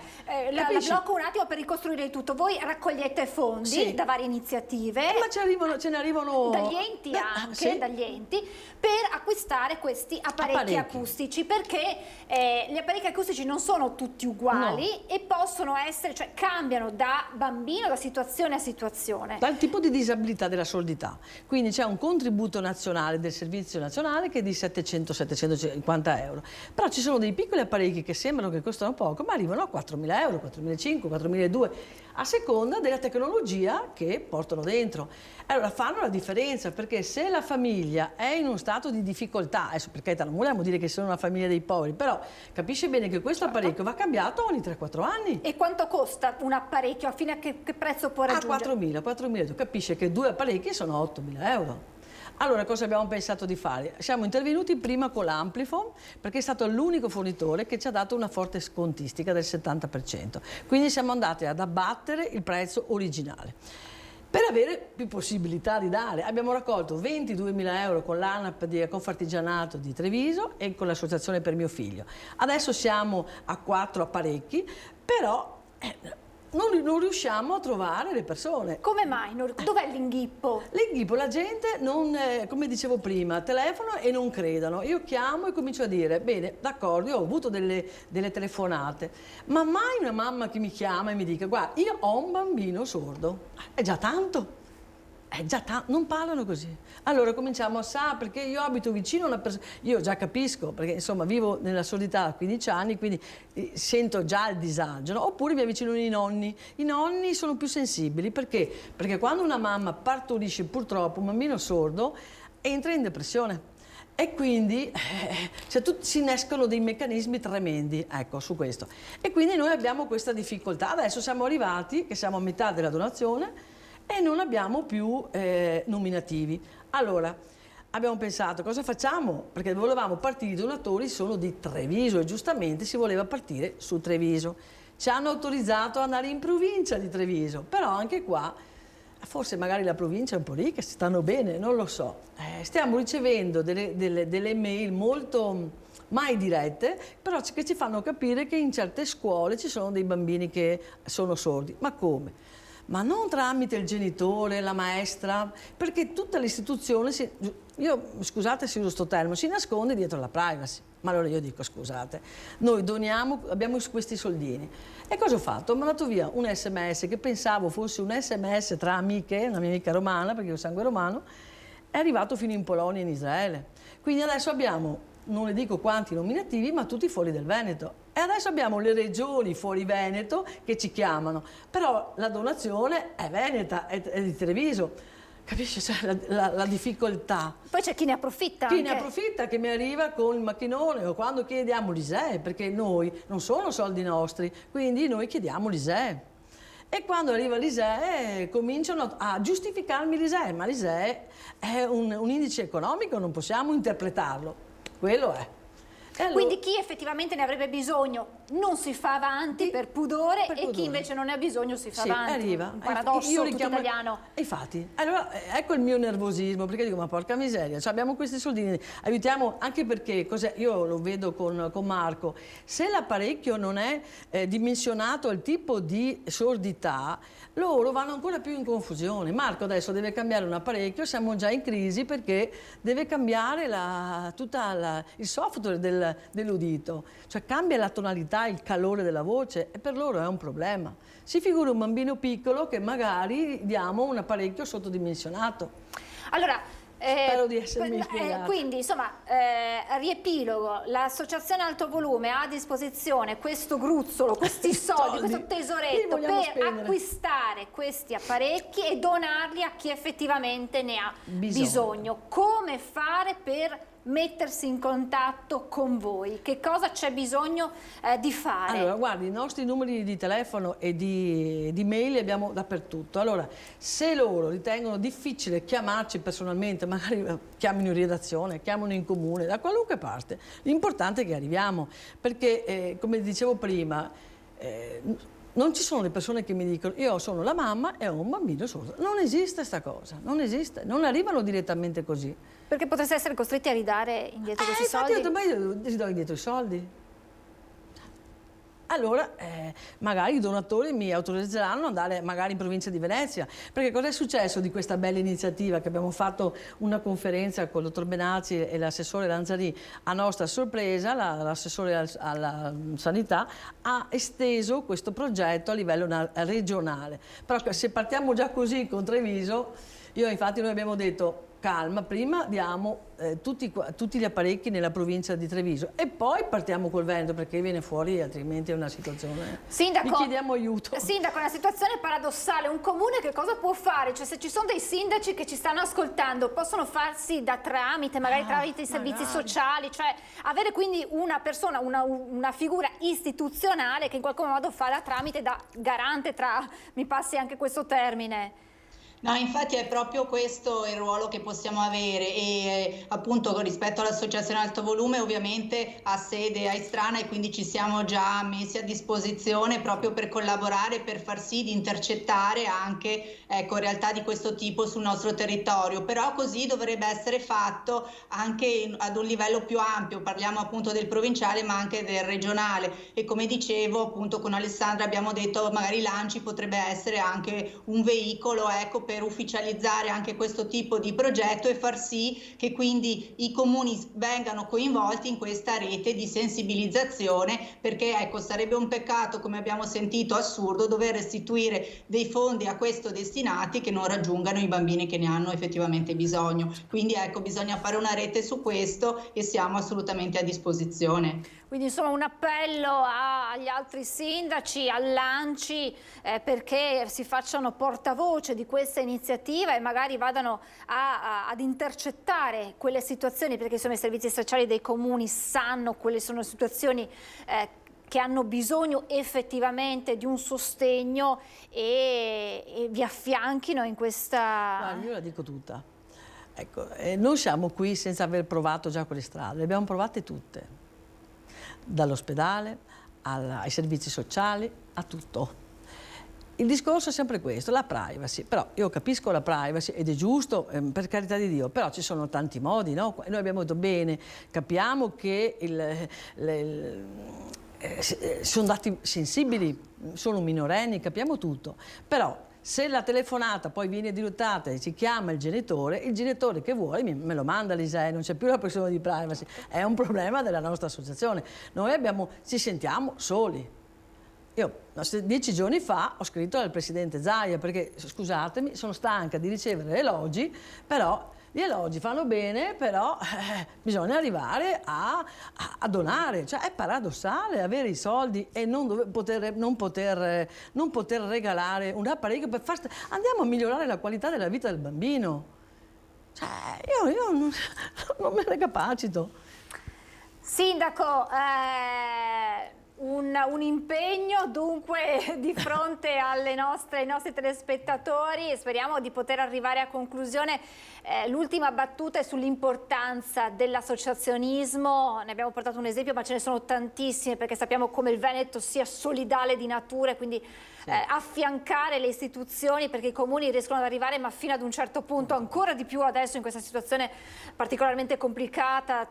la blocco un attimo per ricostruire il tutto. Voi raccogliete fondi da varie iniziative. Ma ce ne arrivano... Dagli enti anche, dagli enti, per acquistare questi apparecchi acustici, perché gli apparecchi acustici non sono tutti uguali e possono essere, cioè cambiano da bambino, da situazione a situazione. Dal tipo di disabilità della sordità. Quindi c'è un contributo nazionale del Servizio Nazionale che è di 700-750 euro. Però ci sono dei piccoli apparecchi che sembrano che costano poco, ma arrivano a 4.000 euro, 4.500, 4.200, a seconda della tecnologia che portano dentro. Allora fanno la differenza, perché se la famiglia è in uno stato di difficoltà, adesso per carità non vogliamo dire che sono una famiglia dei poveri, però capisce bene che questo apparecchio va cambiato ogni 3-4 anni. E quanto costa un apparecchio? A fine che prezzo può raggiungere? A 4.000, capisce che 2 apparecchi sono 8.000 euro. Allora cosa abbiamo pensato di fare? Siamo intervenuti prima con l'Amplifon, perché è stato l'unico fornitore che ci ha dato una forte scontistica del 70%. Quindi siamo andati ad abbattere il prezzo originale. Per avere più possibilità di dare, abbiamo raccolto 22.000 euro con l'ANAP di Confartigianato di Treviso e con l'associazione per mio figlio. Adesso siamo a 4 apparecchi, però non riusciamo a trovare le persone. Come mai? Dov'è l'inghippo? L'inghippo, la gente non, come dicevo prima, telefono e non credono. Io chiamo e comincio a dire, bene, d'accordo, io ho avuto delle telefonate, ma mai una mamma che mi chiama e mi dica, guarda, io ho un bambino sordo. È già tanto. Non parlano così. Allora cominciamo a perché io abito vicino a una persona, io già capisco, perché insomma vivo nella sordità da 15 anni, quindi sento già il disagio, no? Oppure mi avvicino i nonni. I nonni sono più sensibili, perché? Perché quando una mamma partorisce purtroppo un bambino sordo, entra in depressione. E quindi si innescono dei meccanismi tremendi, ecco, su questo. E quindi noi abbiamo questa difficoltà. Adesso siamo arrivati, che siamo a metà della donazione, e non abbiamo più nominativi. Allora, abbiamo pensato, cosa facciamo? Perché volevamo partire, i donatori sono di Treviso e giustamente si voleva partire su Treviso. Ci hanno autorizzato ad andare in provincia di Treviso, però anche qua, forse magari la provincia è un po' ricca, stanno bene, non lo so. Stiamo ricevendo delle mail molto mai dirette, però che ci fanno capire che in certe scuole ci sono dei bambini che sono sordi. Ma come? Ma non tramite il genitore, la maestra, perché tutta l'istituzione, scusate se uso sto termine, si nasconde dietro la privacy. Ma allora io dico, scusate, noi doniamo, abbiamo questi soldini. E cosa ho fatto? Ho mandato via un SMS che pensavo fosse un SMS tra amiche, una mia amica romana, perché io ho sangue romano, è arrivato fino in Polonia e in Israele. Quindi adesso abbiamo, non le dico quanti nominativi, ma tutti fuori del Veneto. E adesso abbiamo le regioni fuori Veneto che ci chiamano, però la donazione è veneta, è di Treviso, capisci? Cioè, la difficoltà. Poi c'è chi ne approfitta. Chi ne approfitta, che mi arriva con il macchinone o quando chiediamo l'ISEE, perché noi non sono soldi nostri, quindi noi chiediamo l'ISEE. E quando arriva l'ISEE cominciano a giustificarmi l'ISEE, ma l'ISEE è un indice economico, non possiamo interpretarlo, quello è. Allora, quindi chi effettivamente ne avrebbe bisogno non si fa avanti per pudore, e chi invece non ne ha bisogno si fa avanti. Arriva. Un paradosso tutto italiano. Infatti, allora ecco il mio nervosismo, perché dico, ma porca miseria, cioè, abbiamo questi soldini, aiutiamo, anche perché, io lo vedo con Marco, se l'apparecchio non è dimensionato al tipo di sordità, loro vanno ancora più in confusione. Marco adesso deve cambiare un apparecchio, siamo già in crisi perché deve cambiare il software dell'udito, cioè cambia la tonalità, il calore della voce, e per loro è un problema. Si figura un bambino piccolo che magari diamo un apparecchio sottodimensionato. Allora, spero di essermi spiegata. Quindi, insomma, riepilogo, l'associazione Alto Volume ha a disposizione questo gruzzolo, questi soldi, questo tesoretto per acquistare questi apparecchi e donarli a chi effettivamente ne ha bisogno. Come fare per mettersi in contatto con voi? Che cosa c'è bisogno di fare? Allora, guardi, i nostri numeri di telefono e di mail li abbiamo dappertutto. Allora, se loro ritengono difficile chiamarci personalmente, magari chiamino in redazione, chiamano in comune, da qualunque parte, l'importante è che arriviamo, perché come dicevo prima, non ci sono le persone che mi dicono io sono la mamma e ho un bambino sordo. Non esiste sta cosa, non esiste, non arrivano direttamente così. Perché potreste essere costretti a ridare indietro questi soldi? Infatti ho detto, ma io do indietro i soldi. Allora magari i donatori mi autorizzeranno ad andare magari in provincia di Venezia, perché cosa è successo di questa bella iniziativa che abbiamo fatto una conferenza con il dottor Benazzi e l'assessore Lanzani. A nostra sorpresa l'assessore alla sanità ha esteso questo progetto a livello regionale, però se partiamo già così con Treviso, infatti noi abbiamo detto calma, prima diamo tutti gli apparecchi nella provincia di Treviso e poi partiamo col Veneto, perché viene fuori altrimenti è una situazione... Sindaco, vi chiediamo aiuto. Sindaco, è una situazione paradossale. Un comune che cosa può fare? Cioè, se ci sono dei sindaci che ci stanno ascoltando, possono farsi da tramite, magari tramite i servizi sociali, cioè avere quindi una persona, una figura istituzionale che in qualche modo fa da tramite, da garante tra, mi passi anche questo termine. No, infatti è proprio questo il ruolo che possiamo avere e appunto rispetto all'associazione Alto Volume ovviamente ha sede a Istrana e quindi ci siamo già messi a disposizione proprio per collaborare, per far sì di intercettare anche realtà di questo tipo sul nostro territorio, però così dovrebbe essere fatto anche ad un livello più ampio, parliamo appunto del provinciale ma anche del regionale e come dicevo appunto con Alessandra abbiamo detto magari l'ANCI potrebbe essere anche un veicolo per ufficializzare anche questo tipo di progetto e far sì che quindi i comuni vengano coinvolti in questa rete di sensibilizzazione, perché sarebbe un peccato, come abbiamo sentito, assurdo dover restituire dei fondi a questo destinati che non raggiungano i bambini che ne hanno effettivamente bisogno. Quindi bisogna fare una rete su questo e siamo assolutamente a disposizione. Quindi insomma un appello agli altri sindaci, all'ANCI, perché si facciano portavoce di questa iniziativa e magari vadano ad intercettare quelle situazioni, perché insomma i servizi sociali dei comuni sanno quali sono situazioni che hanno bisogno effettivamente di un sostegno e vi affianchino in questa... Guarda, io la dico tutta. Non siamo qui senza aver provato già quelle strade, le abbiamo provate tutte. Dall'ospedale ai servizi sociali a tutto. Il discorso è sempre questo, la privacy, però io capisco la privacy ed è giusto, per carità di Dio, però ci sono tanti modi, no? Noi abbiamo detto bene, capiamo che sono dati sensibili, sono minorenni, capiamo tutto, però se la telefonata poi viene dirottata e si chiama il genitore che vuole me lo manda l'ISEE, non c'è più la questione di privacy, è un problema della nostra associazione. Noi ci sentiamo soli. Io 10 giorni fa ho scritto al presidente Zaia perché, scusatemi, sono stanca di ricevere elogi, però gli elogi fanno bene, però bisogna arrivare a donare. Cioè, è paradossale avere i soldi e non poter regalare un apparecchio per andiamo a migliorare la qualità della vita del bambino. Cioè, io non me ne capacito. Sindaco, un impegno dunque di fronte ai nostri telespettatori e speriamo di poter arrivare a conclusione. L'ultima battuta è sull'importanza dell'associazionismo, ne abbiamo portato un esempio ma ce ne sono tantissime perché sappiamo come il Veneto sia solidale di natura e quindi affiancare le istituzioni perché i comuni riescono ad arrivare ma fino ad un certo punto, ancora di più adesso in questa situazione particolarmente complicata,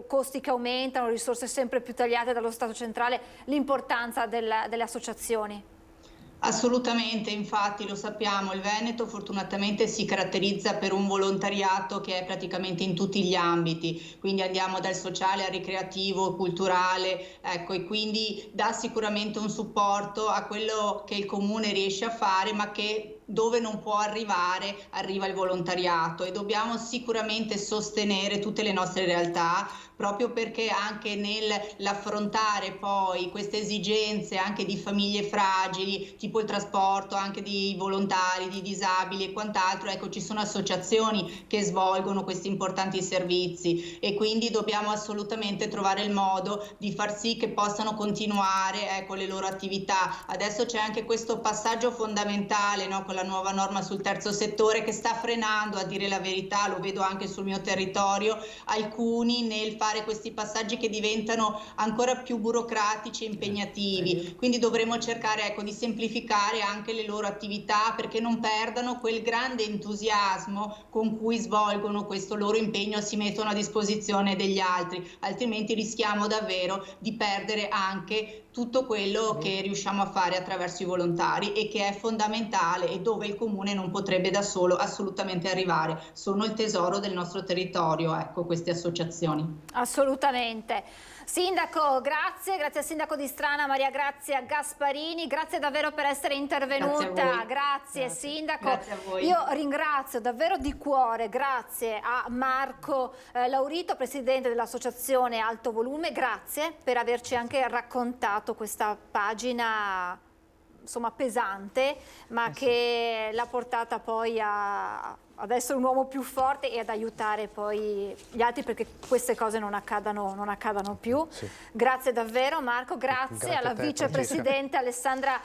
costi che aumentano, risorse sempre più tagliate dallo Stato centrale, l'importanza delle associazioni. Assolutamente, infatti lo sappiamo, il Veneto fortunatamente si caratterizza per un volontariato che è praticamente in tutti gli ambiti, quindi andiamo dal sociale al ricreativo, culturale, e quindi dà sicuramente un supporto a quello che il comune riesce a fare ma che dove non può arrivare, arriva il volontariato, e dobbiamo sicuramente sostenere tutte le nostre realtà, proprio perché anche nell'affrontare poi queste esigenze anche di famiglie fragili, tipo il trasporto anche di volontari, di disabili e quant'altro, ecco, ci sono associazioni che svolgono questi importanti servizi, e quindi dobbiamo assolutamente trovare il modo di far sì che possano continuare, ecco, le loro attività. Adesso c'è anche questo passaggio fondamentale, no, con la nuova norma sul terzo settore, che sta frenando, a dire la verità, lo vedo anche sul mio territorio, alcuni nel fare questi passaggi che diventano ancora più burocratici e impegnativi. Quindi dovremo cercare, ecco, di semplificare anche le loro attività, perché non perdano quel grande entusiasmo con cui svolgono questo loro impegno, si mettono a disposizione degli altri, altrimenti rischiamo davvero di perdere anche tutto quello che riusciamo a fare attraverso i volontari, e che è fondamentale, e dove il comune non potrebbe da solo assolutamente arrivare. Sono il tesoro del nostro territorio, ecco, queste associazioni. Assolutamente. Sindaco, grazie al sindaco di Strana Maria Grazia Gasparini, grazie davvero per essere intervenuta. Grazie sindaco. Grazie a voi. Io ringrazio davvero di cuore, grazie a Marco Laurito, presidente dell'associazione Alto Volume, grazie per averci anche raccontato questa pagina, insomma, pesante, ma che l'ha portata poi ad essere un uomo più forte e ad aiutare poi gli altri, perché queste cose non accadano più. Sì. Grazie davvero Marco, grazie alla vicepresidente Alessandra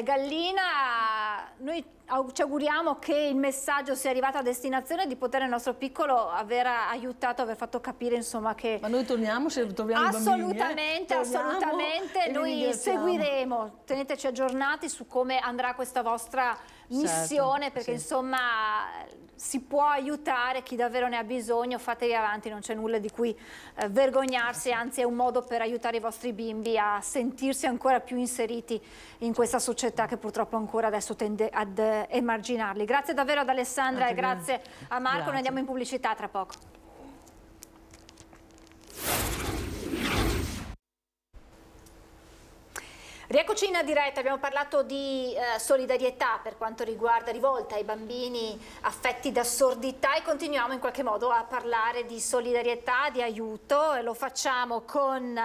Gallina. Noi ci auguriamo che il messaggio sia arrivato a destinazione, di poter il nostro piccolo aver aiutato, aver fatto capire, insomma, che... Ma noi torniamo se troviamo i bambini. Assolutamente, noi seguiremo, teneteci aggiornati su come andrà questa vostra missione, perché insomma si può aiutare chi davvero ne ha bisogno. Fatevi avanti, non c'è nulla di cui vergognarsi, anzi è un modo per aiutare i vostri bimbi a sentirsi ancora più inseriti in questa società che purtroppo ancora adesso tende ad emarginarli. Grazie davvero ad Alessandra e grazie a Marco. Noi andiamo in pubblicità tra poco. Rieccoci in diretta, abbiamo parlato di solidarietà per quanto riguarda, rivolta ai bambini affetti da sordità, e continuiamo in qualche modo a parlare di solidarietà, di aiuto, e lo facciamo con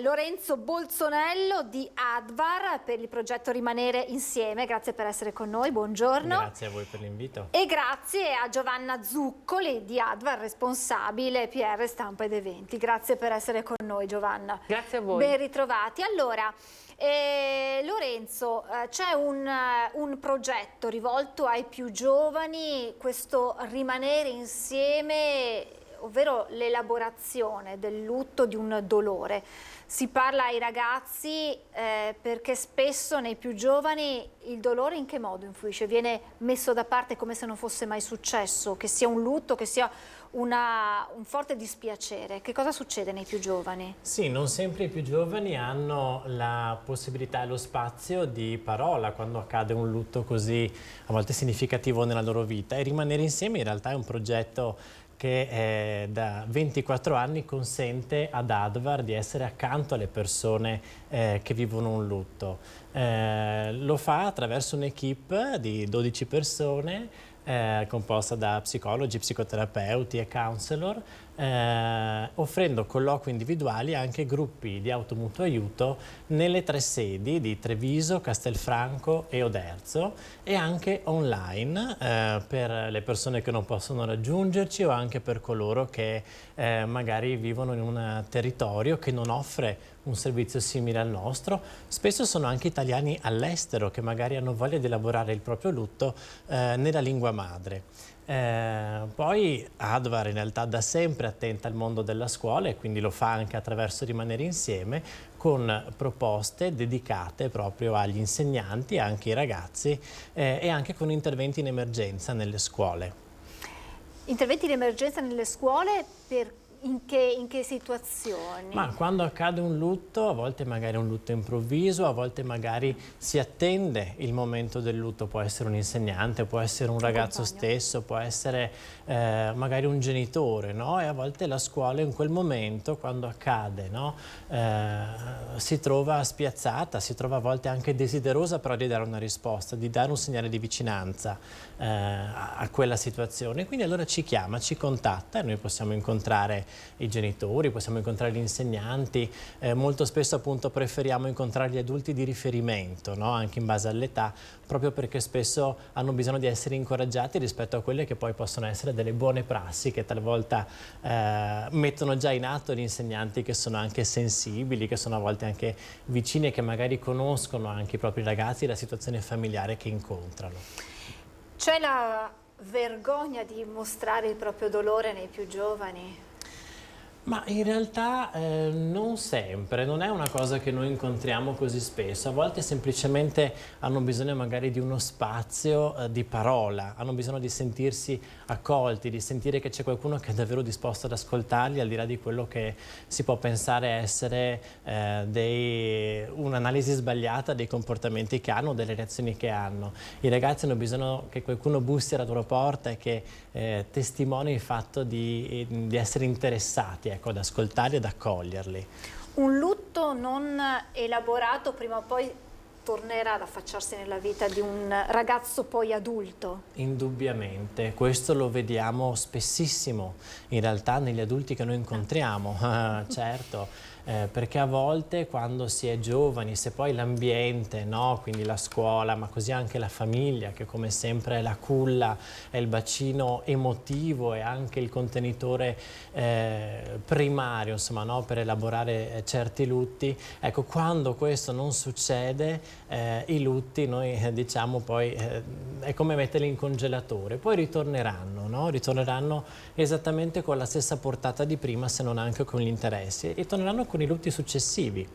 Lorenzo Bolzonello di ADVAR per il progetto Rimanere Insieme. Grazie per essere con noi, buongiorno. Grazie a voi per l'invito. E grazie a Giovanna Zuccoli di ADVAR, responsabile PR Stampa ed Eventi. Grazie per essere con noi, Giovanna. Grazie a voi. Ben ritrovati. Allora, Lorenzo, c'è un progetto rivolto ai più giovani, questo Rimanere Insieme, ovvero l'elaborazione del lutto di un dolore. Si parla ai ragazzi perché spesso nei più giovani il dolore in che modo influisce? Viene messo da parte come se non fosse mai successo, che sia un lutto, che sia un forte dispiacere. Che cosa succede nei più giovani? Sì, non sempre i più giovani hanno la possibilità e lo spazio di parola quando accade un lutto così a volte significativo nella loro vita, e Rimanere Insieme in realtà è un progetto che da 24 anni consente ad ADVAR di essere accanto alle persone che vivono un lutto. Lo fa attraverso un'equipe di 12 persone composta da psicologi, psicoterapeuti e counselor, offrendo colloqui individuali e anche gruppi di automutuo aiuto nelle 3 sedi di Treviso, Castelfranco e Oderzo, e anche online per le persone che non possono raggiungerci, o anche per coloro che magari vivono in un territorio che non offre un servizio simile al nostro. Spesso sono anche italiani all'estero che magari hanno voglia di elaborare il proprio lutto nella lingua madre. Poi ADVAR in realtà da sempre attenta al mondo della scuola, e quindi lo fa anche attraverso Rimanere Insieme, con proposte dedicate proprio agli insegnanti, anche ai ragazzi, e anche con interventi in emergenza nelle scuole. Interventi in emergenza nelle scuole in che situazioni? Ma quando accade un lutto, a volte magari è un lutto improvviso, a volte magari si attende il momento del lutto, può essere un insegnante, può essere un ragazzo stesso, può essere magari un genitore, no? E a volte la scuola in quel momento, quando accade, no? Si trova spiazzata, si trova a volte anche desiderosa però di dare una risposta, di dare un segnale di vicinanza a quella situazione. Quindi allora ci chiama, ci contatta e noi possiamo incontrare i genitori, possiamo incontrare gli insegnanti, molto spesso appunto preferiamo incontrare gli adulti di riferimento, no? Anche in base all'età, proprio perché spesso hanno bisogno di essere incoraggiati rispetto a quelle che poi possono essere delle buone prassi che talvolta mettono già in atto gli insegnanti, che sono anche sensibili, che sono a volte anche vicini e che magari conoscono anche i propri ragazzi e la situazione familiare che incontrano. C'è la vergogna di mostrare il proprio dolore nei più giovani? Ma in realtà non sempre, non è una cosa che noi incontriamo così spesso, a volte semplicemente hanno bisogno magari di uno spazio di parola, hanno bisogno di sentirsi accolti, di sentire che c'è qualcuno che è davvero disposto ad ascoltarli, al di là di quello che si può pensare essere un'analisi sbagliata dei comportamenti che hanno, delle reazioni che hanno. I ragazzi hanno bisogno che qualcuno bussi alla loro porta e che testimoni il fatto di essere interessati, ecco, ad ascoltarli ed accoglierli. Un lutto non elaborato prima o poi tornerà ad affacciarsi nella vita di un ragazzo poi adulto? Indubbiamente, questo lo vediamo spessissimo in realtà negli adulti che noi incontriamo, certo. Perché a volte quando si è giovani, se poi l'ambiente, no? Quindi la scuola, ma così anche la famiglia, che come sempre è la culla, è il bacino emotivo e anche il contenitore primario, insomma, no? Per elaborare certi lutti, ecco, quando questo non succede, i lutti noi diciamo poi è come metterli in congelatore, poi ritorneranno, no? Ritorneranno esattamente con la stessa portata di prima, se non anche con gli interessi, e torneranno con i lutti successivi.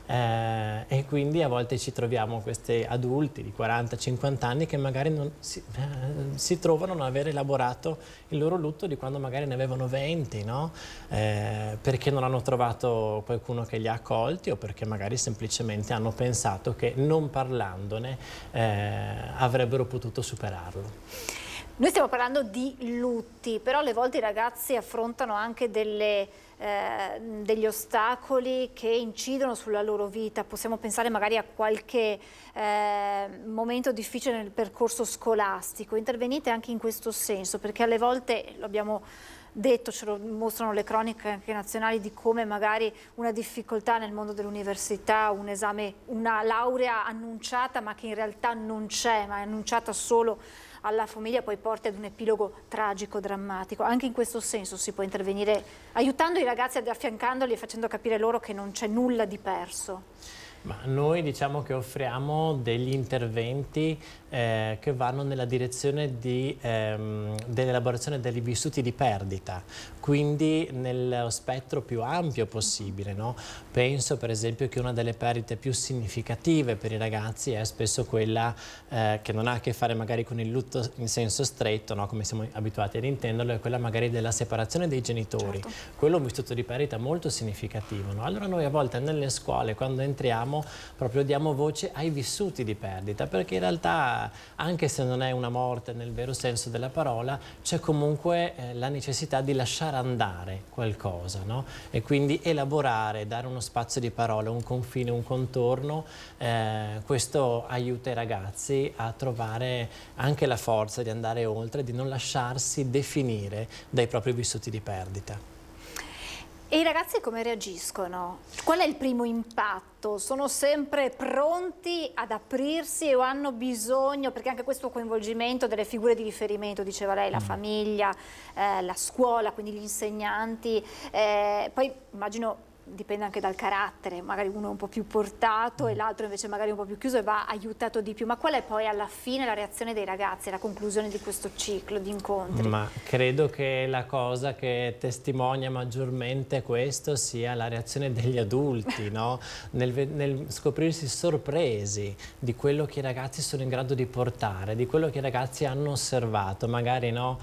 E quindi a volte ci troviamo questi adulti di 40-50 anni che magari non si trovano a non aver elaborato il loro lutto di quando magari ne avevano 20, no? Perché non hanno trovato qualcuno che li ha accolti o perché magari semplicemente hanno pensato che non parlandone avrebbero potuto superarlo. Noi stiamo parlando di lutti, però alle volte i ragazzi affrontano anche degli ostacoli che incidono sulla loro vita. Possiamo pensare magari a qualche momento difficile nel percorso scolastico. Intervenite anche in questo senso, perché alle volte, lo abbiamo detto, ce lo mostrano le croniche anche nazionali, di come magari una difficoltà nel mondo dell'università, un esame, una laurea annunciata ma che in realtà non c'è, ma è annunciata solo alla famiglia, poi porta ad un epilogo tragico, drammatico. Anche in questo senso si può intervenire aiutando i ragazzi, affiancandoli e facendo capire loro che non c'è nulla di perso. Ma noi diciamo che offriamo degli interventi che vanno nella direzione dell'elaborazione degli vissuti di perdita, quindi nello spettro più ampio possibile, no? Penso per esempio che una delle perdite più significative per i ragazzi è spesso quella che non ha a che fare magari con il lutto in senso stretto, no? Come siamo abituati ad intenderlo, è quella magari della separazione dei genitori. Certo. Quello è un vissuto di perdita molto significativo, no? Allora noi a volte nelle scuole, quando entriamo, proprio diamo voce ai vissuti di perdita, perché in realtà anche se non è una morte nel vero senso della parola, c'è comunque la necessità di lasciare andare qualcosa, no? E quindi elaborare, dare uno spazio di parola, un confine, un contorno, questo aiuta i ragazzi a trovare anche la forza di andare oltre, di non lasciarsi definire dai propri vissuti di perdita. E i ragazzi come reagiscono? Qual è il primo impatto? Sono sempre pronti ad aprirsi o hanno bisogno, perché anche questo coinvolgimento delle figure di riferimento, diceva lei, la famiglia, la scuola, quindi gli insegnanti, poi immagino dipende anche dal carattere, magari uno è un po' più portato e l'altro invece magari un po' più chiuso e va aiutato di più. Ma qual è poi alla fine la reazione dei ragazzi, la conclusione di questo ciclo di incontri? Ma credo che la cosa che testimonia maggiormente questo sia la reazione degli adulti, no? nel scoprirsi sorpresi di quello che i ragazzi sono in grado di portare, di quello che i ragazzi hanno osservato, magari no?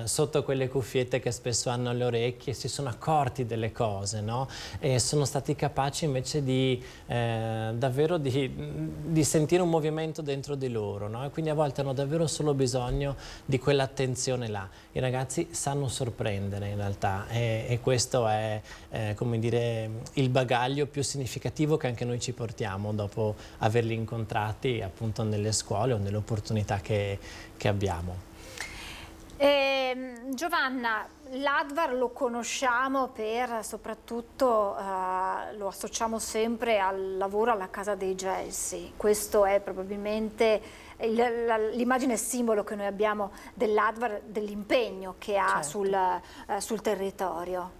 Sotto quelle cuffiette che spesso hanno alle orecchie si sono accorti delle cose, no? E sono stati capaci invece di davvero di sentire un movimento dentro di loro, no? E quindi a volte hanno davvero solo bisogno di quell'attenzione là. I ragazzi sanno sorprendere in realtà e questo è come dire, il bagaglio più significativo che anche noi ci portiamo dopo averli incontrati appunto nelle scuole o nelle opportunità che abbiamo. Giovanna, l'Advar lo conosciamo per soprattutto, lo associamo sempre al lavoro alla Casa dei Gelsi. Questo è probabilmente l'immagine simbolo che noi abbiamo dell'Advar, dell'impegno che ha sul territorio.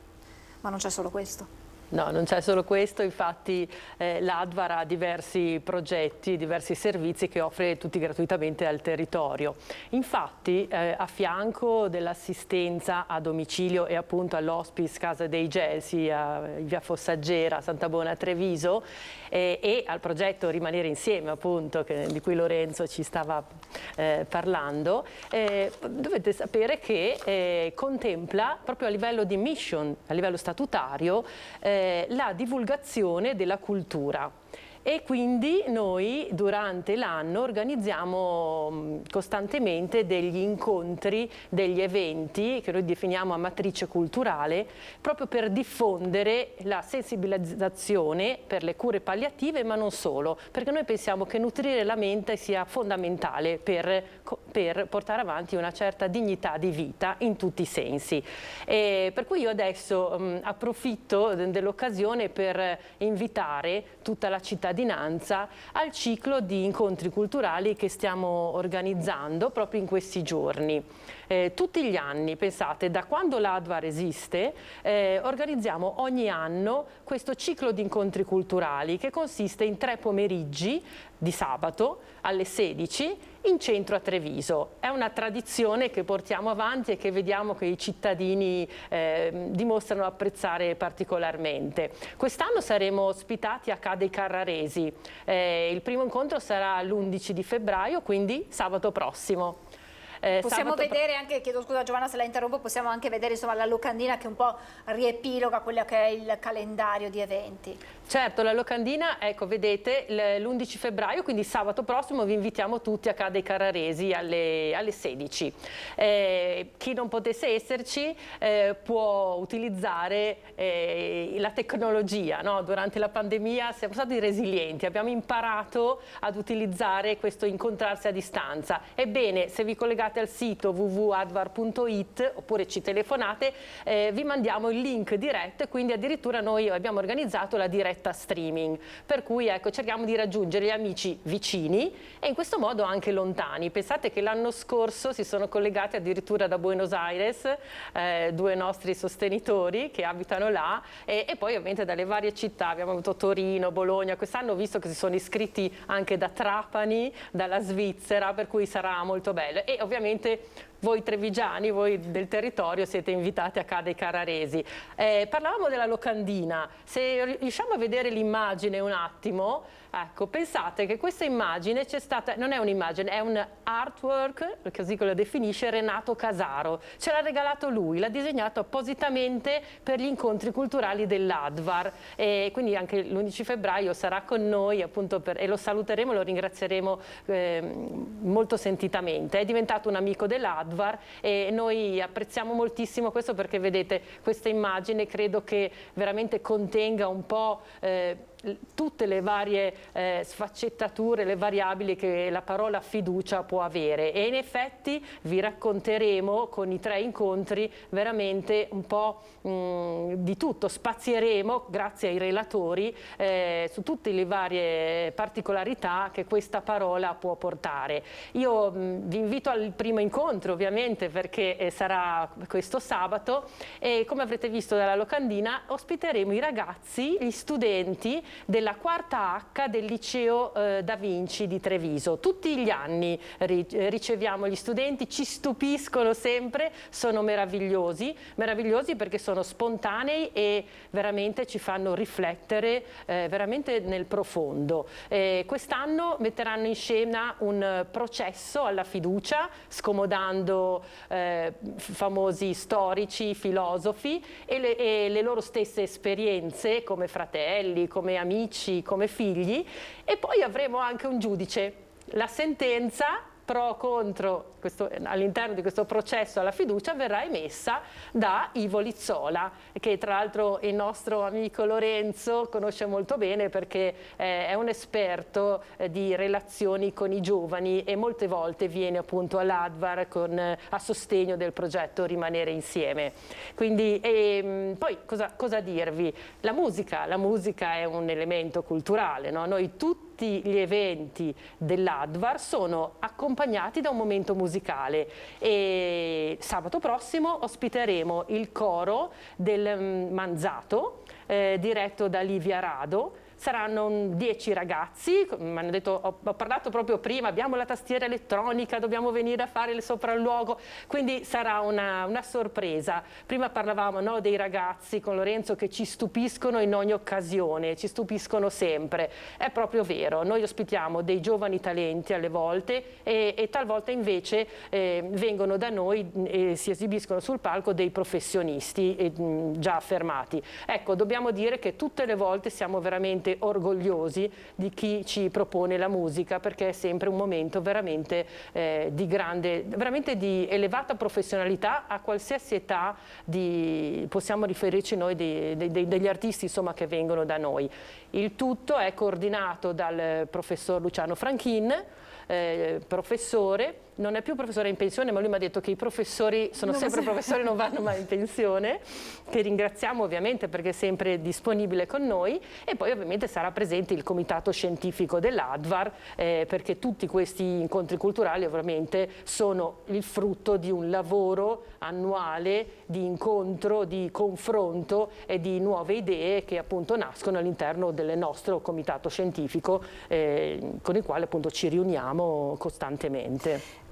Ma non c'è solo questo. No, non c'è solo questo, infatti l'Advar ha diversi progetti, diversi servizi che offre tutti gratuitamente al territorio. Infatti a fianco dell'assistenza a domicilio e appunto all'hospice Casa dei Gelsi a via Fossaggera, Santa Bona, Treviso e al progetto Rimanere Insieme appunto di cui Lorenzo ci stava parlando, dovete sapere che contempla proprio a livello di mission, a livello statutario, la divulgazione della cultura. E quindi noi durante l'anno organizziamo costantemente degli incontri, degli eventi che noi definiamo a matrice culturale, proprio per diffondere la sensibilizzazione per le cure palliative, ma non solo, perché noi pensiamo che nutrire la mente sia fondamentale per portare avanti una certa dignità di vita in tutti i sensi. Per cui io adesso approfitto dell'occasione per invitare tutta la cittadinanza al ciclo di incontri culturali che stiamo organizzando proprio in questi giorni. Tutti gli anni, pensate, da quando l'Advar esiste, organizziamo ogni anno questo ciclo di incontri culturali che consiste in 3 pomeriggi di sabato alle 16 in centro a Treviso. È una tradizione che portiamo avanti e che vediamo che i cittadini dimostrano apprezzare particolarmente. Quest'anno saremo ospitati a Ca' dei Carraresi. Il primo incontro sarà l'11 di febbraio, quindi sabato prossimo. Possiamo vedere anche, chiedo scusa Giovanna se la interrompo, possiamo anche vedere insomma la locandina che un po' riepiloga quello che è il calendario di eventi. Certo, la locandina, ecco, vedete, l'11 febbraio, quindi sabato prossimo, vi invitiamo tutti a Ca' dei Carraresi alle 16. Chi non potesse esserci può utilizzare la tecnologia, no? Durante la pandemia siamo stati resilienti, abbiamo imparato ad utilizzare questo incontrarsi a distanza. Ebbene, se vi collegate al sito www.advar.it oppure ci telefonate, vi mandiamo il link diretto e quindi addirittura noi abbiamo organizzato la diretta streaming, per cui ecco, cerchiamo di raggiungere gli amici vicini e in questo modo anche lontani. Pensate che l'anno scorso si sono collegati addirittura da Buenos Aires 2 nostri sostenitori che abitano là e poi ovviamente dalle varie città, abbiamo avuto Torino, Bologna, quest'anno ho visto che si sono iscritti anche da Trapani, dalla Svizzera, per cui sarà molto bello e ovviamente voi trevigiani, voi del territorio siete invitati a Ca' dei Carraresi. Parlavamo della locandina, se riusciamo a vedere l'immagine un attimo, ecco, pensate che questa immagine c'è stata, non è un'immagine, è un artwork, così lo definisce Renato Casaro, ce l'ha regalato lui, l'ha disegnato appositamente per gli incontri culturali dell'Advar e quindi anche l'11 febbraio sarà con noi appunto e lo saluteremo, lo ringrazieremo molto sentitamente. È diventato un amico dell'Advar e noi apprezziamo moltissimo questo perché vedete questa immagine credo che veramente contenga un po' tutte le varie sfaccettature, le variabili che la parola fiducia può avere, e in effetti vi racconteremo con i 3 incontri veramente un po' di tutto, spazieremo grazie ai relatori su tutte le varie particolarità che questa parola può portare. Io vi invito al primo incontro ovviamente, perché sarà questo sabato, e come avrete visto dalla locandina ospiteremo i ragazzi, gli studenti della 4ª H del liceo Da Vinci di Treviso. Tutti gli anni riceviamo gli studenti, ci stupiscono sempre, sono meravigliosi perché sono spontanei e veramente ci fanno riflettere veramente nel profondo. Quest'anno metteranno in scena un processo alla fiducia, scomodando famosi storici, filosofi e le loro stesse esperienze come fratelli, come amici, come figli, e poi avremo anche un giudice. La sentenza pro o contro all'interno di questo processo alla fiducia verrà emessa da Ivo Lizzola, che tra l'altro il nostro amico Lorenzo conosce molto bene, perché è un esperto di relazioni con i giovani e molte volte viene appunto all'Advar a sostegno del progetto Rimanere Insieme. Quindi poi cosa dirvi? La musica è un elemento culturale, no? Noi tutti gli eventi dell'Advar sono accompagnati da un momento musicale, e sabato prossimo ospiteremo il coro del Manzato diretto da Livia Rado. Saranno 10 ragazzi, mi hanno detto, ho parlato proprio prima, abbiamo la tastiera elettronica, dobbiamo venire a fare il sopralluogo, quindi sarà una sorpresa. Prima parlavamo, no, dei ragazzi con Lorenzo che ci stupiscono in ogni occasione, ci stupiscono sempre. È proprio vero, noi ospitiamo dei giovani talenti alle volte e talvolta invece vengono da noi e si esibiscono sul palco dei professionisti già affermati. Ecco, dobbiamo dire che tutte le volte siamo veramente orgogliosi di chi ci propone la musica, perché è sempre un momento veramente di elevata professionalità a qualsiasi età possiamo riferirci noi degli artisti, insomma, che vengono da noi. Il tutto è coordinato dal professor Luciano Franchin, professore. Non è più professore in pensione, ma lui mi ha detto che i professori sono sempre professori, non vanno mai in pensione, che ringraziamo ovviamente perché è sempre disponibile con noi, e poi ovviamente sarà presente il comitato scientifico dell'Advar, perché tutti questi incontri culturali ovviamente sono il frutto di un lavoro annuale di incontro, di confronto e di nuove idee che appunto nascono all'interno del nostro comitato scientifico, con il quale appunto ci riuniamo costantemente.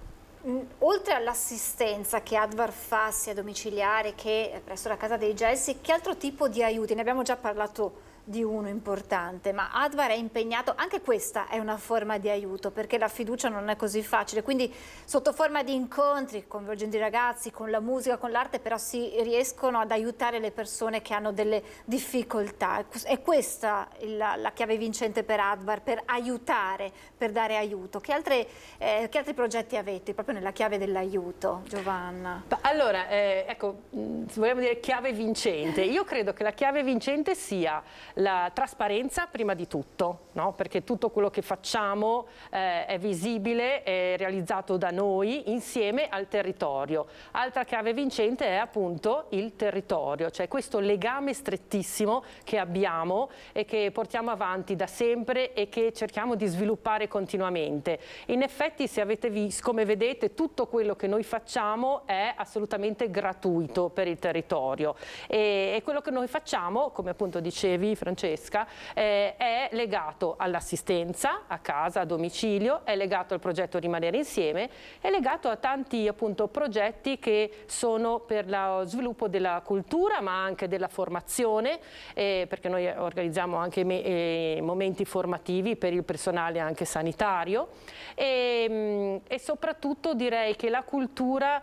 Oltre all'assistenza che Advar fa sia domiciliare che presso la Casa dei Gelsi, che altro tipo di aiuti? Ne abbiamo già parlato di uno importante, ma Advar è impegnato, anche questa è una forma di aiuto, perché la fiducia non è così facile, quindi sotto forma di incontri, coinvolgendo i ragazzi con la musica, con l'arte, però si riescono ad aiutare le persone che hanno delle difficoltà. È questa la chiave vincente per Advar, per aiutare, per dare aiuto. Che altri progetti avete proprio nella chiave dell'aiuto, Giovanna? Allora, ecco, se vogliamo dire chiave vincente, io credo che la chiave vincente sia la trasparenza prima di tutto, no? Perché tutto quello che facciamo è visibile, è realizzato da noi insieme al territorio. Altra chiave vincente è appunto il territorio, cioè questo legame strettissimo che abbiamo e che portiamo avanti da sempre e che cerchiamo di sviluppare continuamente. In effetti, se avete visto, come vedete, tutto quello che noi facciamo è assolutamente gratuito per il territorio, e quello che noi facciamo, come appunto dicevi Francesca, è legato all'assistenza a casa, a domicilio, è legato al progetto Rimanere Insieme, è legato a tanti appunto progetti che sono per lo sviluppo della cultura ma anche della formazione, perché noi organizziamo anche momenti formativi per il personale anche sanitario, e soprattutto direi che la cultura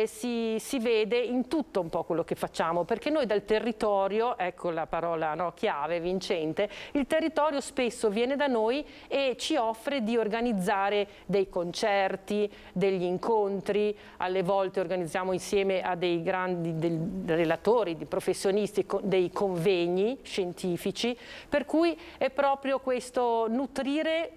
si vede in tutto un po' quello che facciamo, perché noi dal territorio, ecco la parola, no, chiave, chiave vincente, il territorio spesso viene da noi e ci offre di organizzare dei concerti, degli incontri, alle volte organizziamo insieme a dei grandi relatori, di professionisti, dei convegni scientifici, per cui è proprio questo nutrire,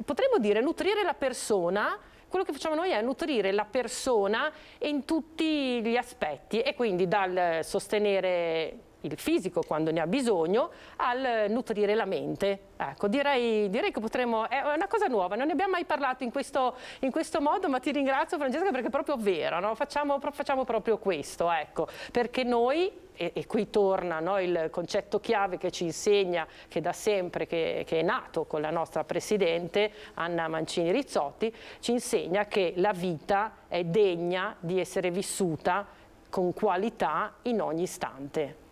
potremmo dire nutrire la persona. Quello che facciamo noi è nutrire la persona in tutti gli aspetti, e quindi dal sostenere il fisico quando ne ha bisogno al nutrire la mente. Ecco, direi che potremmo, è una cosa nuova, non ne abbiamo mai parlato in questo modo, ma ti ringrazio Francesca perché è proprio vero, no? Facciamo proprio questo, ecco, perché noi, e qui torna, no, il concetto chiave che ci insegna, che da sempre, che è nato con la nostra Presidente Anna Mancini Rizzotti, ci insegna che la vita è degna di essere vissuta con qualità in ogni istante.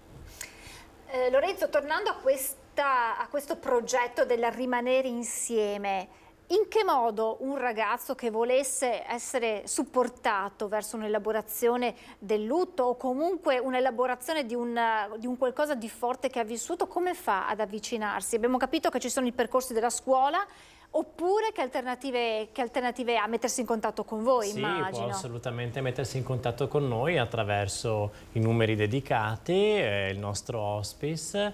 Lorenzo, tornando a questo progetto del rimanere insieme, in che modo un ragazzo che volesse essere supportato verso un'elaborazione del lutto o comunque un'elaborazione di un qualcosa di forte che ha vissuto, come fa ad avvicinarsi? Abbiamo capito che ci sono i percorsi della scuola, oppure che alternative ha? Mettersi in contatto con voi, sì, immagino. Può assolutamente mettersi in contatto con noi attraverso i numeri dedicati, il nostro hospice,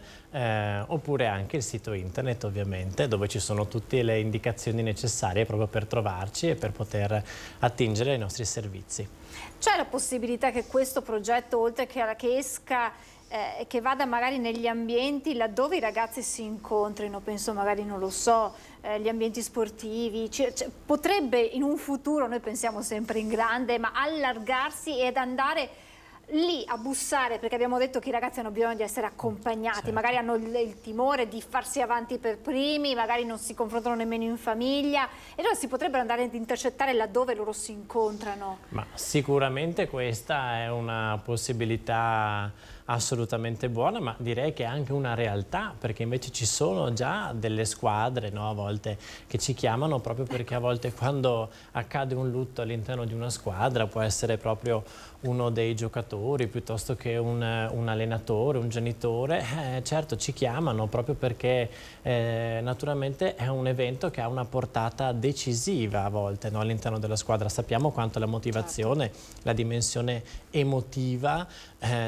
oppure anche il sito internet ovviamente, dove ci sono tutte le indicazioni necessarie proprio per trovarci e per poter attingere ai nostri servizi. C'è la possibilità che questo progetto, oltre che esca, che vada magari negli ambienti laddove i ragazzi si incontrino, penso magari, non lo so, gli ambienti sportivi, potrebbe in un futuro, noi pensiamo sempre in grande, ma allargarsi ed andare lì a bussare, perché abbiamo detto che i ragazzi hanno bisogno di essere accompagnati, certo. Magari hanno il timore di farsi avanti per primi, magari non si confrontano nemmeno in famiglia, e allora si potrebbero andare ad intercettare laddove loro si incontrano. Ma sicuramente questa è una possibilità assolutamente buona, ma direi che è anche una realtà, perché invece ci sono già delle squadre, no, a volte che ci chiamano proprio perché a volte quando accade un lutto all'interno di una squadra può essere proprio uno dei giocatori piuttosto che un allenatore, un genitore, certo ci chiamano proprio perché naturalmente è un evento che ha una portata decisiva a volte, no, all'interno della squadra. Sappiamo quanto la motivazione, certo. La dimensione emotiva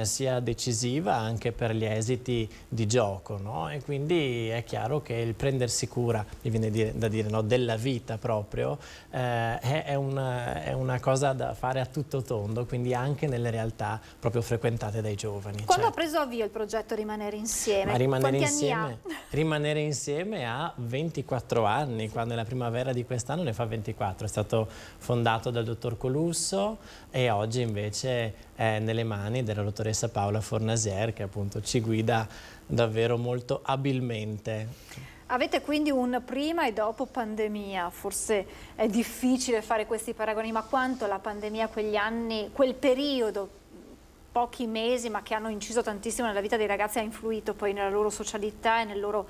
sia decisiva anche per gli esiti di gioco, no? E quindi è chiaro che il prendersi cura, mi viene da dire, no, della vita proprio, è una cosa da fare a tutto tondo, quindi anche nelle realtà proprio frequentate dai giovani. Quando certo. ha preso avvio il progetto Rimanere Insieme? Ma Quanti anni ha? Rimanere Insieme ha 24 anni, quando è la primavera di quest'anno ne fa 24. È stato fondato dal dottor Colusso e oggi invece è nelle mani della dottoressa Paola Fornasier, che appunto ci guida davvero molto abilmente. Avete quindi un prima e dopo pandemia, forse è difficile fare questi paragoni, ma quanto la pandemia, quegli anni, quel periodo, pochi mesi, ma che hanno inciso tantissimo nella vita dei ragazzi, ha influito poi nella loro socialità e nel loro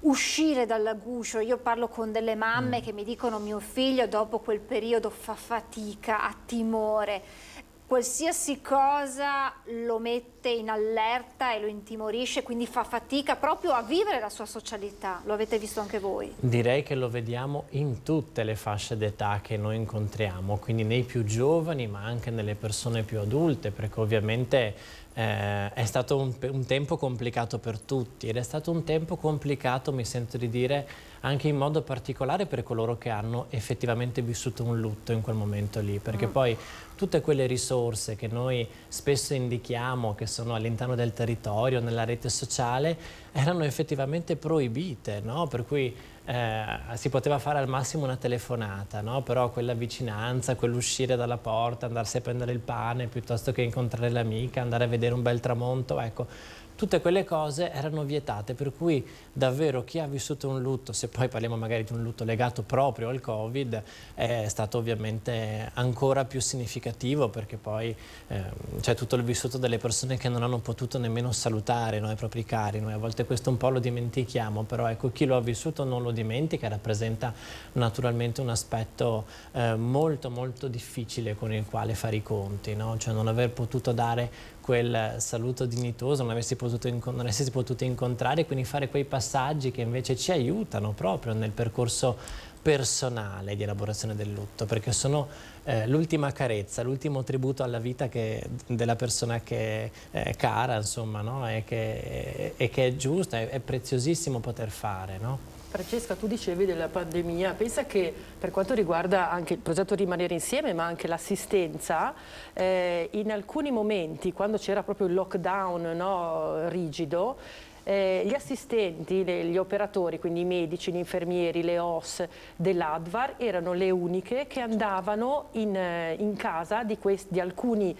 uscire dal guscio? Io parlo con delle mamme che mi dicono: mio figlio dopo quel periodo fa fatica, ha timore. Qualsiasi cosa lo mette in allerta e lo intimorisce, quindi fa fatica proprio a vivere la sua socialità. Lo avete visto anche voi? Direi che lo vediamo in tutte le fasce d'età che noi incontriamo, quindi nei più giovani ma anche nelle persone più adulte, perché ovviamente è stato un tempo complicato per tutti, ed è stato un tempo complicato, mi sento di dire, anche in modo particolare per coloro che hanno effettivamente vissuto un lutto in quel momento lì, perché poi tutte quelle risorse che noi spesso indichiamo, che sono all'interno del territorio, nella rete sociale, erano effettivamente proibite, no? Per cui si poteva fare al massimo una telefonata, no? Però quella vicinanza, quell'uscire dalla porta, andarsi a prendere il pane piuttosto che incontrare l'amica, andare a vedere un bel tramonto, ecco, tutte quelle cose erano vietate, per cui davvero chi ha vissuto un lutto, se poi parliamo magari di un lutto legato proprio al Covid, è stato ovviamente ancora più significativo, perché poi c'è tutto il vissuto delle persone che non hanno potuto nemmeno salutare, no, i propri cari. Noi a volte questo un po' lo dimentichiamo, però ecco, chi lo ha vissuto non lo dimentica, rappresenta naturalmente un aspetto molto molto difficile con il quale fare i conti, no? Cioè non aver potuto dare quel saluto dignitoso, non essersi potuti incontrare, quindi fare quei passaggi che invece ci aiutano proprio nel percorso personale di elaborazione del lutto, perché sono l'ultima carezza, l'ultimo tributo alla vita della persona che è cara, insomma, no? e che è giusta, è preziosissimo poter fare, no? Francesca, tu dicevi della pandemia, pensa che per quanto riguarda anche il progetto Rimanere Insieme, ma anche l'assistenza, in alcuni momenti, quando c'era proprio il lockdown, no, rigido, gli assistenti, gli operatori, quindi i medici, gli infermieri, le OS dell'ADVAR erano le uniche che andavano in casa di alcuni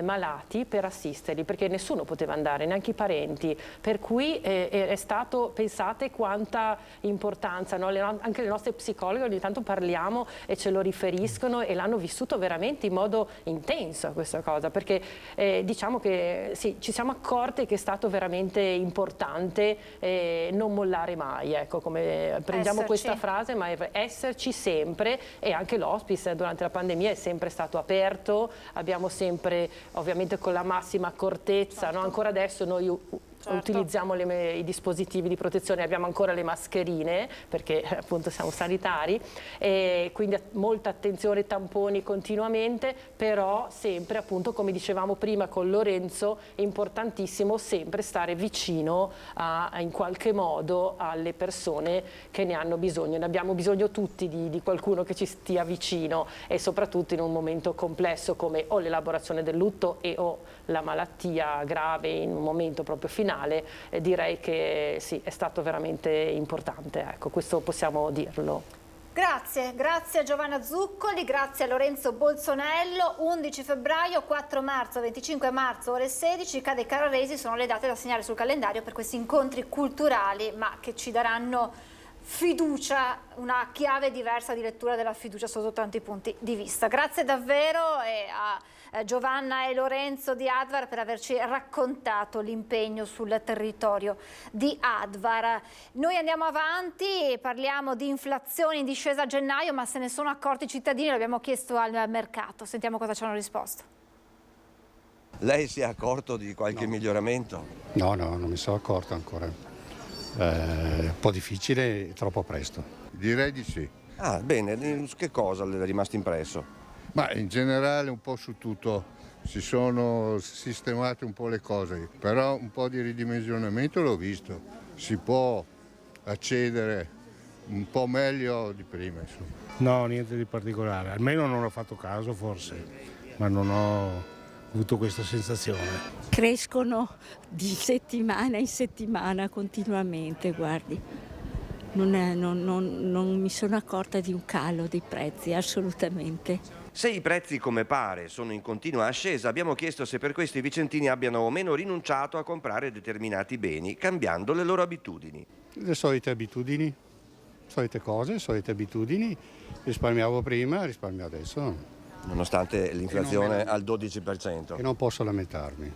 malati per assisterli, perché nessuno poteva andare, neanche i parenti, per cui è stato, pensate quanta importanza, no? Anche le nostre psicologhe ogni tanto parliamo e ce lo riferiscono e l'hanno vissuto veramente in modo intenso questa cosa, perché diciamo che sì, ci siamo accorti che è stato veramente importante non mollare mai, ecco, come prendiamo questa frase, ma esserci sempre, e anche l'hospice durante la pandemia è sempre stato aperto, abbiamo sempre, ovviamente con la massima accortezza, no? Ancora adesso noi utilizziamo i dispositivi di protezione, abbiamo ancora le mascherine perché appunto siamo sanitari, e quindi molta attenzione, tamponi continuamente, però sempre appunto, come dicevamo prima con Lorenzo, è importantissimo sempre stare vicino in qualche modo alle persone che ne hanno bisogno. Ne abbiamo bisogno tutti di qualcuno che ci stia vicino, e soprattutto in un momento complesso come o l'elaborazione del lutto o la malattia grave in un momento proprio finale. Direi che sì, è stato veramente importante, ecco, questo possiamo dirlo. Grazie a Giovanna Zuccoli, grazie a Lorenzo Bolzonello. 11 febbraio, 4 marzo, 25 marzo, ore 16, Cade Carraresi sono le date da segnare sul calendario per questi incontri culturali, ma che ci daranno fiducia, una chiave diversa di lettura della fiducia sotto tanti punti di vista. Grazie davvero a Giovanna e Lorenzo di ADVAR per averci raccontato l'impegno sul territorio di ADVAR. Noi andiamo avanti, parliamo di inflazione in discesa a gennaio, ma se ne sono accorti i cittadini, l'abbiamo chiesto al mercato. Sentiamo cosa ci hanno risposto. Lei si è accorto di qualche miglioramento? No, non mi sono accorto ancora. Un po' difficile, troppo presto. Direi di sì. Ah, bene, su che cosa le è rimasto impresso? Ma in generale un po' su tutto, si sono sistemate un po' le cose, però un po' di ridimensionamento l'ho visto, si può accedere un po' meglio di prima. Insomma. No, niente di particolare, almeno non ho fatto caso forse, ma non ho avuto questa sensazione. Crescono di settimana in settimana continuamente, guardi. Non mi sono accorta di un calo dei prezzi, assolutamente. Se i prezzi, come pare, sono in continua ascesa, abbiamo chiesto se per questo i vicentini abbiano o meno rinunciato a comprare determinati beni, cambiando le loro abitudini. Le solite abitudini, solite cose, solite abitudini. Risparmiavo prima, risparmio adesso. Nonostante l'inflazione al 12%. E non posso lamentarmi,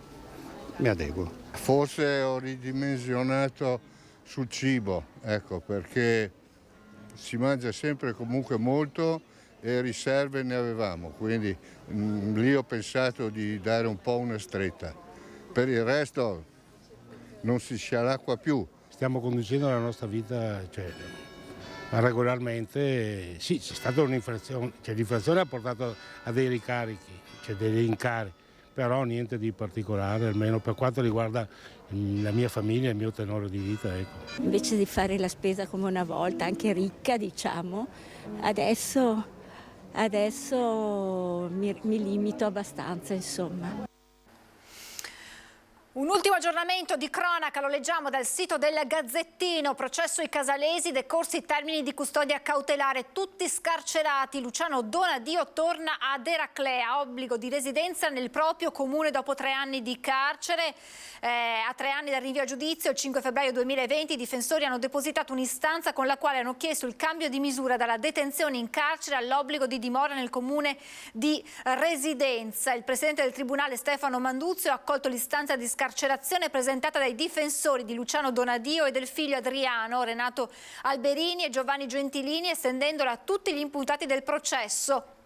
mi adeguo. Forse ho ridimensionato sul cibo, ecco, perché si mangia sempre comunque molto e riserve ne avevamo, quindi lì ho pensato di dare un po' una stretta. Per il resto non si scialacqua più. Stiamo conducendo la nostra vita, ma regolarmente sì, c'è stata un'inflazione, l'inflazione ha portato a dei ricarichi, degli incari, però niente di particolare, almeno per quanto riguarda la mia famiglia e il mio tenore di vita. Ecco. Invece di fare la spesa come una volta, anche ricca diciamo, adesso mi limito abbastanza, insomma. Un ultimo aggiornamento di cronaca lo leggiamo dal sito del Gazzettino. Processo ai casalesi, decorsi i termini di custodia cautelare, tutti scarcerati. Luciano Donadio torna ad Eraclea, obbligo di residenza nel proprio comune dopo 3 anni di carcere. A 3 anni dal rinvio a giudizio, il 5 febbraio 2020, i difensori hanno depositato un'istanza con la quale hanno chiesto il cambio di misura dalla detenzione in carcere all'obbligo di dimora nel comune di residenza. Il presidente del tribunale Stefano Manduzio ha accolto l'istanza di scarcerazione presentata dai difensori di Luciano Donadio e del figlio Adriano, Renato Alberini e Giovanni Gentilini, estendendola a tutti gli imputati del processo.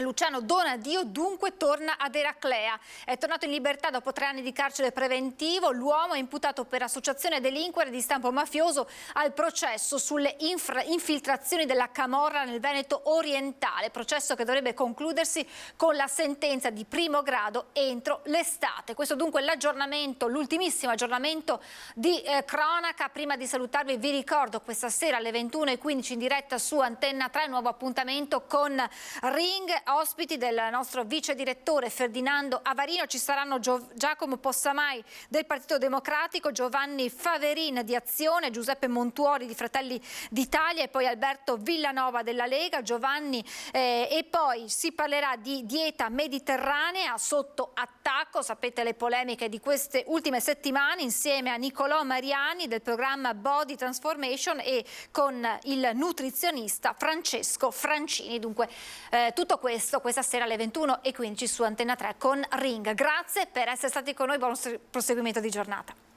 Luciano Donadio dunque torna ad Eraclea. È tornato in libertà dopo 3 anni di carcere preventivo. L'uomo è imputato per associazione a delinquere di stampo mafioso al processo sulle infiltrazioni della camorra nel Veneto orientale, processo che dovrebbe concludersi con la sentenza di primo grado entro l'estate. Questo dunque è l'aggiornamento, l'ultimissimo aggiornamento di cronaca. Prima di salutarvi vi ricordo questa sera alle 21:15 in diretta su Antenna 3, nuovo appuntamento con Ring. Ospiti del nostro vice direttore Ferdinando Avarino, ci saranno Giacomo Possamai del Partito Democratico, Giovanni Faverin di Azione, Giuseppe Montuori di Fratelli d'Italia e poi Alberto Villanova della Lega. Giovanni e poi si parlerà di dieta mediterranea sotto attacco, sapete le polemiche di queste ultime settimane, insieme a Nicolò Mariani del programma Body Transformation e con il nutrizionista Francesco Francini. Dunque tutto questo questa sera alle 21:15 su Antenna 3 con Ring. Grazie per essere stati con noi, buon proseguimento di giornata.